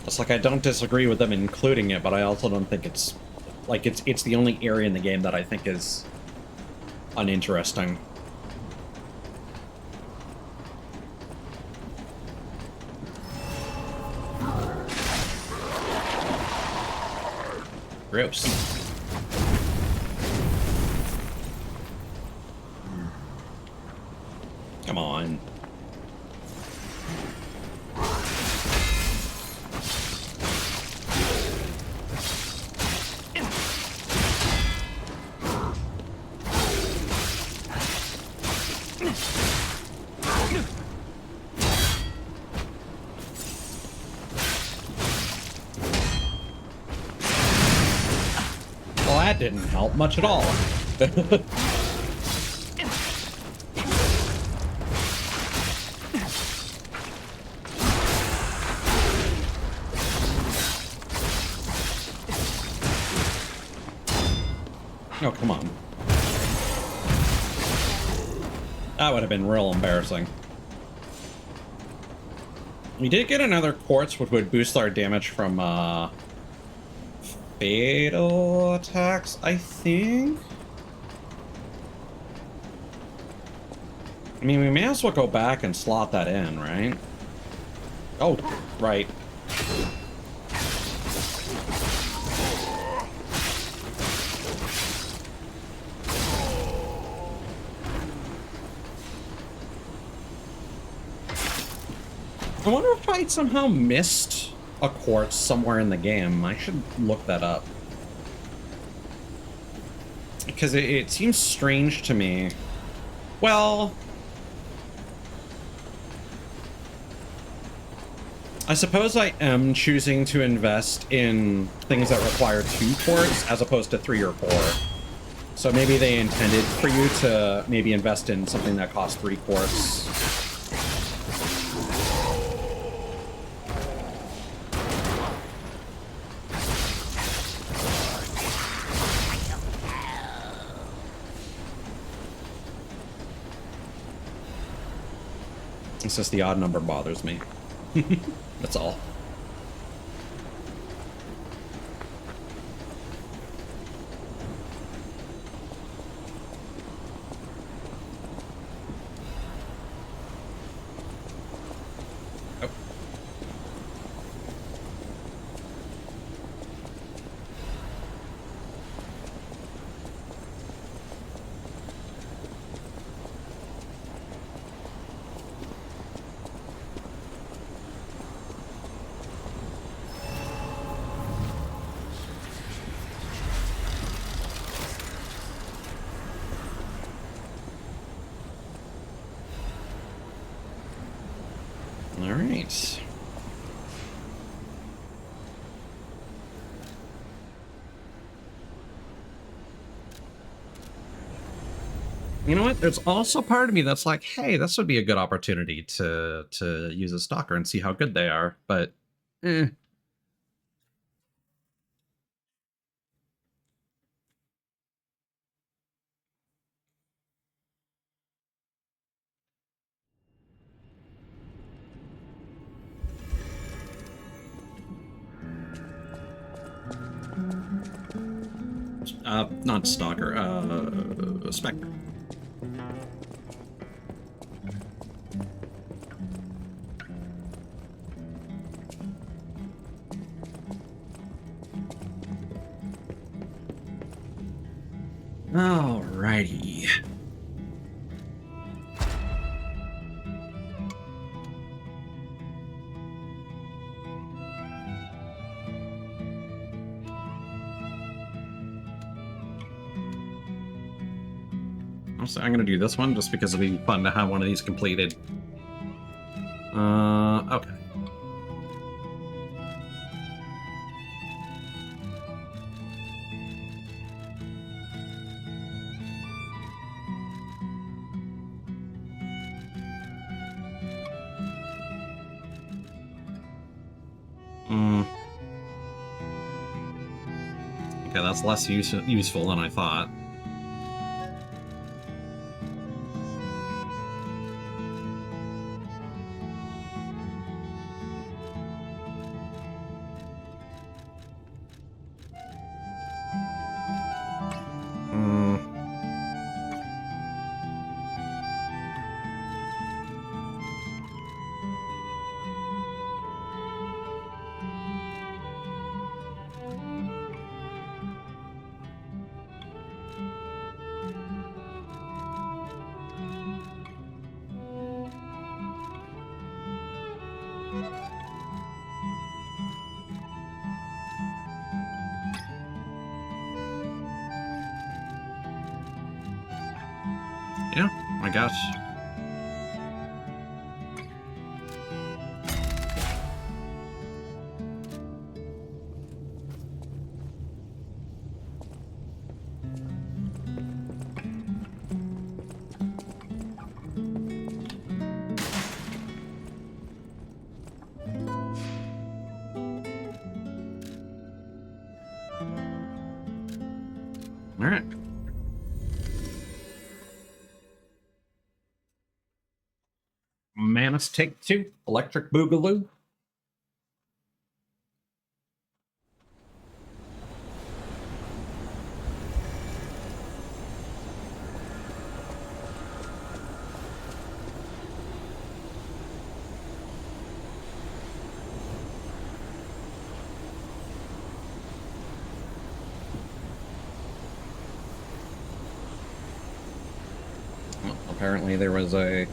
It's like I don't disagree with them including it, but I also don't think it's like it's the only area in the game that I think is uninteresting. Gross. Come on. Well, that didn't help much at all. Oh, come on. That would have been real embarrassing. We did get another quartz, which would boost our damage from, fatal attacks, I think? I mean, we may as well go back and slot that in, right? Oh, right. I wonder if I somehow missed a quartz somewhere in the game. I should look that up. Because it seems strange to me. Well, I suppose I am choosing to invest in things that require 2 quartz as opposed to 3 or 4. So maybe they intended for you to maybe invest in something that costs 3 quartz. It's just the odd number bothers me. That's all. Oh. All right. You know what? There's also part of me that's like, hey, this would be a good opportunity to use a stalker and see how good they are, but eh. Not stalker, Spectre. Alrighty. So I'm gonna do this one just because it'll be fun to have one of these completed. Okay. Okay, that's less useful than I thought. Yeah, I guess. All right. Manus Take 2, Electric Boogaloo. Well, apparently there was a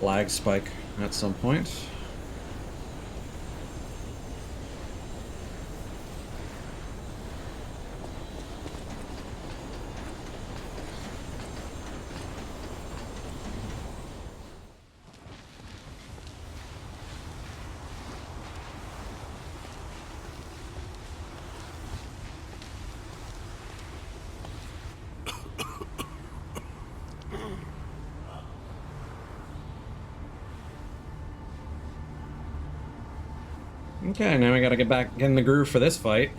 lag spike at some point. Okay, now we gotta get back in the groove for this fight.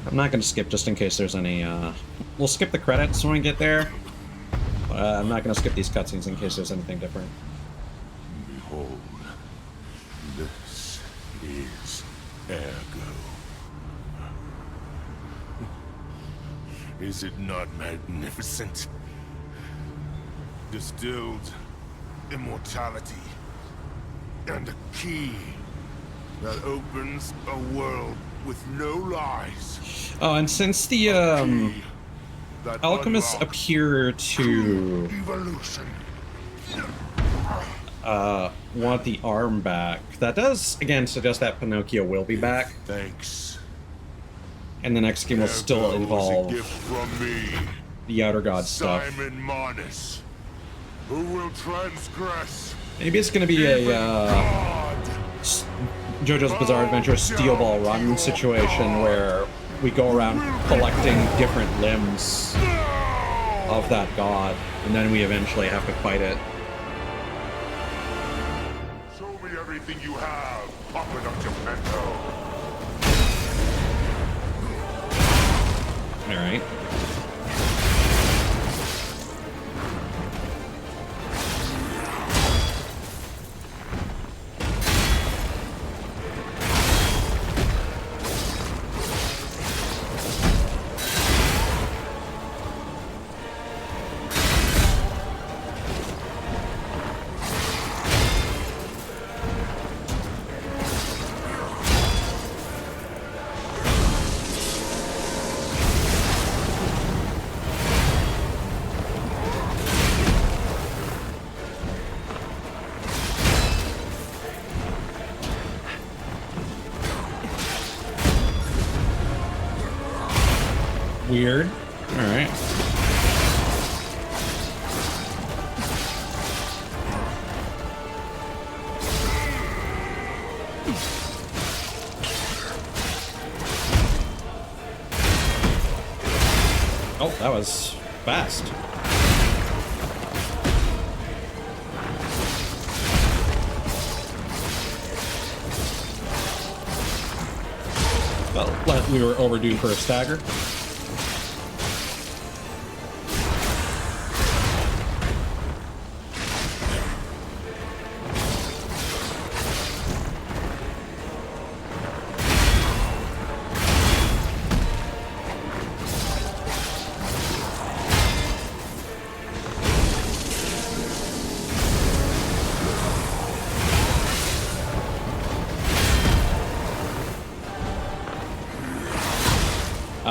I'm not gonna skip just in case there's any, we'll skip the credits when we get there. I'm not gonna skip these cutscenes in case there's anything different. Behold, this is Ergo. Is it not magnificent? Distilled immortality and a key that opens a world with no lies. Oh, and since the alchemists appear to evolution. want the arm back. That does, again, suggest that Pinocchio will be back. Thanks. And the next game will still There goes involve a gift from me, the Outer God stuff. Simon Manus, who will transgress. Maybe it's going to be a JoJo's Bizarre Adventure Steel Ball Run situation where we go around collecting different limbs of that god, and then we eventually have to fight it. Show me everything you have, puppet of Geppetto. Alright. Weird. Alright. Oh, that was fast. Well, we were overdue for a stagger.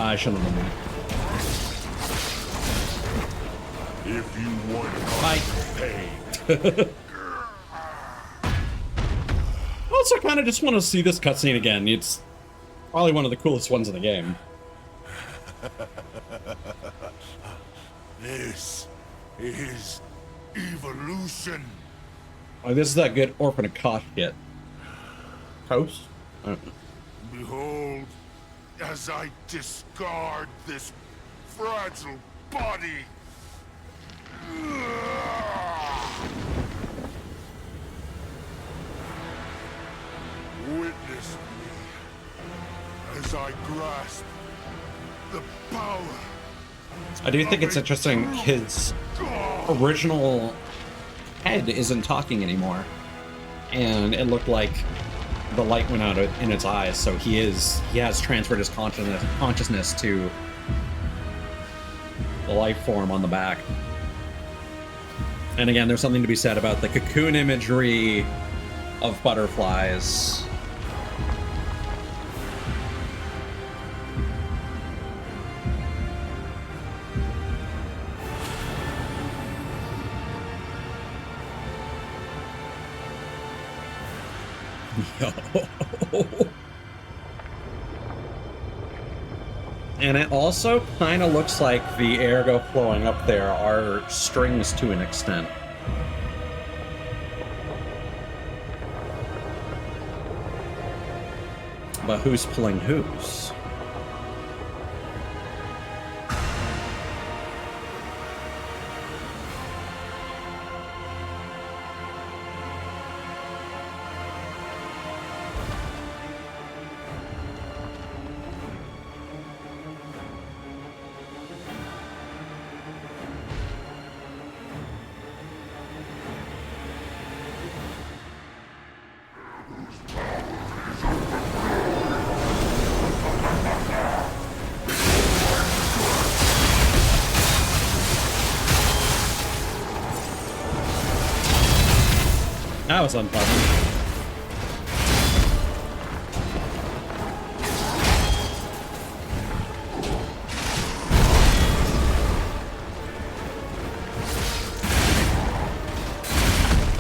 I shouldn't have done that. If you want Hi. I also kind of just want to see this cutscene again. It's probably one of the coolest ones in the game. This is evolution. Like, this is that good Orphan of Kosh shit. Toast? I don't know. Behold, as I discard this fragile body. Witness me as I grasp the power. I do think it's interesting his original head isn't talking anymore. And it looked like the light went out in its eyes, so he has transferred his consciousness to the life form on the back. And again, there's something to be said about the cocoon imagery of butterflies. And it also kind of looks like the ergo flowing up there are strings to an extent. But who's pulling whose? That was unpleasant.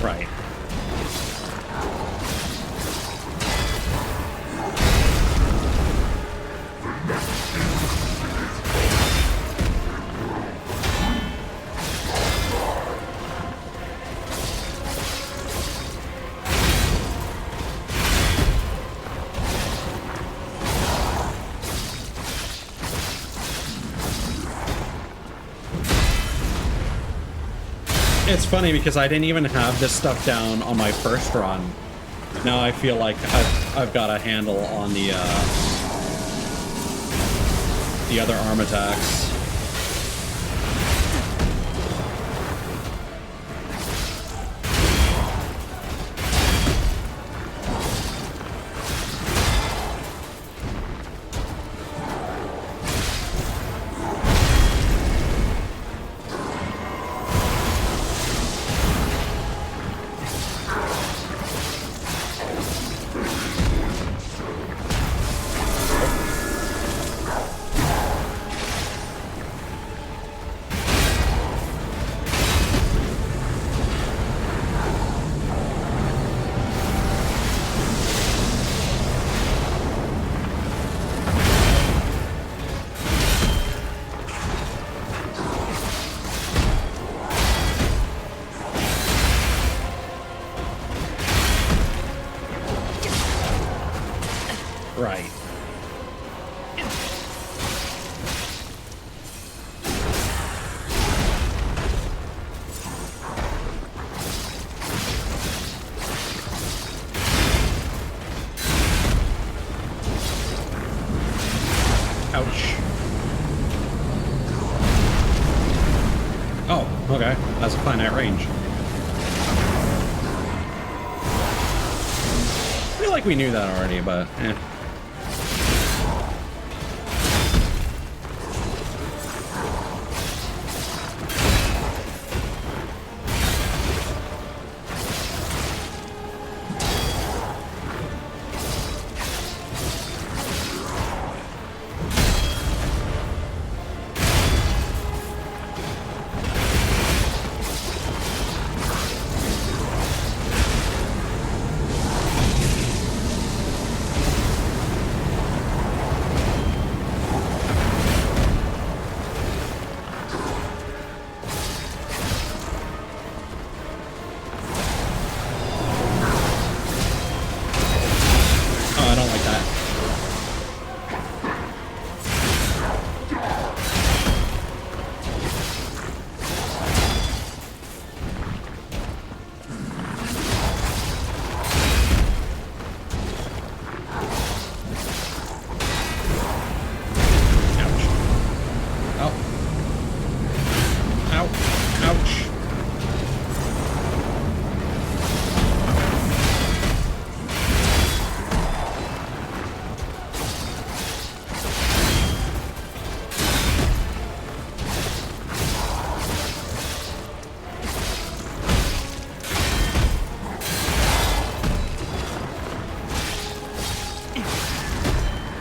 Right. It's funny because I didn't even have this stuff down on my first run. Now I feel like I've got a handle on the other arm attacks. Right. Ouch. Oh, okay. That's a finite range. I feel like we knew that already, but eh.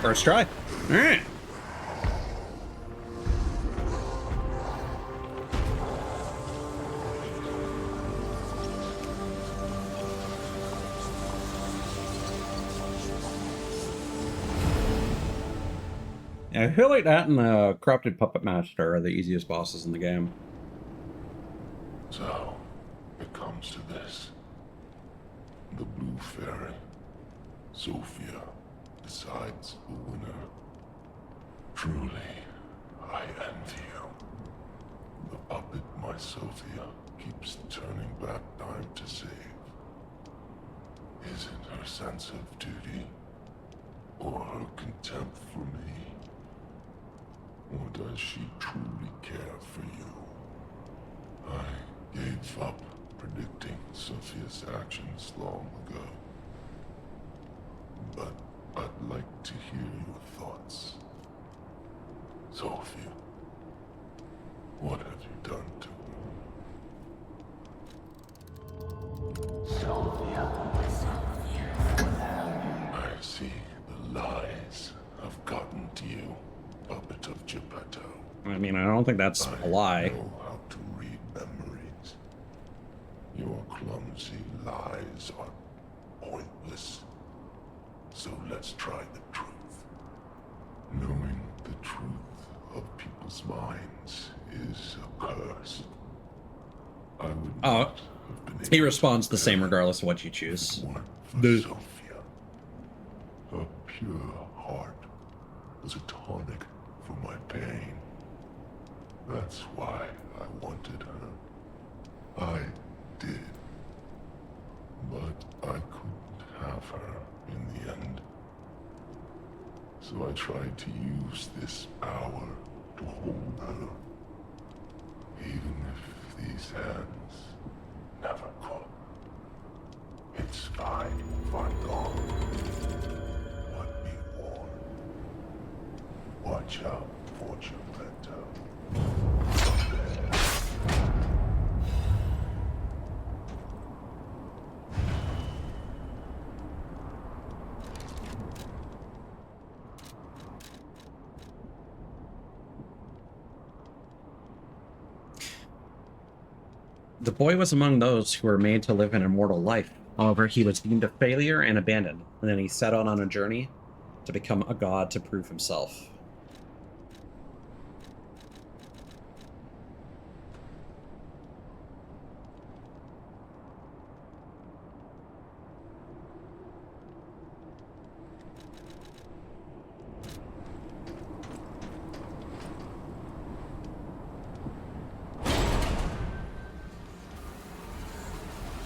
First try. All right. Yeah, I feel like that and the Corrupted Puppet Master are the easiest bosses in the game. So, it comes to this. The Blue Fairy, Sophia, decides the winner. Truly, I envy you. The puppet, my Sophia, keeps turning back time to save. Is it her sense of duty, or her contempt for me? Or does she truly care for you? I gave up predicting Sophia's actions long ago. But I'd like to hear your thoughts. Sophia, what have you done to her? Sophia. I see the lies have gotten to you, puppet of Geppetto. I mean, I don't think that's a lie. I know how to read memories. Your clumsy lies are pointless. So let's try the truth. Knowing the truth of people's minds is a curse. I would not have been he able responds to the same bear regardless of what you choose. if it weren't for Sophia. Her pure heart was a tonic for my pain. That's why I wanted her. I did. But I couldn't have her in the end. So I tried to use this power to hold her. Even if these hands never could. It's fine if I'm gone. But be warned. Watch out for Geppetto. Up there. The boy was among those who were made to live an immortal life. However, he was deemed a failure and abandoned, and then he set out on a journey to become a god to prove himself.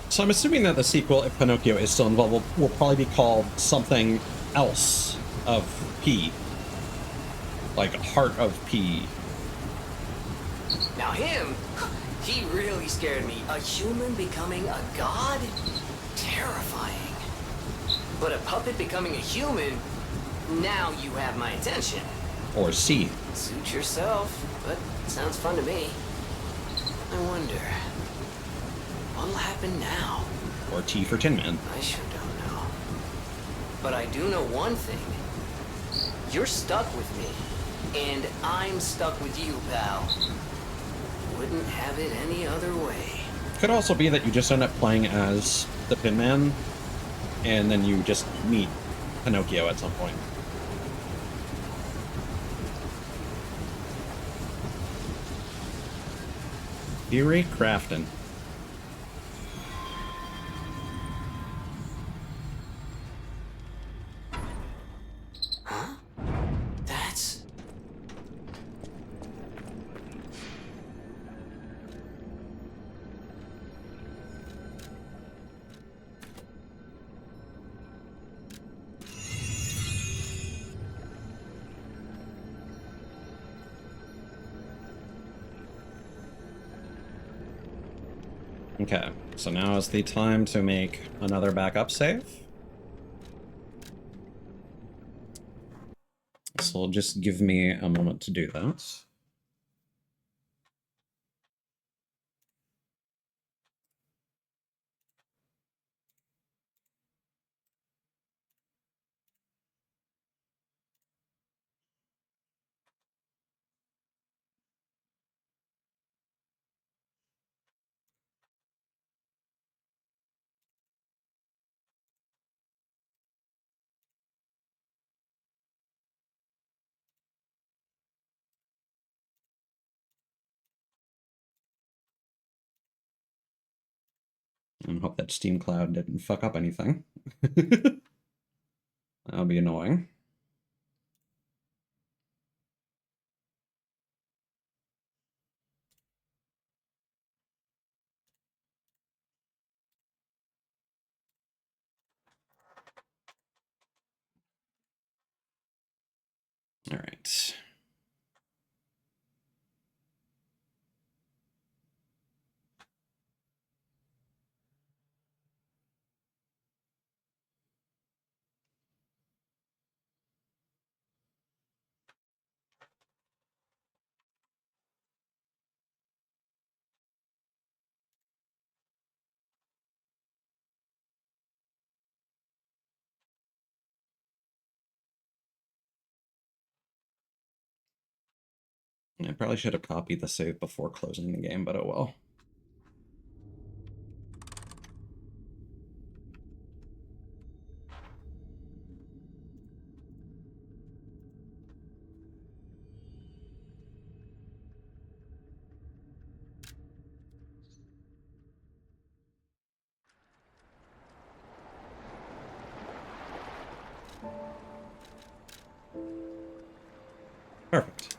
So I'm assuming that the sequel, if Pinocchio is still involved, will probably be called something else of P. Like Heart of P. Now him, he really scared me. A human becoming a god? Terrifying. But a puppet becoming a human? Now you have my attention. Or C. Suit yourself, but sounds fun to me. I wonder, what'll happen now? Or T for Tin Man. I sure don't know. But I do know one thing. You're stuck with me, and I'm stuck with you, pal. Wouldn't have it any other way. Could also be that you just end up playing as the Tin Man, and then you just meet Pinocchio at some point. Fury Crafton. Huh? That's... Okay, so now is the time to make another backup save. So just give me a moment to do that. And hope that Steam Cloud didn't fuck up anything. That'll be annoying. All right. I probably should have copied the save before closing the game, but oh well. Perfect.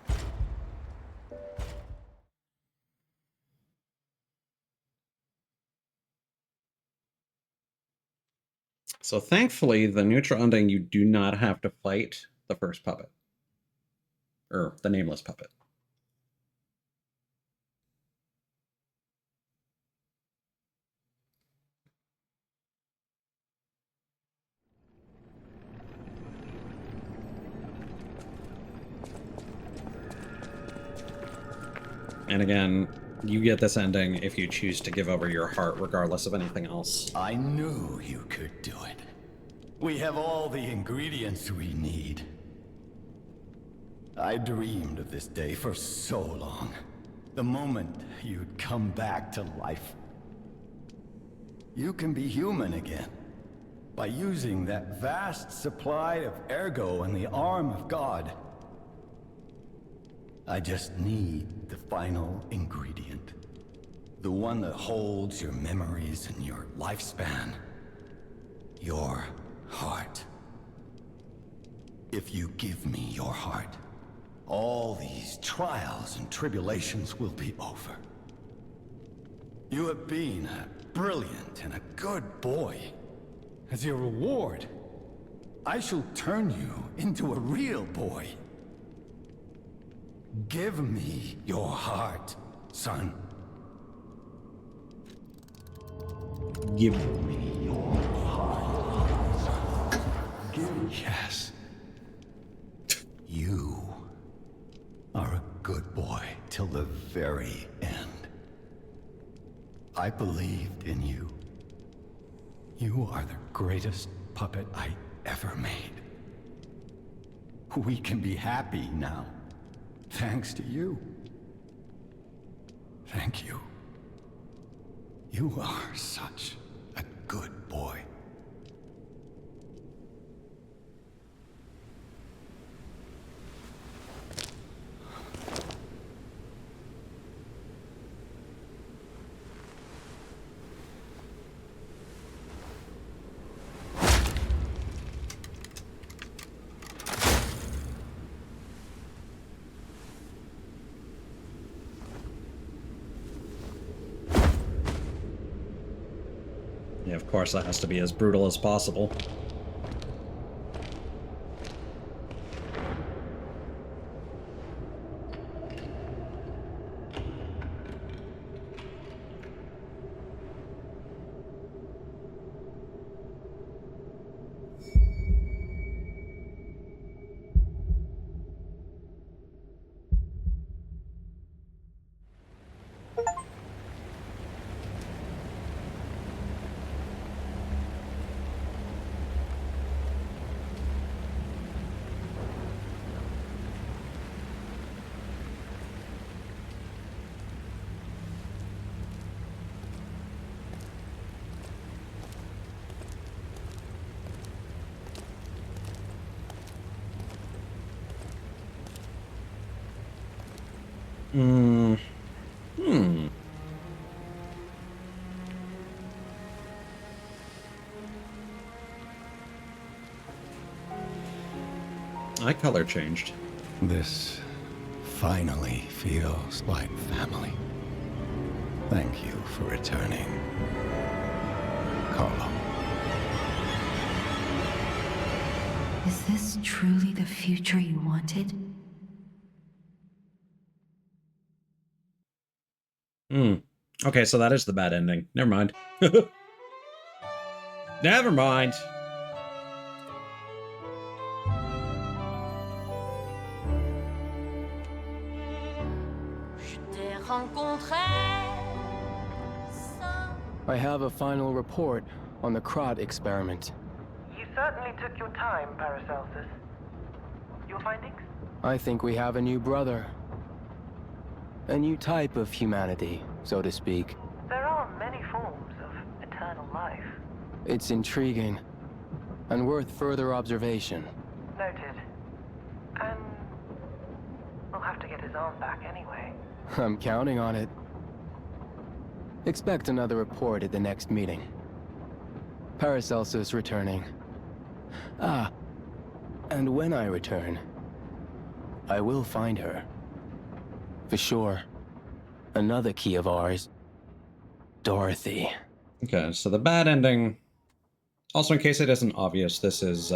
So thankfully, the neutral ending, you do not have to fight the first puppet. Or the nameless puppet. And again, you get this ending if you choose to give over your heart regardless of anything else. I knew you could do it. We have all the ingredients we need. I dreamed of this day for so long. The moment you'd come back to life. You can be human again. By using that vast supply of ergo and the arm of God. I just need the final ingredient. The one that holds your memories and your lifespan. Your heart. If you give me your heart, all these trials and tribulations will be over. You have been a brilliant and a good boy. As your reward, I shall turn you into a real boy. Give me your heart, son. Give me your heart, son. Yes. You are a good boy till the very end. I believed in you. You are the greatest puppet I ever made. We can be happy now. Thanks to you. Thank you. You are such a good boy. Yeah, of course that has to be as brutal as possible. Eye color changed. This finally feels like family. Thank you for returning, Carlo. Is this truly the future you wanted? Okay, so that is the bad ending. Never mind. Never mind. I have a final report on the Krat experiment. You certainly took your time, Paracelsus. Your findings? I think we have a new brother. A new type of humanity, so to speak. There are many forms of eternal life. It's intriguing, and worth further observation. Noted. And we'll have to get his arm back anyway. I'm counting on it. Expect another report at the next meeting. Paracelsus returning. Ah, and when I return, I will find her. For sure. Another key of ours. Dorothy. Okay, so the bad ending Also, in case it isn't obvious, this is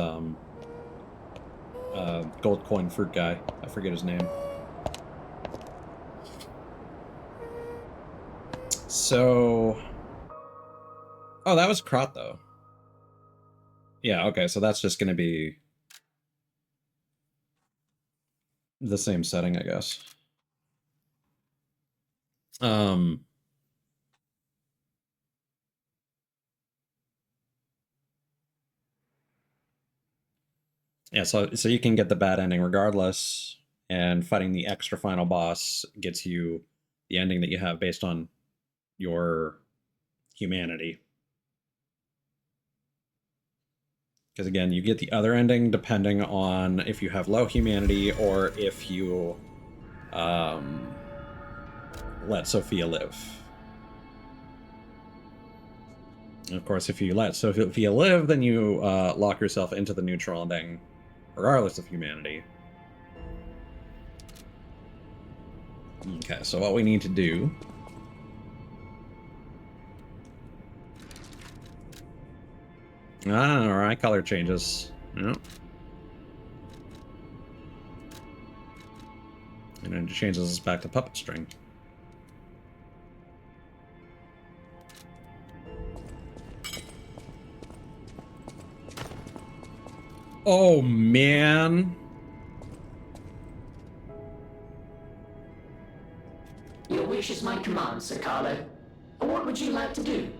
gold coin fruit guy. I forget his name. So, oh, that was Krot though. Yeah, okay, so that's just gonna be the same setting, I guess. Yeah, so you can get the bad ending regardless, and fighting the extra final boss gets you the ending that you have based on your humanity. Because again, you get the other ending depending on if you have low humanity or if you let Sophia live. And of course, if you let Sophia live, then you lock yourself into the neutral ending, regardless of humanity. Okay, so what we need to do... Ah, our eye color changes. Yep. And it changes us back to puppet string. Oh, man. Your wish is my command, Sir Carlo. What would you like to do?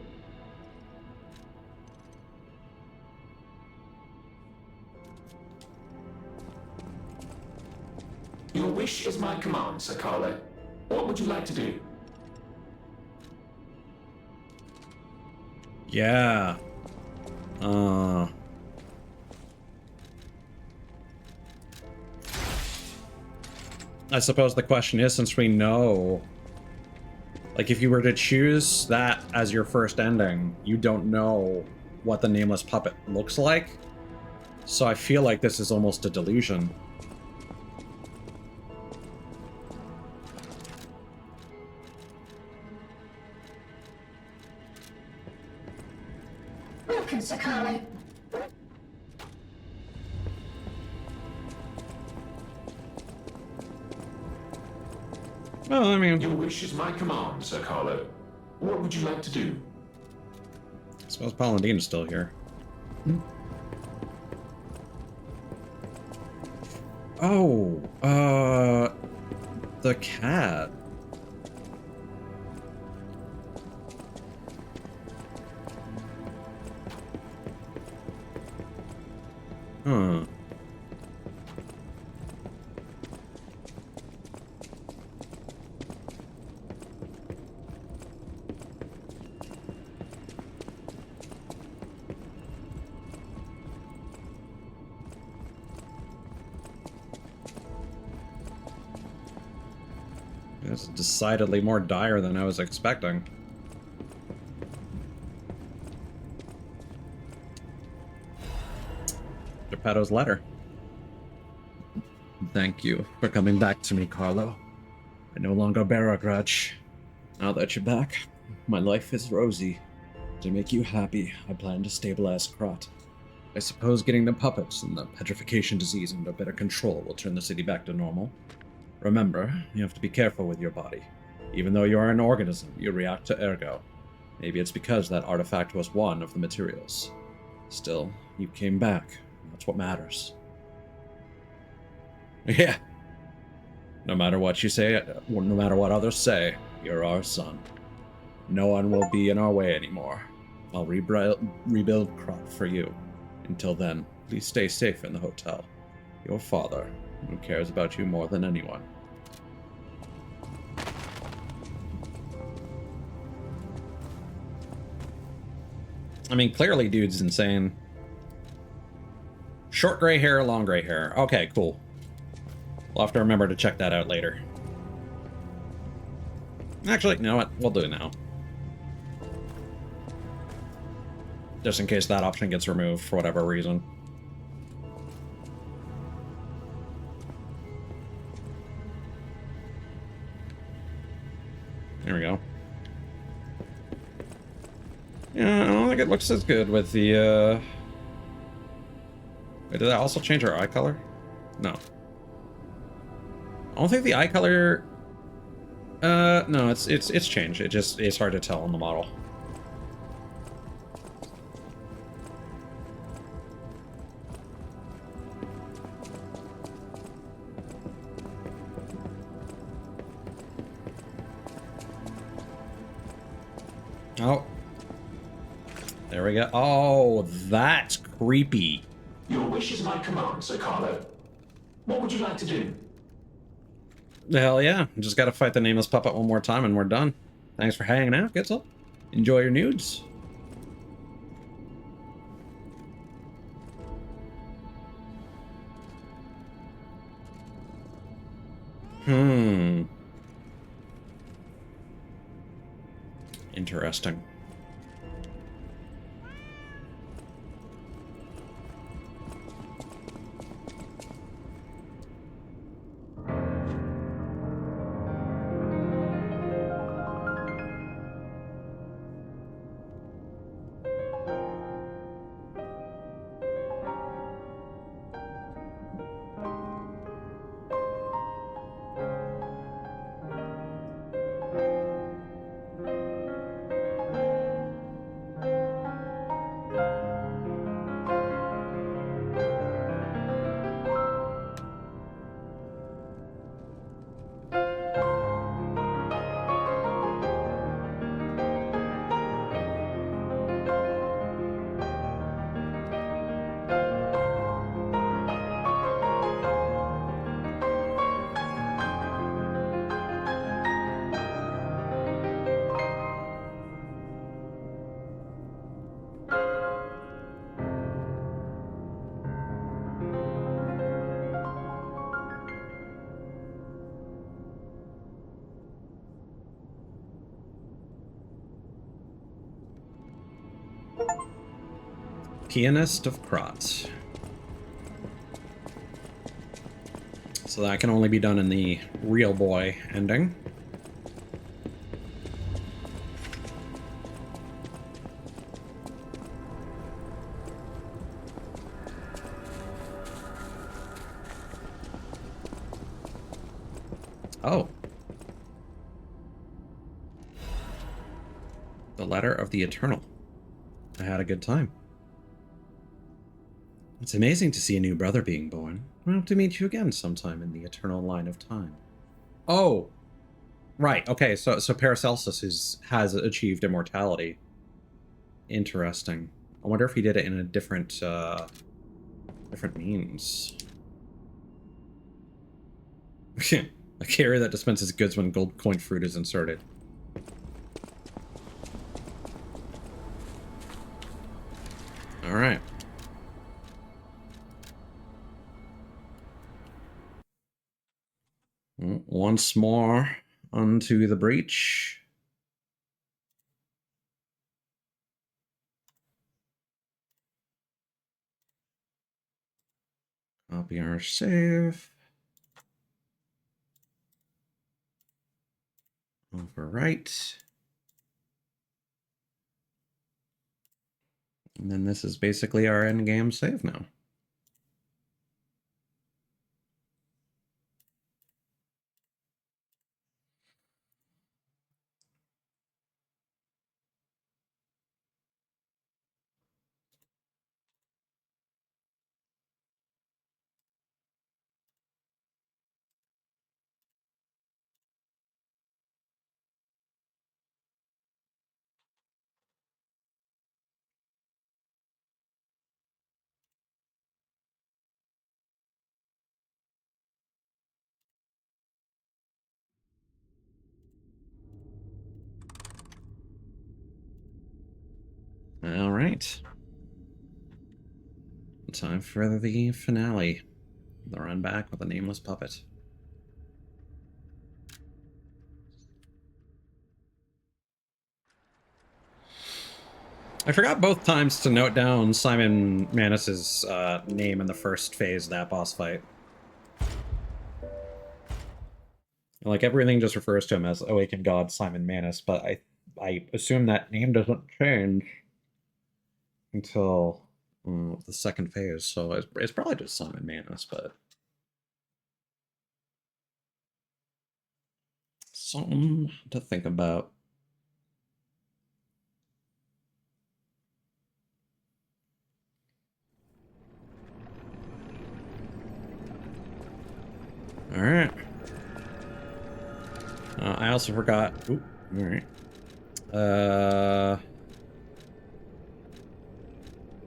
Your wish is my command, Sir Carlo. What would you like to do? Yeah. I suppose the question is, since we know, like, if you were to choose that as your first ending, you don't know what the nameless puppet looks like. So I feel like this is almost a delusion. Welcome, Sir Carlo. Well, I mean... Your wish is my command, Sir Carlo. What would you like to do? I suppose Paladine is still here. Oh, the cat. Huh. That's decidedly more dire than I was expecting. Geppetto's letter. Thank you for coming back to me, Carlo. I no longer bear a grudge. Now that you're back, my life is rosy. To make you happy, I plan to stabilize Krot. I suppose getting the puppets and the petrification disease under better control will turn the city back to normal. Remember, you have to be careful with your body. Even though you are an organism, you react to ergo. Maybe it's because that artifact was one of the materials. Still, you came back. That's what matters. Yeah. No matter what you say, no matter what others say, you're our son. No one will be in our way anymore. I'll rebuild Krot for you. Until then, please stay safe in the hotel. Your father, who cares about you more than anyone. I mean, clearly dude's insane. Short gray hair, long gray hair. Okay, cool. We'll have to remember to check that out later. Actually, you know what? We'll do it now. Just in case that option gets removed for whatever reason. There we go. Yeah, I don't think it looks as good with the, Wait, did that also change our eye color? No. I don't think the eye color... no, it's changed. It's hard to tell on the model. Oh. There we go. Oh, that's creepy. Your wish is my command, Sir Carlo. What would you like to do? Hell yeah. Just gotta fight the nameless puppet one more time and we're done. Thanks for hanging out, Gitzel. Enjoy your nudes. Interesting. Pianist of Krat. So that can only be done in the real boy ending. Oh. The Letter of the Eternal. I had a good time. It's amazing to see a new brother being born. I hope to meet you again sometime in the eternal line of time. Oh, right. Okay, so Paracelsus has achieved immortality. Interesting. I wonder if he did it in a different means. A carrier that dispenses goods when gold coin fruit is inserted. All right. Once more onto the breach. Copy our save. Overwrite. And then this is basically our endgame save now. All right. Time for the finale. The run back with the nameless puppet. I forgot both times to note down Simon Manus's name in the first phase of that boss fight. Like, everything just refers to him as Awakened God Simon Manus, but I assume that name doesn't change until the second phase, so it's probably just Sun and Manus, but something to think about. All right. I also forgot. Oop, all right.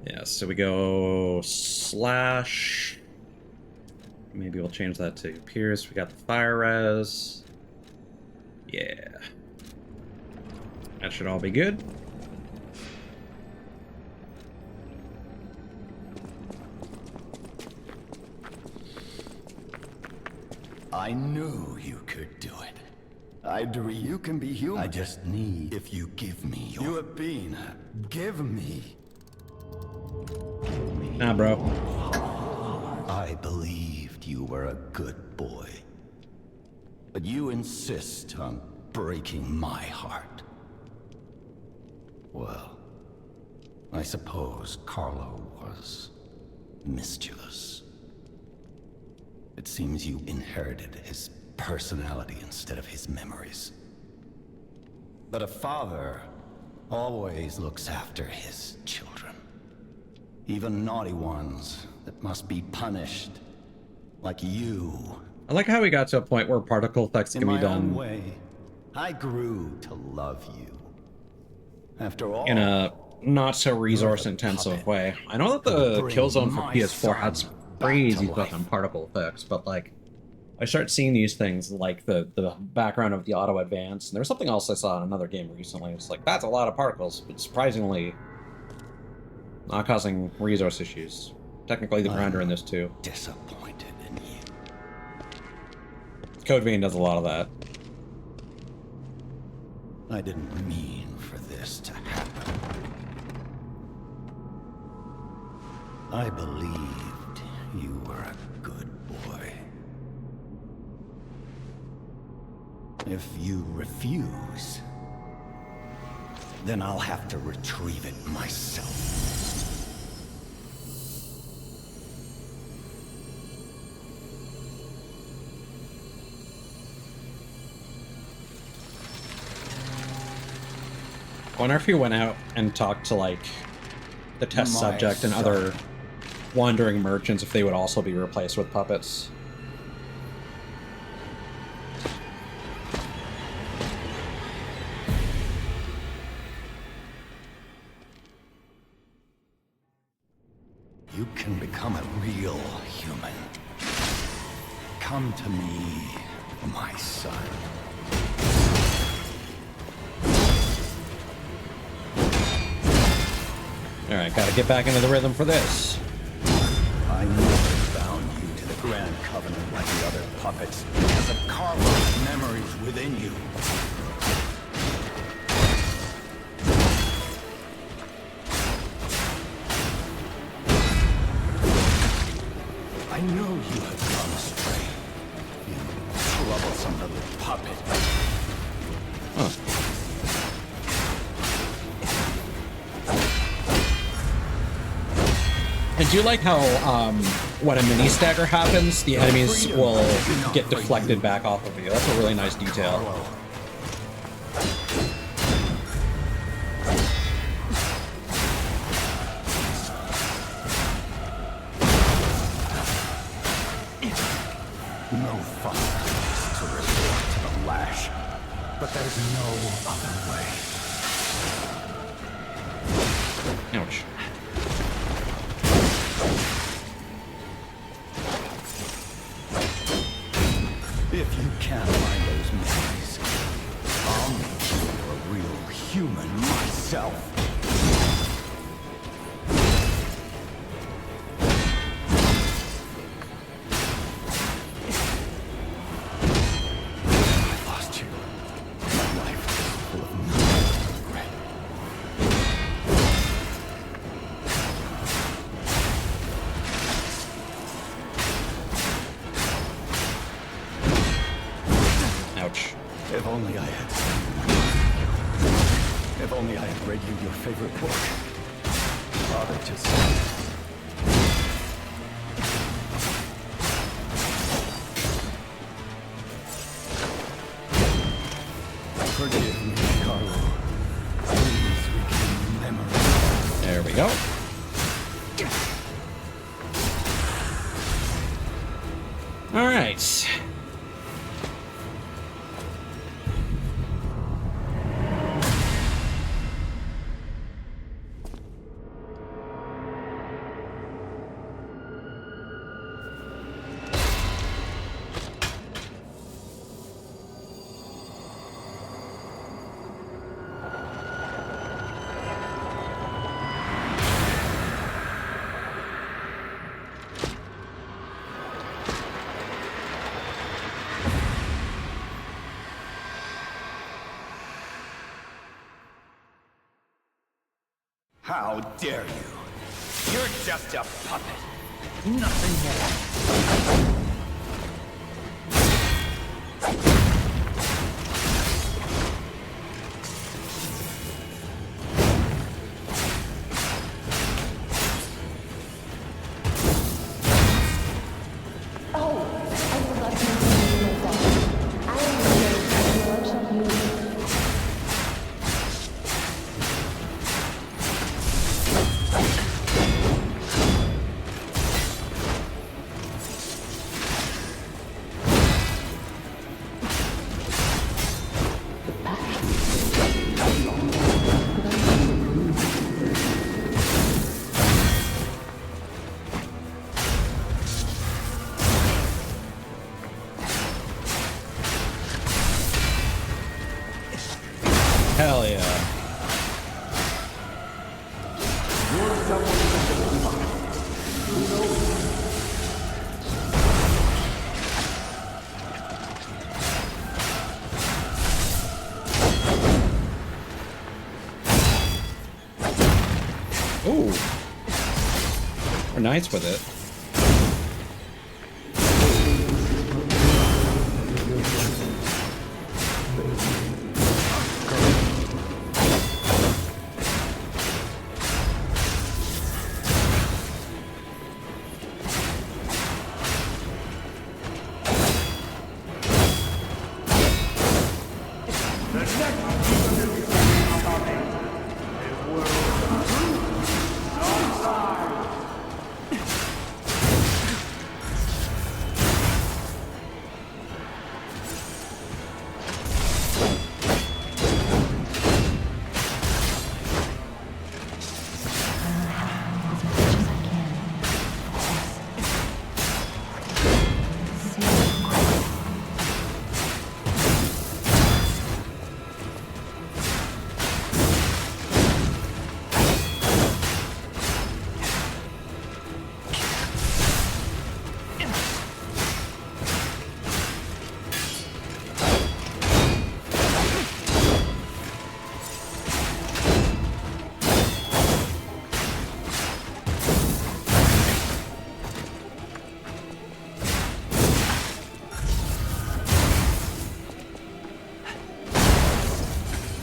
Yeah, so we go slash. Maybe we'll change that to Pierce. We got the fire res. Yeah. That should all be good. I knew you could do it. I dream you can be human. I just need if you give me your... You have been. Give me. Nah, bro. I believed you were a good boy. But you insist on breaking my heart. Well, I suppose Carlo was mischievous. It seems you inherited his personality instead of his memories. But a father always looks after his children. Even naughty ones that must be punished. Like you. I like how we got to a point where particle effects can be In my done own way, I grew to love you. After all, in a not so resource intensive way. I know that the kill zone for PS4 had some crazy fucking particle effects, but like I start seeing these things like the background of the auto advance, and there was something else I saw in another game recently. It's like that's a lot of particles, but surprisingly not causing resource issues. Technically the grinder in this too. Disappointed in you. Code Vein does a lot of that. I didn't mean for this to happen. I believed you were a good boy. If you refuse, then I'll have to retrieve it myself. I wonder if he went out and talked to, like, the test My subject and son. other wandering merchants if they would also be replaced with puppets. You can become a real human. Come to me, my son. Alright, gotta get back into the rhythm for this. I never bound you to the Grand Covenant like the other puppets, because of Carlo's memories within you. I know you have gone astray, you troublesome little puppet. Huh. I do like how, when a mini stagger happens, the enemies will get deflected back off of you. That's a really nice detail. No father is to resort to the lash, but there's no other way. Ouch. If you can't find those memories, I'll make you a real human myself. I lost you. My life is full of nothing but regret. Ouch. If only I had seen you. If only I had read you your favorite book. bother to see. Forgive me, Carlo. Please reclaim memory. There we go. All right. How dare you? You're just a puppet. Nothing more. Oh, I forgot to introduce myself. I am the workshop unit. Hell yeah. Ooh. We're nice with it.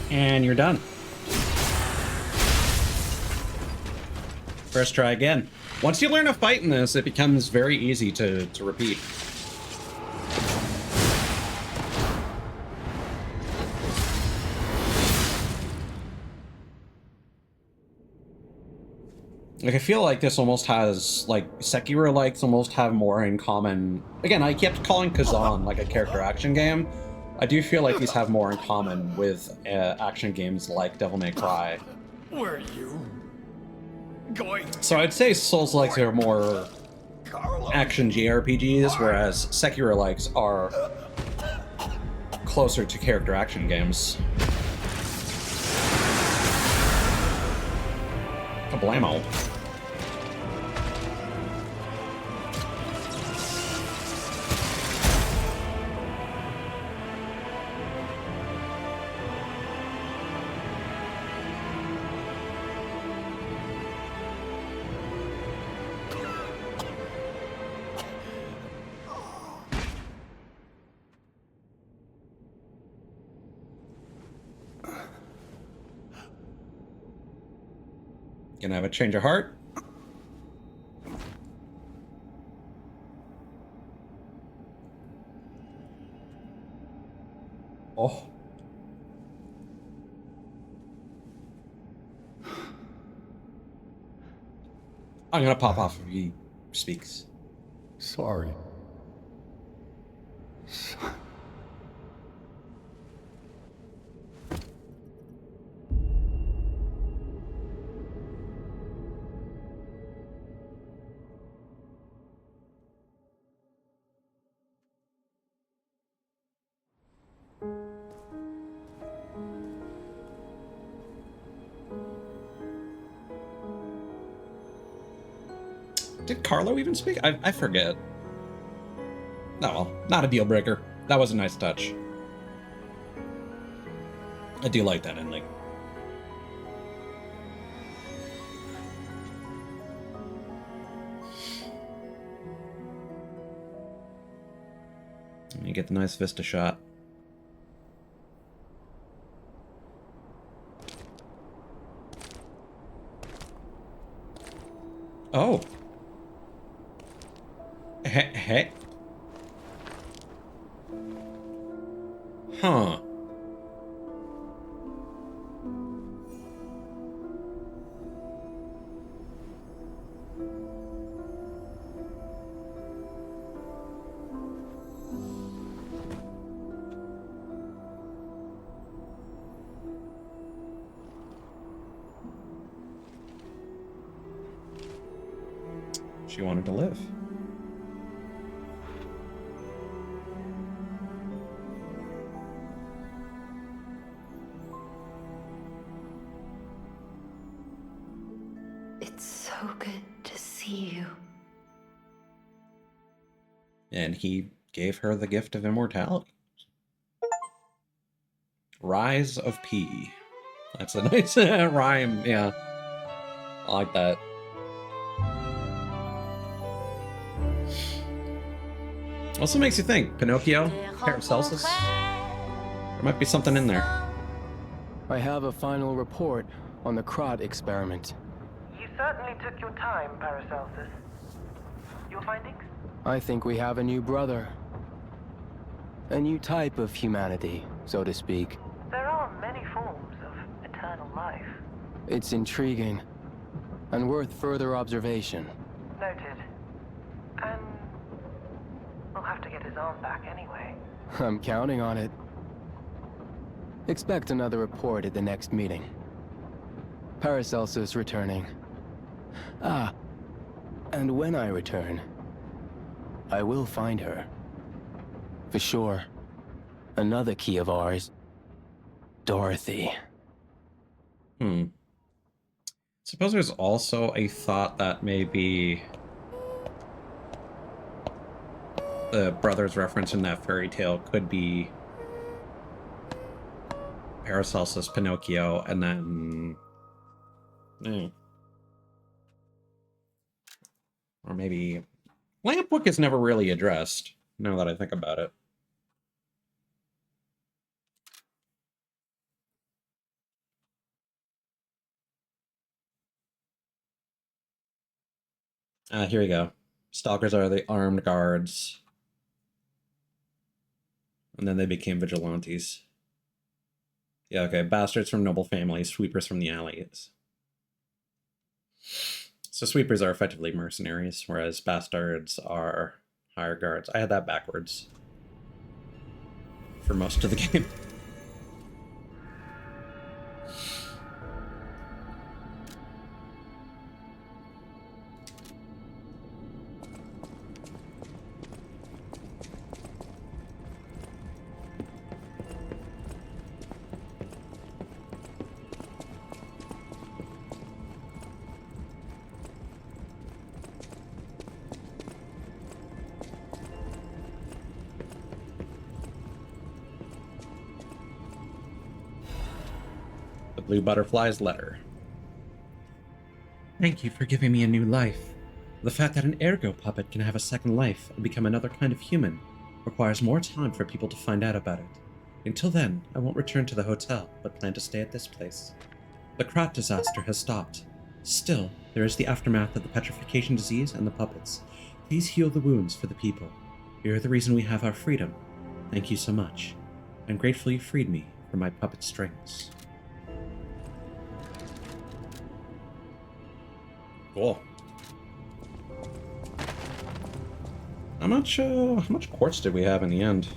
And you're done. First try again. Once you learn a fight in this, it becomes very easy to repeat. Like, I feel like this almost has, like, Sekiro-likes almost have more in common. Again, I kept calling Kazan, like, a character action game. I do feel like these have more in common with action games like Devil May Cry. Were you going? So I'd say Souls-likes are more action JRPGs, whereas Sekiro-likes are closer to character action games. Kablamo. Gonna have a change of heart. Oh. I'm gonna pop off if he speaks. Sorry. Did Carlo even speak? I forget. No, well, not a deal breaker. That was a nice touch. I do like that ending. You get the nice vista shot. Oh. Hey. Huh. She wanted to live. It's so good to see you. And he gave her the gift of immortality. Rise of P. That's a nice rhyme, yeah. I like that. Also makes you think, Pinocchio, Paracelsus. There might be something in there. I have a final report on the Krat experiment. You certainly took your time, Paracelsus. Your findings? I think we have a new brother. A new type of humanity, so to speak. There are many forms of eternal life. It's intriguing and worth further observation. Noted. And we'll have to get his arm back anyway. I'm counting on it. Expect another report at the next meeting. Paracelsus returning. Ah, and when I return, I will find her. For sure. Another key of ours. Dorothy. Suppose there's also a thought that maybe the brothers reference in that fairy tale could be Paracelsus, Pinocchio, and then... Or maybe... Lampwick is never really addressed, now that I think about it. Here we go. Stalkers are the armed guards. And then they became vigilantes. Yeah, okay. Bastards from noble families, sweepers from the alleys. So sweepers are effectively mercenaries, whereas bastards are hired guards. I had that backwards for most of the game. Blue Butterfly's letter. Thank you for giving me a new life. The fact that an ergo puppet can have a second life and become another kind of human requires more time for people to find out about it. Until then, I won't return to the hotel, but plan to stay at this place. The Krat disaster has stopped. Still, there is the aftermath of the petrification disease and the puppets. Please heal the wounds for the people. You're the reason we have our freedom. Thank you so much. I'm grateful you freed me from my puppet strings. Cool. How much quartz did we have in the end?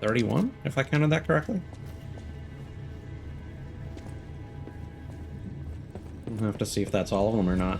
$31, if I counted that correctly. I'll have to see if that's all of them or not.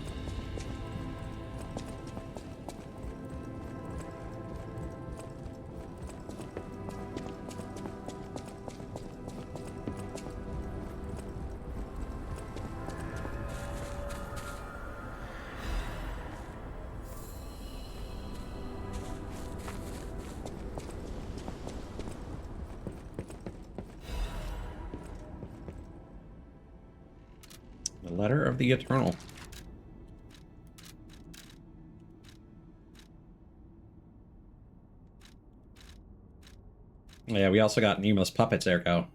The Letter of the Eternal. Yeah, we also got Nameless Puppets, ergo.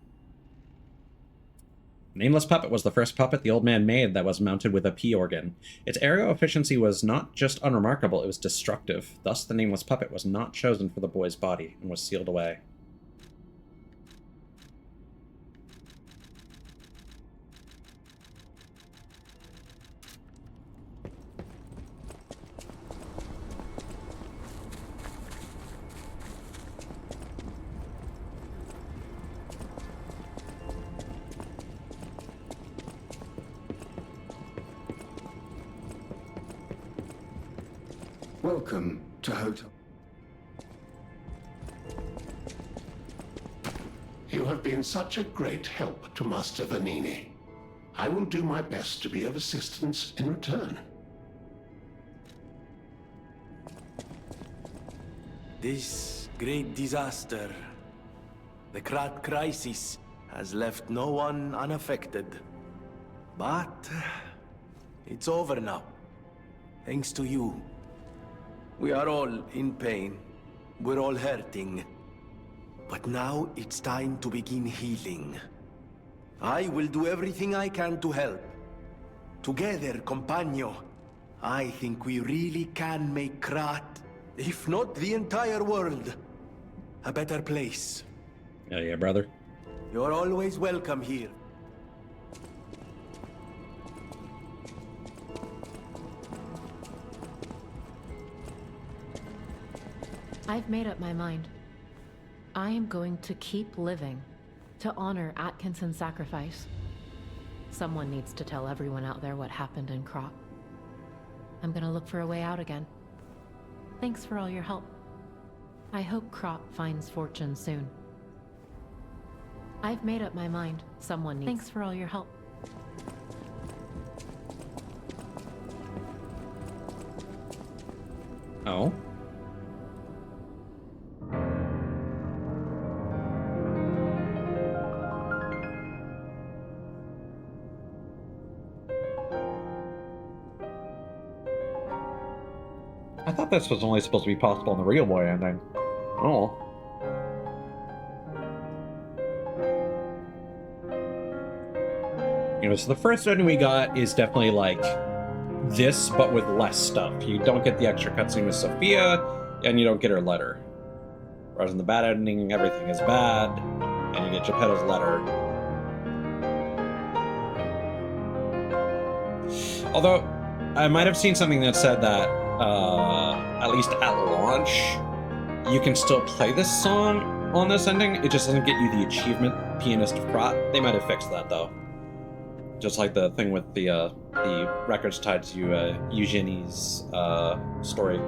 Nameless Puppet was the first puppet the old man made that was mounted with a P organ. Its ergo efficiency was not just unremarkable, it was destructive. Thus, the Nameless Puppet was not chosen for the boy's body and was sealed away. Welcome to Hotel. You have been such a great help to Master Vanini. I will do my best to be of assistance in return. This great disaster, the Krat crisis, has left no one unaffected. But it's over now, thanks to you. We are all in pain. We're all hurting. But now it's time to begin healing. I will do everything I can to help. Together, compagno, I think we really can make Krat, if not the entire world, a better place. Yeah, brother. You're always welcome here. I've made up my mind. I am going to keep living, to honor Atkinson's sacrifice. Someone needs to tell everyone out there what happened in Krop. I'm gonna look for a way out again. Thanks for all your help. I hope Krop finds fortune soon. I've made up my mind. Someone needs... Thanks for all your help. Oh? I thought this was only supposed to be possible in the real boy ending. Oh. You know, so the first ending we got is definitely like this, but with less stuff. You don't get the extra cutscene with Sophia, and you don't get her letter. Whereas in the bad ending, everything is bad, and you get Geppetto's letter. Although, I might have seen something that said that, at least at launch, you can still play this song on this ending. It just doesn't get you the achievement, Pianist of Krat. They might have fixed that, though. Just like the thing with the records tied to Eugenie's story.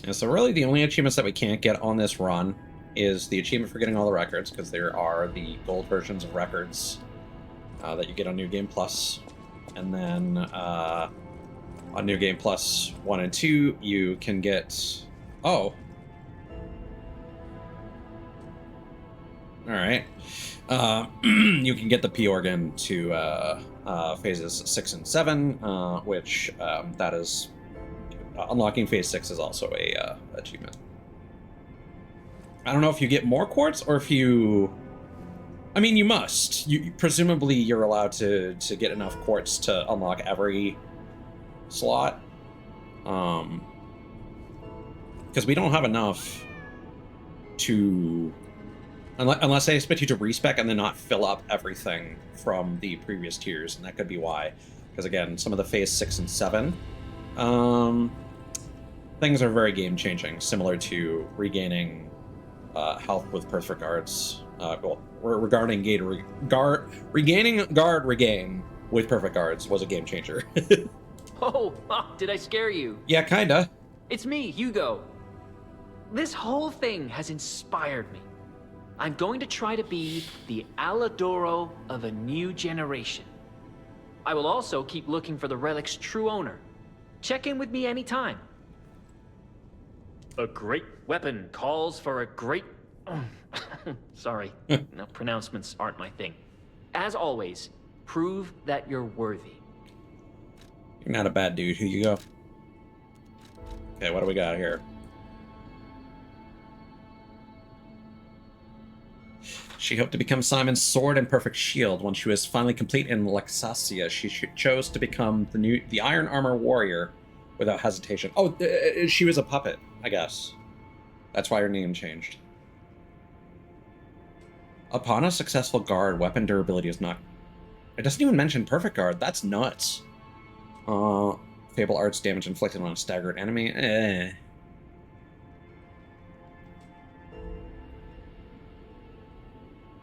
And so really the only achievements that we can't get on this run is the achievement for getting all the records, because there are the gold versions of records that you get on New Game Plus. And then On New Game Plus 1 and 2, you can get... Oh. Alright. You can get the P organ to phases 6 and 7, which that is... unlocking phase 6 is also a achievement. I don't know if you get more quartz or if you... I mean, you must. Presumably, you're allowed to get enough quartz to unlock every slot. Because we don't have enough to... Unless they expect you to respec and then not fill up everything from the previous tiers, and that could be why. Because again, some of the phase 6 and 7 things are very game-changing, similar to regaining health with perfect guards. Well, regarding regaining guard regain with perfect guards was a game changer. Oh, did I scare you? Yeah, kinda. It's me, Hugo. This whole thing has inspired me. I'm going to try to be the Aladoro of a new generation. I will also keep looking for the relic's true owner. Check in with me anytime. A great weapon calls for a great... Sorry, no, pronouncements aren't my thing. As always, prove that you're worthy. You're not a bad dude. Here you go. Okay, what do we got here? She hoped to become Simon's sword and perfect shield. When she was finally complete in Lexasia, she chose to become the Iron Armor Warrior without hesitation. Oh, she was a puppet, I guess. That's why her name changed. Upon a successful guard, weapon durability is not... It doesn't even mention perfect guard. That's nuts. Fable arts damage inflicted on a staggered enemy.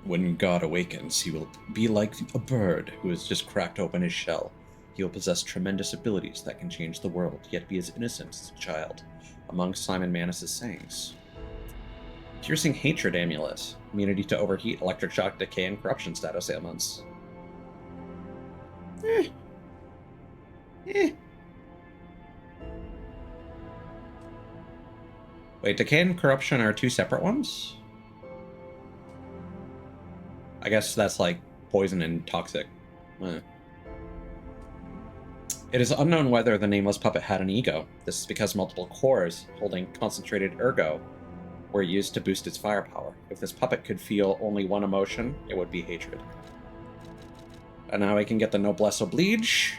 When God awakens, he will be like a bird who has just cracked open his shell. He will possess tremendous abilities that can change the world, yet be as innocent as a child. Among Simon Manus' sayings. Piercing Hatred Amulet. Immunity to overheat, electric shock, decay, and corruption status ailments. Wait, decay and corruption are two separate ones? I guess that's like poison and toxic. It is unknown whether the nameless puppet had an ego. This is because multiple cores holding concentrated ergo were used to boost its firepower. If this puppet could feel only one emotion, it would be hatred. And now we can get the Noblesse Oblige.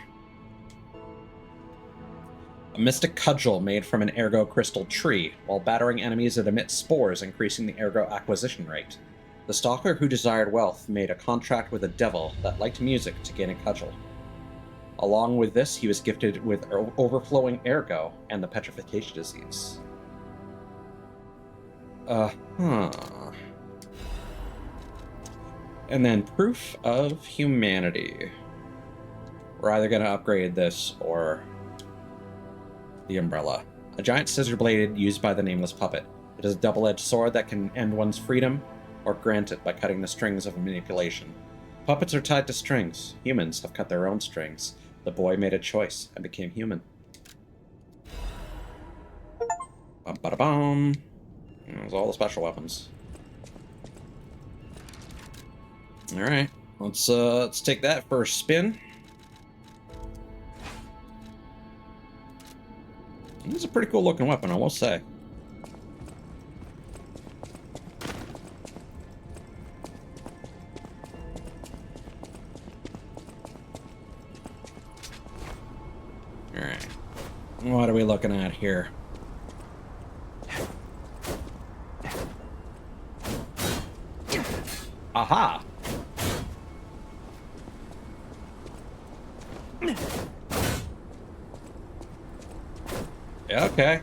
A mystic cudgel made from an ergo crystal tree. While battering enemies, it emits spores, increasing the ergo acquisition rate. The stalker who desired wealth made a contract with a devil that liked music to gain a cudgel. Along with this, he was gifted with overflowing ergo and the petrification disease. And then proof of humanity. We're either going to upgrade this or the umbrella. A giant scissor blade used by the nameless puppet. It is a double-edged sword that can end one's freedom or grant it by cutting the strings of manipulation. Puppets are tied to strings. Humans have cut their own strings. The boy made a choice and became human. Bum-ba-da-bum. There's all the special weapons. All right, let's take that for a spin. This is a pretty cool looking weapon, I will say. All right, what are we looking at here? Aha! Yeah, okay.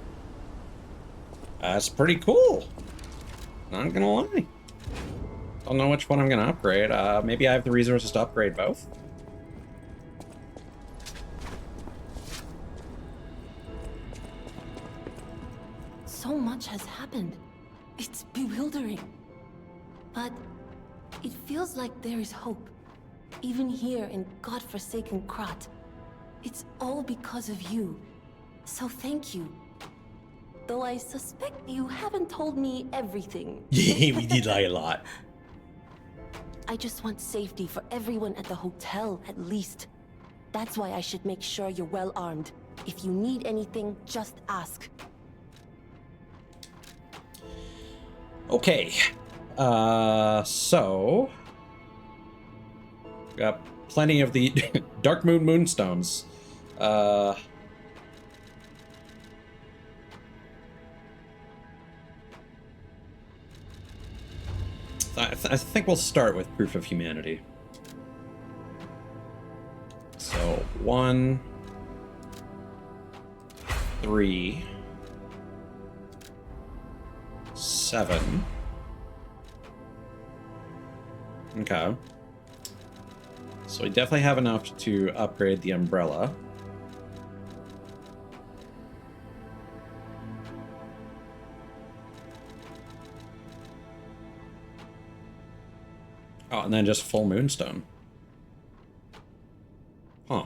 That's pretty cool. Not gonna lie. Don't know which one I'm gonna upgrade. Maybe I have the resources to upgrade both. So much has happened. It's bewildering. But it feels like there is hope. Even here in godforsaken Krat. It's all because of you. So thank you. Though I suspect you haven't told me everything. Yeah, we did lie a lot. I just want safety for everyone at the hotel, at least. That's why I should make sure you're well armed. If you need anything, just ask. Okay. So... Got plenty of the Dark Moon Moonstones. I think we'll start with Proof of Humanity. So, 1, 3, 7. Okay. So we definitely have enough to upgrade the umbrella. Oh, and then just full moonstone. Huh.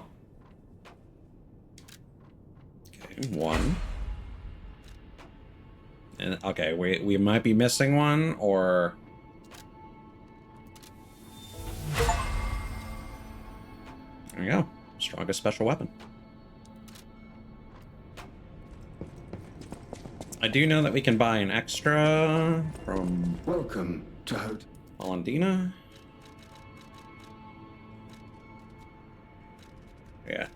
Okay, 1. And okay, we might be missing one, or there you go. Strongest special weapon. I do know that we can buy an extra from Welcome to Valentina. Yeah.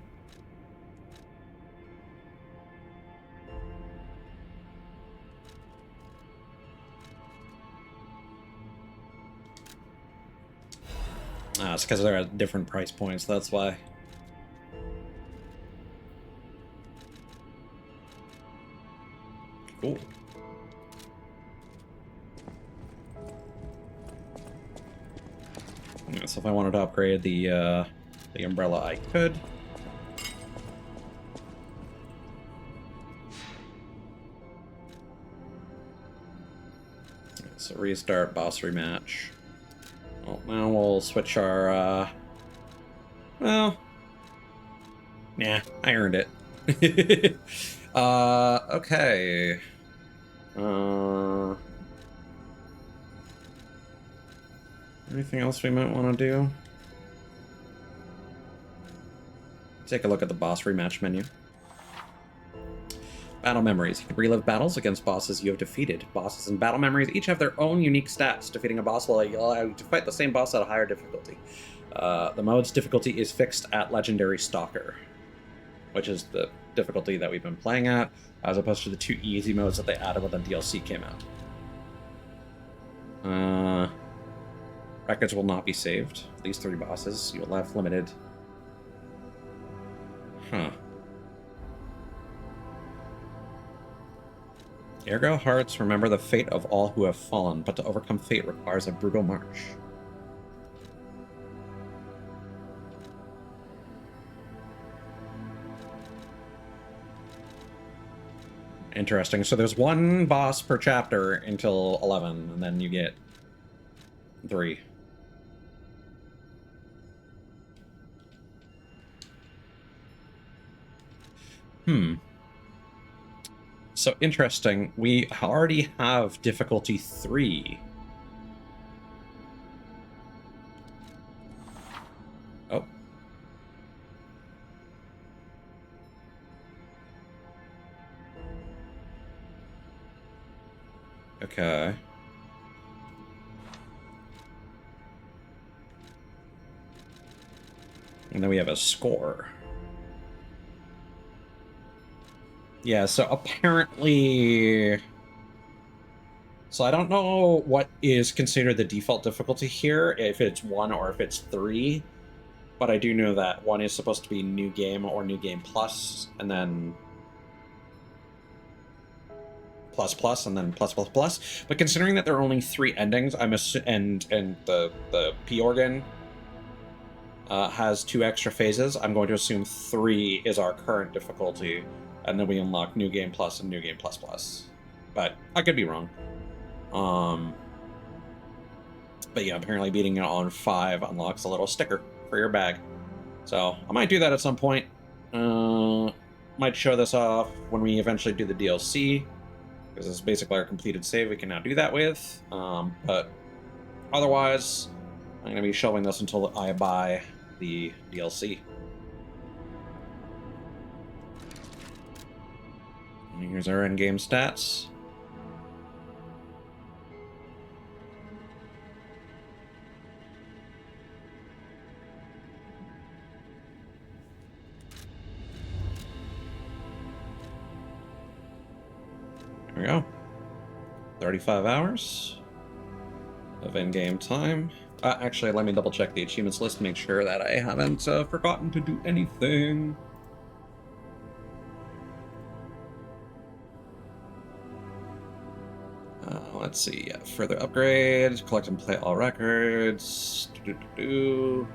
It's because they're at different price points, that's why. Cool. Yeah, so if I wanted to upgrade the umbrella, I could. So restart boss rematch. Well, now we'll switch our, well, yeah, I earned it. Okay. Anything else we might want to do? Take a look at the boss rematch menu. Battle memories. You can relive battles against bosses you have defeated. Bosses and battle memories each have their own unique stats. Defeating a boss will allow you to fight the same boss at a higher difficulty. The mode's difficulty is fixed at Legendary Stalker, which is the difficulty that we've been playing at, as opposed to the 2 easy modes that they added when the DLC came out. Records will not be saved. These 3 bosses. You'll have limited. Huh. Ergo hearts remember the fate of all who have fallen, but to overcome fate requires a brutal march. Interesting. So there's 1 boss per chapter until 11, and then you get 3. So interesting. We already have difficulty 3. Oh. Okay. And then we have a score. Yeah, so apparently... So I don't know what is considered the default difficulty here, if it's 1 or if it's 3. But I do know that 1 is supposed to be New Game or New Game Plus, and then... Plus Plus, and then Plus Plus Plus. But considering that there are only 3 endings, and the P-Organ has 2 extra phases, I'm going to assume 3 is our current difficulty. And then we unlock New Game Plus and New Game Plus Plus. But I could be wrong. But yeah, apparently beating it on 5 unlocks a little sticker for your bag. So I might do that at some point. Might show this off when we eventually do the DLC, because it's basically our completed save we can now do that with. But otherwise, I'm going to be showing this until I buy the DLC. And here's our in-game stats. There we go. 35 hours of in-game time. Actually, let me double check the achievements list, make sure that I haven't forgotten to do anything. Let's see. Yeah, further upgrades, collect and play all records. And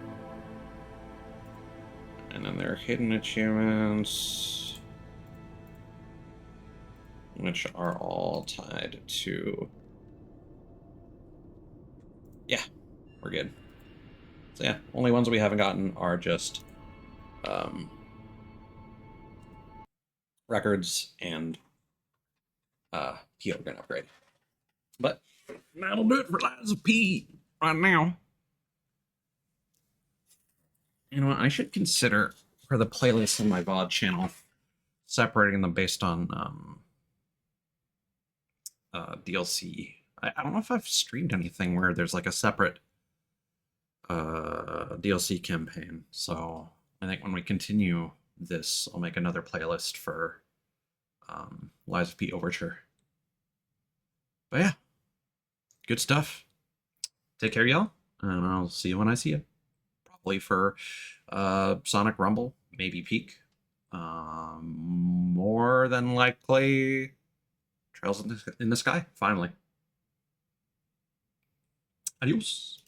then there are hidden achievements, which are all tied to... Yeah, we're good. So yeah, only ones we haven't gotten are just records and P organ upgrade. But that'll do it for Lies of P right now. You know what, I should consider for the playlists on my VOD channel separating them based on DLC. I don't know if I've streamed anything where there's like a separate DLC campaign. So I think when we continue this, I'll make another playlist for Lies of P Overture. But yeah, good stuff. Take care, y'all, and I'll see you when I see you. Probably for Sonic Rumble, maybe Peak. More than likely, Trails in the Sky, finally. Adios.